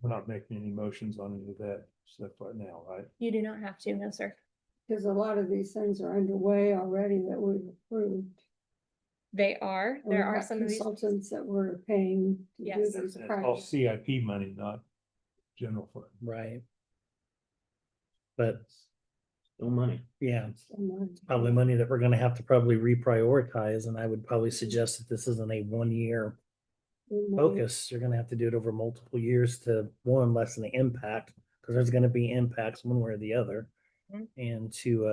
We're not making any motions on any of that stuff right now, right? You do not have to, no, sir. Because a lot of these things are underway already that we've approved. There are some of these consultants that we're paying to do Yes. these And it's all projects. CIP money, not general fund. Right. But Still money. yeah, So much. probably money that we're gonna have to probably reprioritize, and I would probably suggest that this isn't a 1-year focus. You're gonna have to do it over multiple years to, one, lessen the impact, because there's gonna be impacts one way or the other. Mhm. And to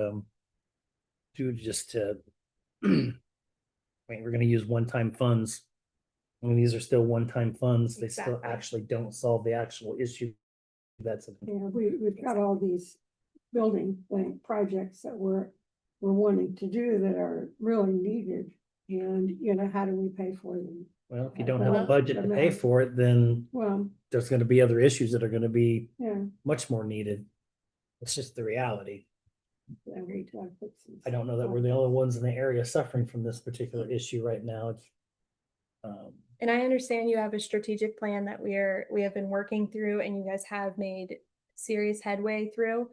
I mean, we're gonna use one-time funds. I mean, these are still one-time funds. They still Exactly. actually don't solve the actual issue. That's Yeah, we've got all these building projects that we're wanting to do that are really needed. And, how do we pay for them? well, if you don't have a Well, budget to pay for it, then Well, there's gonna be other issues that are gonna be yeah. much more needed. It's just the reality. Every time it's- I don't know that we're the only ones in the area suffering from this particular issue right now. And I understand you have a strategic plan that we have been working through and you guys have made serious headway through.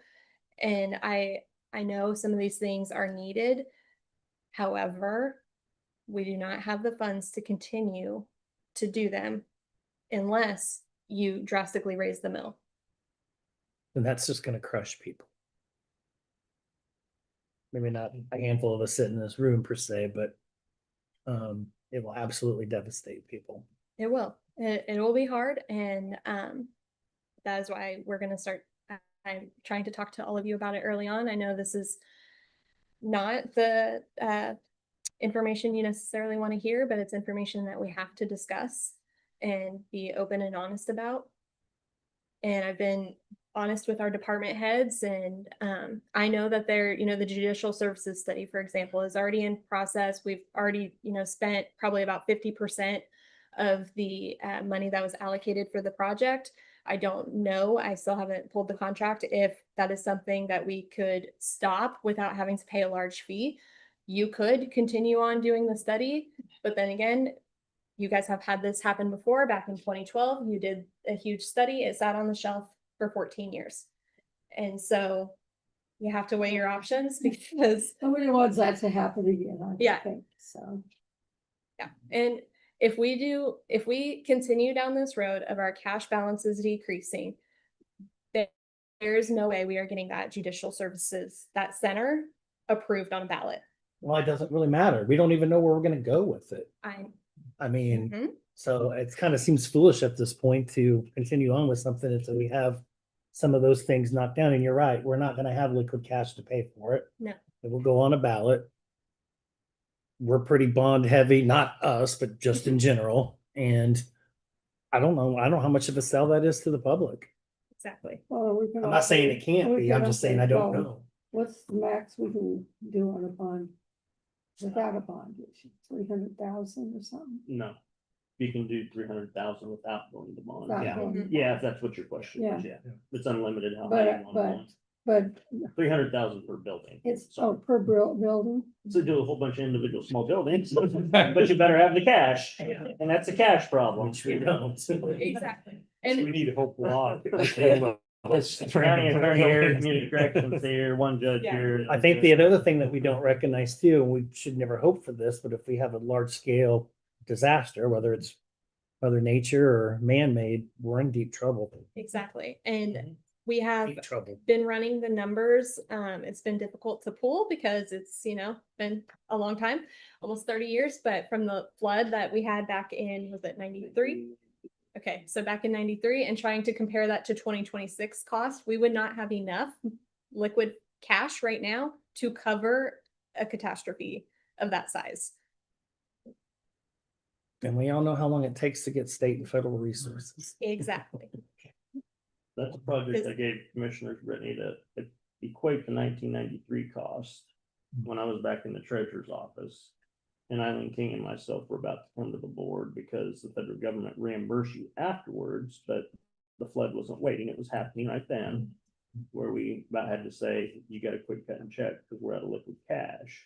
And I know some of these things are needed. However, we do not have the funds to continue to do them unless you drastically raise the mill. And that's just gonna crush people. Maybe not a handful of us sit in this room per se, but it will absolutely devastate people. It will. It will be hard, and that is why we're going to start. I'm trying to talk to all of you about it early on. I know this is not the information you necessarily want to hear, but it's information that we have to discuss and be open and honest about. And I've been honest with our department heads, and I know that the judicial services study, for example, is already in process. We've already, spent probably about 50% of the money that was allocated for the project. I don't know, I still haven't pulled the contract, if that is something that we could stop without having to pay a large fee. You could continue on doing the study, but then again, you guys have had this happen before. Back in 2012, you did a huge study. It sat on the shelf for 14 years. And so you have to weigh your options because nobody wants that to happen again, I Yeah. think, so. yeah. And if we continue down this road of our cash balances decreasing, there's no way we are getting that judicial services, that center approved on a ballot. Well, it doesn't really matter. We don't even know where we're gonna go with it. I mean, Mhm. so it kind of seems foolish at this point to continue on with something until we have some of those things knocked down. And you're right, we're not gonna have liquid cash to pay for it. No. It will go on a ballot. We're pretty bond heavy, not us, but just in general. And I don't know how much of a sell that is to the public. Exactly. Well, we can I'm not saying also- it can't we be, can I'm just also saying I don't go, know. What's the max we can do on a bond? Without a bond issue, 300,000 or something? No, you can do 300,000 without going to bond. Without Yeah, going- yeah, if that's what your question was, Yeah. yeah. It's unlimited how high you want to But 300,000 per building. it's, So, per building? so do a whole bunch of individual small buildings, but you better have the cash, and that's a cash problem. Which we don't. Exactly. We And need a whole lot. County attorney here, community corrections here, one judge Yeah. here. I think the other thing that we don't recognize too, and we should never hope for this, but if we have a large scale disaster, whether it's Mother Nature or man-made, we're in deep trouble. exactly. And we have Deep trouble. been running the numbers. It's been difficult to pull because it's, been a long time, almost 30 years, but from the flood that we had back in, was it 93? Okay, so back in 93, and trying to compare that to 2026 cost, we would not have enough liquid cash right now to cover a catastrophe of that size. And we all know how long it takes to get state and federal resources. Exactly. That's a project I gave Commissioner Brittany to equate the 1993 cost when I was back in the treasurer's office. And Eileen King and myself were about to come to the board because the federal government reimbursed you afterwards, but the flood wasn't waiting. It was happening right then, where we about had to say, you got to quick cut and check because we're out of liquid cash.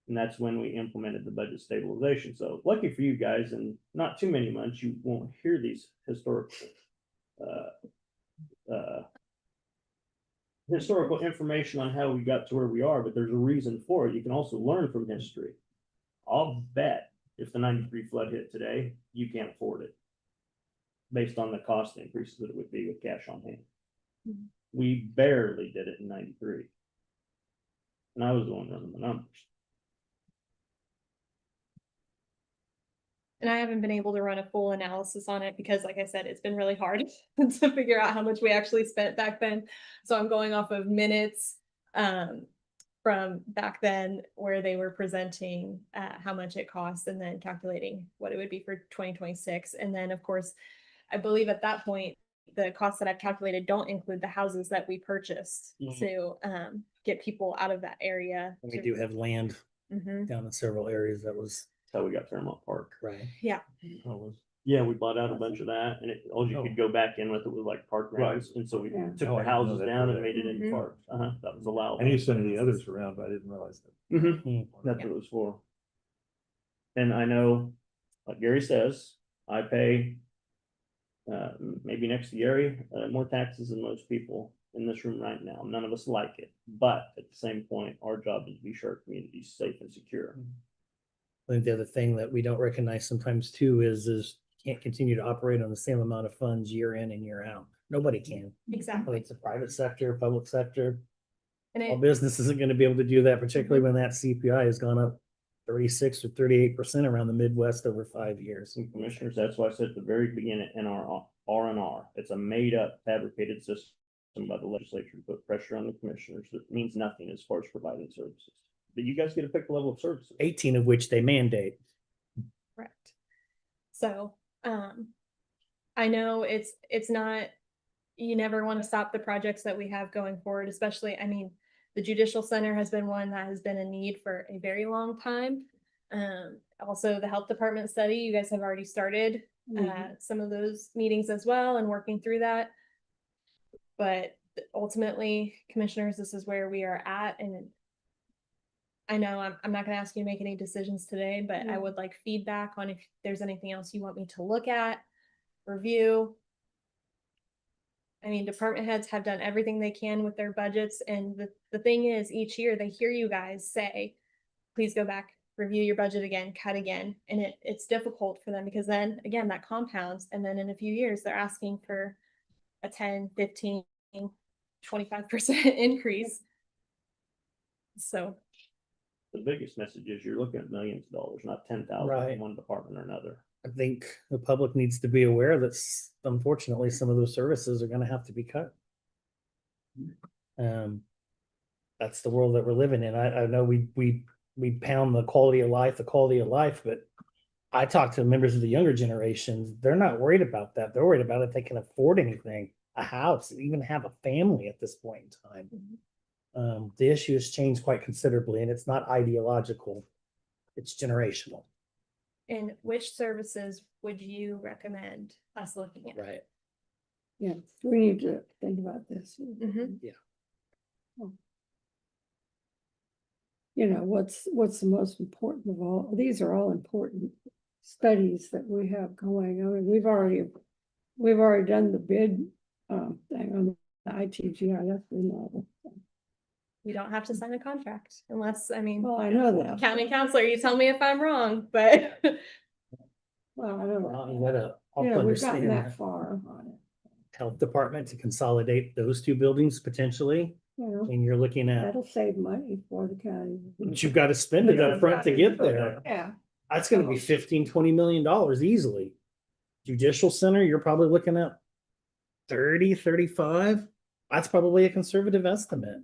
And that's when we implemented the budget stabilization. So lucky for you guys, in not too many months, you won't hear these historical information on how we got to where we are, but there's a reason for it. You can also learn from history. I'll bet if the 93 flood hit today, you can't afford it based on the cost increases that it would be with cash on hand. We barely did it in 93. And I was the one running the numbers. And I haven't been able to run a full analysis on it because, like I said, it's been really hard to figure out how much we actually spent back then. So I'm going off of minutes from back then where they were presenting how much it costs and then calculating what it would be for 2026. And then, of course, I believe at that point, the costs that I've calculated don't include the houses that we purchased to get people out of that area. We do have land Mhm. down in several areas that was. That's how we got Fairmont Park. Right. Yeah. Yeah, we bought out a bunch of that, and all you could go back in with it was like park grounds, and so we Yeah. took Oh, I the didn't know houses that down for and that. made it into Mhm. parks. That was allowed. I knew some of the others around, but I didn't realize that. That's what it was for. And I know like Gary says, I pay maybe next to Gary, more taxes than most people in this room right now. None of us like it, but at the same point, our job is to be sure our community is safe and secure. I think the other thing that we don't recognize sometimes too is you can't continue to operate on the same amount of funds year in and year out. Nobody can. Exactly. Whether it's the private sector, public sector. And All it, business isn't gonna be able to do that, particularly when that CPI has gone up 36 or 38% around the Midwest over 5 years. And commissioners, that's why I said at the very beginning, R&R, it's a made-up fabricated system by the legislature to put pressure on the commissioners. That means nothing as far as providing services. But you guys get to pick the level of services. 18 of which they mandate. correct. So, I know it's not, you never want to stop the projects that we have going forward, especially, I mean, the judicial center has been one that has been a need for a very long time. Also the health department study, you guys have already started some of those meetings as well and working through that. But ultimately, commissioners, this is where we are at. And I know I'm not going to ask you to make any decisions today, but I would like feedback on if there's anything else you want me to look at, review. I mean, department heads have done everything they can with their budgets. And the thing is, each year they hear you guys say, please go back, review your budget again, cut again. And it's difficult for them because then again, that compounds. And then in a few years, they're asking for a 10, 15, 25% increase. So The biggest message is you're looking at millions of dollars, not 10,000 Right. in one department or another. I think the public needs to be aware that unfortunately, some of those services are gonna have to be cut. That's the world that we're living in. I know we pound the quality of life, but I talk to members of the younger generations, they're not worried about that. They're worried about if they can afford anything, a house, even have a family at this point in time. The issue has changed quite considerably, and it's not ideological, it's generational. and which services would you recommend us looking at? Right. Yeah, we need to think about this. Mhm. You know, what's the most important of all? These are all important studies that we have going. I mean, we've already done the bid thing on the ITGIF remodel. You don't have to sign a contract unless, I mean, Well, I know that. county counselor, you tell me if I'm wrong, but Well, I don't Well, know. you gotta also You know, we've gotten understand that that far on it, health department to consolidate those two buildings potentially, you know, and you're looking at, that'll save money for the county. but you've got to spend it up front to get there. Yeah. That's gonna be $15-20 million easily. Judicial center, you're probably looking at 30-35. That's probably a conservative estimate.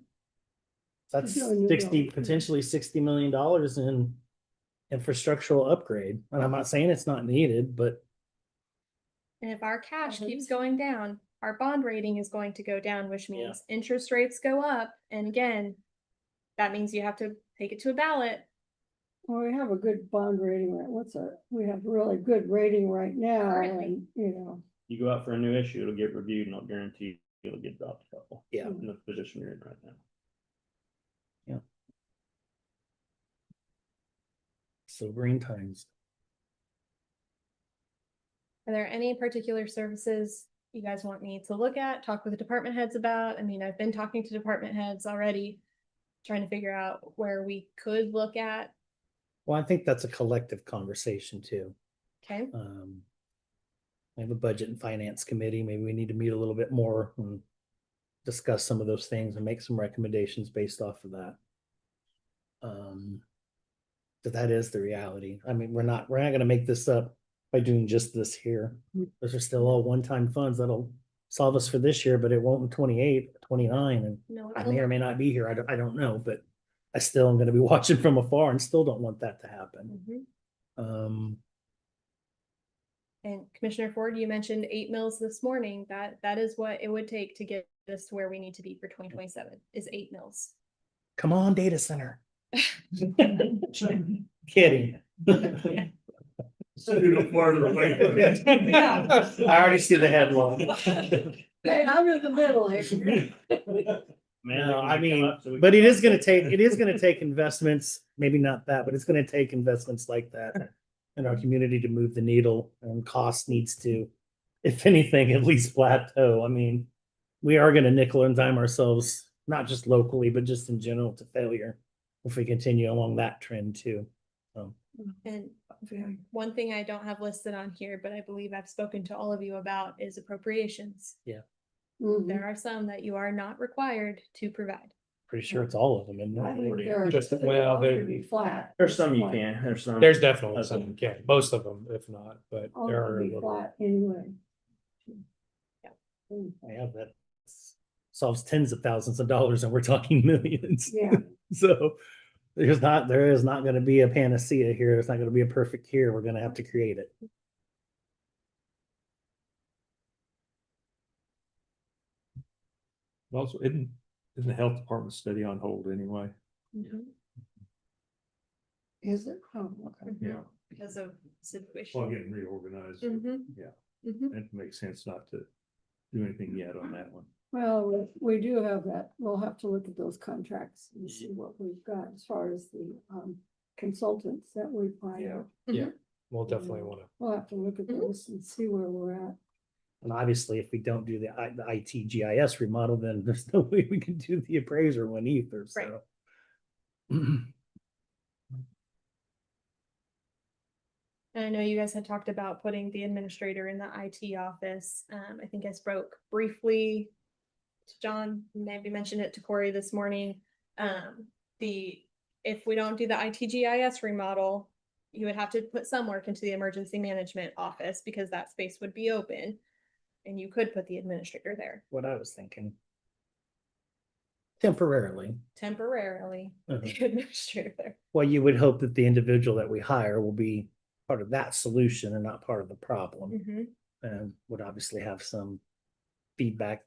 That's It's really new 60, building. potentially $60 million in infrastructural upgrade. And I'm not saying it's not needed, but and if our cash keeps going down, our bond rating is going to go down, which Yeah. means interest rates go up. And again, that means you have to take it to a ballot. Well, we have a good bond rating, right? We have really good rating right now, Currently. and, you know, You go out for a new issue, it'll get reviewed and I'll guarantee it'll get dropped a couple. Yeah. In the position you're in right now. sobering times. Are there any particular services you guys want me to look at, talk with the department heads about? I mean, I've been talking to department heads already, trying to figure out where we could look at. Well, I think that's a collective conversation too. Okay, We have a budget and finance committee. Maybe we need to meet a little bit more and discuss some of those things and make some recommendations based off of that. But that is the reality. I mean, we're not gonna make this up by doing just this here. Those are still all one-time funds that'll solve us for this year, but it won't in 28, 29, and no, I may or may not be here. I don't know, but I still am gonna be watching from afar and still don't want that to happen. Mhm. And Commissioner Ford, you mentioned 8 mills this morning. That is what it would take to get us to where we need to be for 2027 is 8 mills. Come on, data center. Kidding. I already see the headline. hey, I'm in the middle here. No, I mean, but it is gonna take investments, maybe not that, but it's gonna take investments like that in our community to move the needle, and cost needs to, if anything, at least plateau. I mean, we are gonna nickel and dime ourselves, not just locally, but just in general to failure if we continue along that trend too. So, And one thing I don't have listed on here, but I believe I've spoken to all of you about is appropriations. Mhm. There are some that you are not required to provide. pretty sure it's all of them, isn't I think it? there are Just- some well, that they- should be flat. There's some you can, there's some. There's definitely Okay. some, yeah, most of them, if not, but All there should are. a be little- flat anyway. I have that solves tens of thousands of dollars and we're talking millions. Yeah. So there is not gonna be a panacea here. There's not gonna be a perfect cure. We're gonna have to create it. Also, isn't the health department study on hold anyway? Is it? Oh, okay. Yeah. Because of Well, situation. getting reorganized. Mhm. Yeah, Mhm. it makes sense not to do anything yet on that one. Well, we do have that. We'll have to look at those contracts and see what we've got as far as the consultants that we hire. Yeah, we'll definitely want to. We'll have to look at those and see where we're at. And obviously, if we don't do the IT GIS remodel, then there's no way we can do the appraiser one either, so. And I know you guys had talked about putting the administrator in the IT office. I think I spoke briefly to John, maybe mentioned it to Corey this morning. If we don't do the ITGIS remodel, you would have to put some work into the emergency management office because that space would be open. And you could put the administrator there What I was thinking. Temporarily. temporarily, Mhm. the administrator there. Well, you would hope that the individual that we hire will be part of that solution and not part of the problem. Mhm. And would obviously have some feedback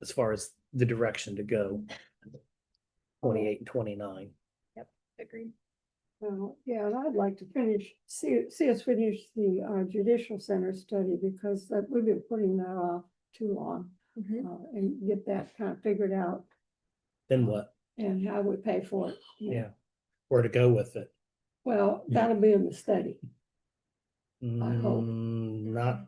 as far as the direction to go. 28 and 29. Agreed. Yeah, and I'd like to see us finish the judicial center study because we've been putting that off too long. And get that kind of figured out Then what? and how we pay for it. Yeah. Where to go with it? Well, that'll be in the study. hope. Not,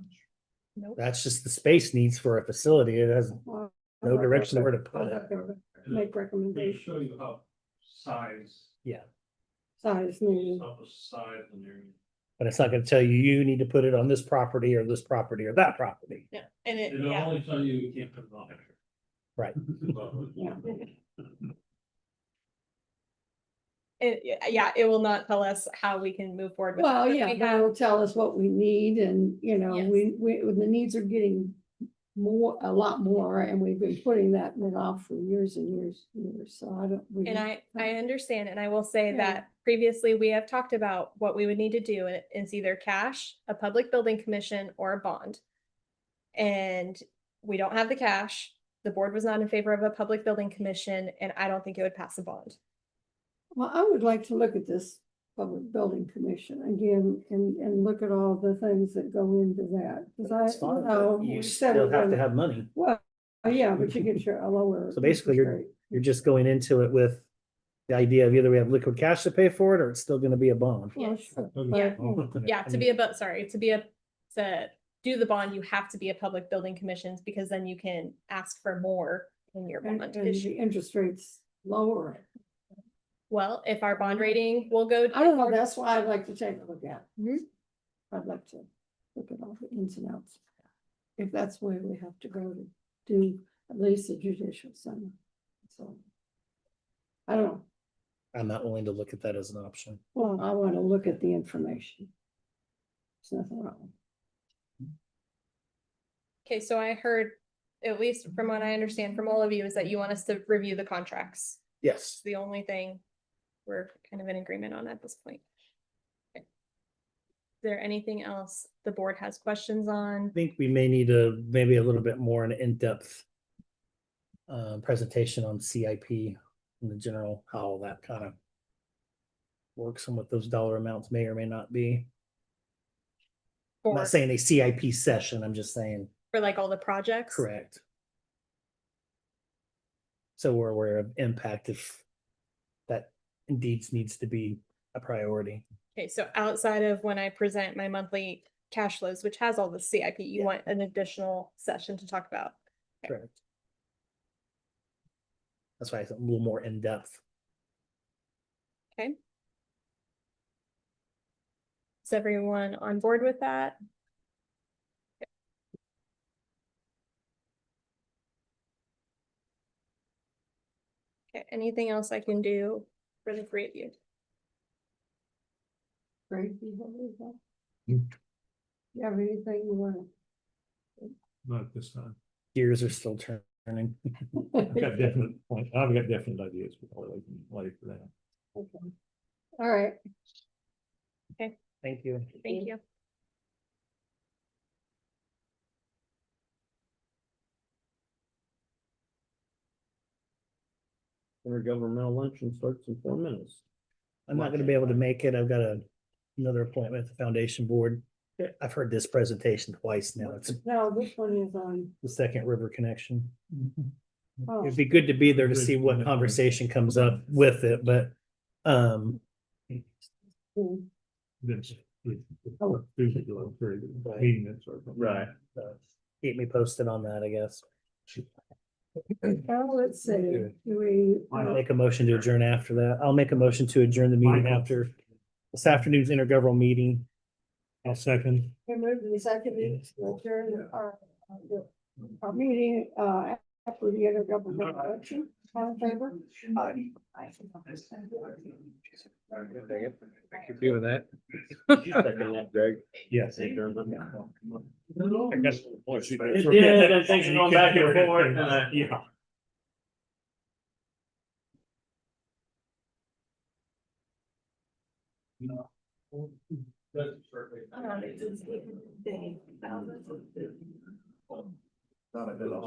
Nope. that's just the space needs for a facility. It has Well, no direction where to put I'll it. have to Make recommendations, Show you how size, Yeah, size needed. of the size and everything. but it's not gonna tell you, you need to put it on this property or this property or that property. Yeah, and It'll yeah, only tell you you can't put it on there. Right. Yeah. it will not tell us how we can move forward with. it, Well, but yeah, we have- that'll tell us what we need and, Yes. the needs are getting a lot more, and we've been putting that off for years and years, so I don't. we- And I understand, and I will say Yeah. that previously we have talked about what we would need to do. It's either cash, a public building commission, or a bond. And we don't have the cash. The board was not in favor of a public building commission, and I don't think it would pass a bond. Well, I would like to look at this public building commission again and look at all the things that go into that. Cause It's I, fine, know but you we said still we're have to gonna- have money. Well, yeah, but you get a lower. So basically, interest rate. you're just going into it with the idea of either we have liquid cash to pay for it or it's still gonna be a bond. Well, Yes. sure, Yeah. but, Yeah, to do the bond, you have to be a public building commissions because then you can ask for more in your And bond the issue. interest rates lower. Well, if our bond rating will go. I don't know, that's why I'd like to take a look at. Mhm. I'd like to look at all the ins and outs. If that's where we have to go to do at least the judicial center. So. I don't know. I'm not willing to look at that as an option. Well, I want to look at the information. There's nothing wrong. Okay, so I heard, at least from what I understand from all of you, is that you want us to review the contracts. Yes. It's the only thing we're kind of in agreement on at this point. Okay. Is there anything else the board has questions on? I think we may need maybe a little bit more an in-depth presentation on CIP in the general, how all that kind of works and what those dollar amounts may or may not be. I'm For, not saying a CIP session, I'm just saying, for like all the projects? correct. So we're aware of impact if that indeed needs to be a priority. Okay, so outside of when I present my monthly cash flows, which has all the CIP, you Yeah. want an additional session to talk about? Okay. Correct. That's why it's a little more in depth. Okay. Is everyone on board with that? Okay, anything else I can do for the three of you? Great. You Hmm. have anything you want Not at this time. Gears are still turning. I've got definite ideas, but I'll wait for that. Okay. All right. Thank you. Thank you. Intergovernmental luncheon starts in 4 minutes. I'm not gonna be able to make it. I've got another appointment at the foundation board. I've heard this presentation twice now. It's No, this one is on. the Second River Connection. Oh. It'd be good to be there to see what conversation comes up with it, but This. Oh. Meeting that sort of. Right. keep me posted on that, I guess. Well, let's see. Do we? I'll make a motion to adjourn after that. I'll make a motion to adjourn the meeting after this afternoon's intergovernmental meeting. I'll second. We moved to the second meeting to adjourn our meeting, after the intergovernmental election. All in favor? Agree with that. Second that, Greg. Yes. It Adjournment. did, and things are going back and forth, Yeah.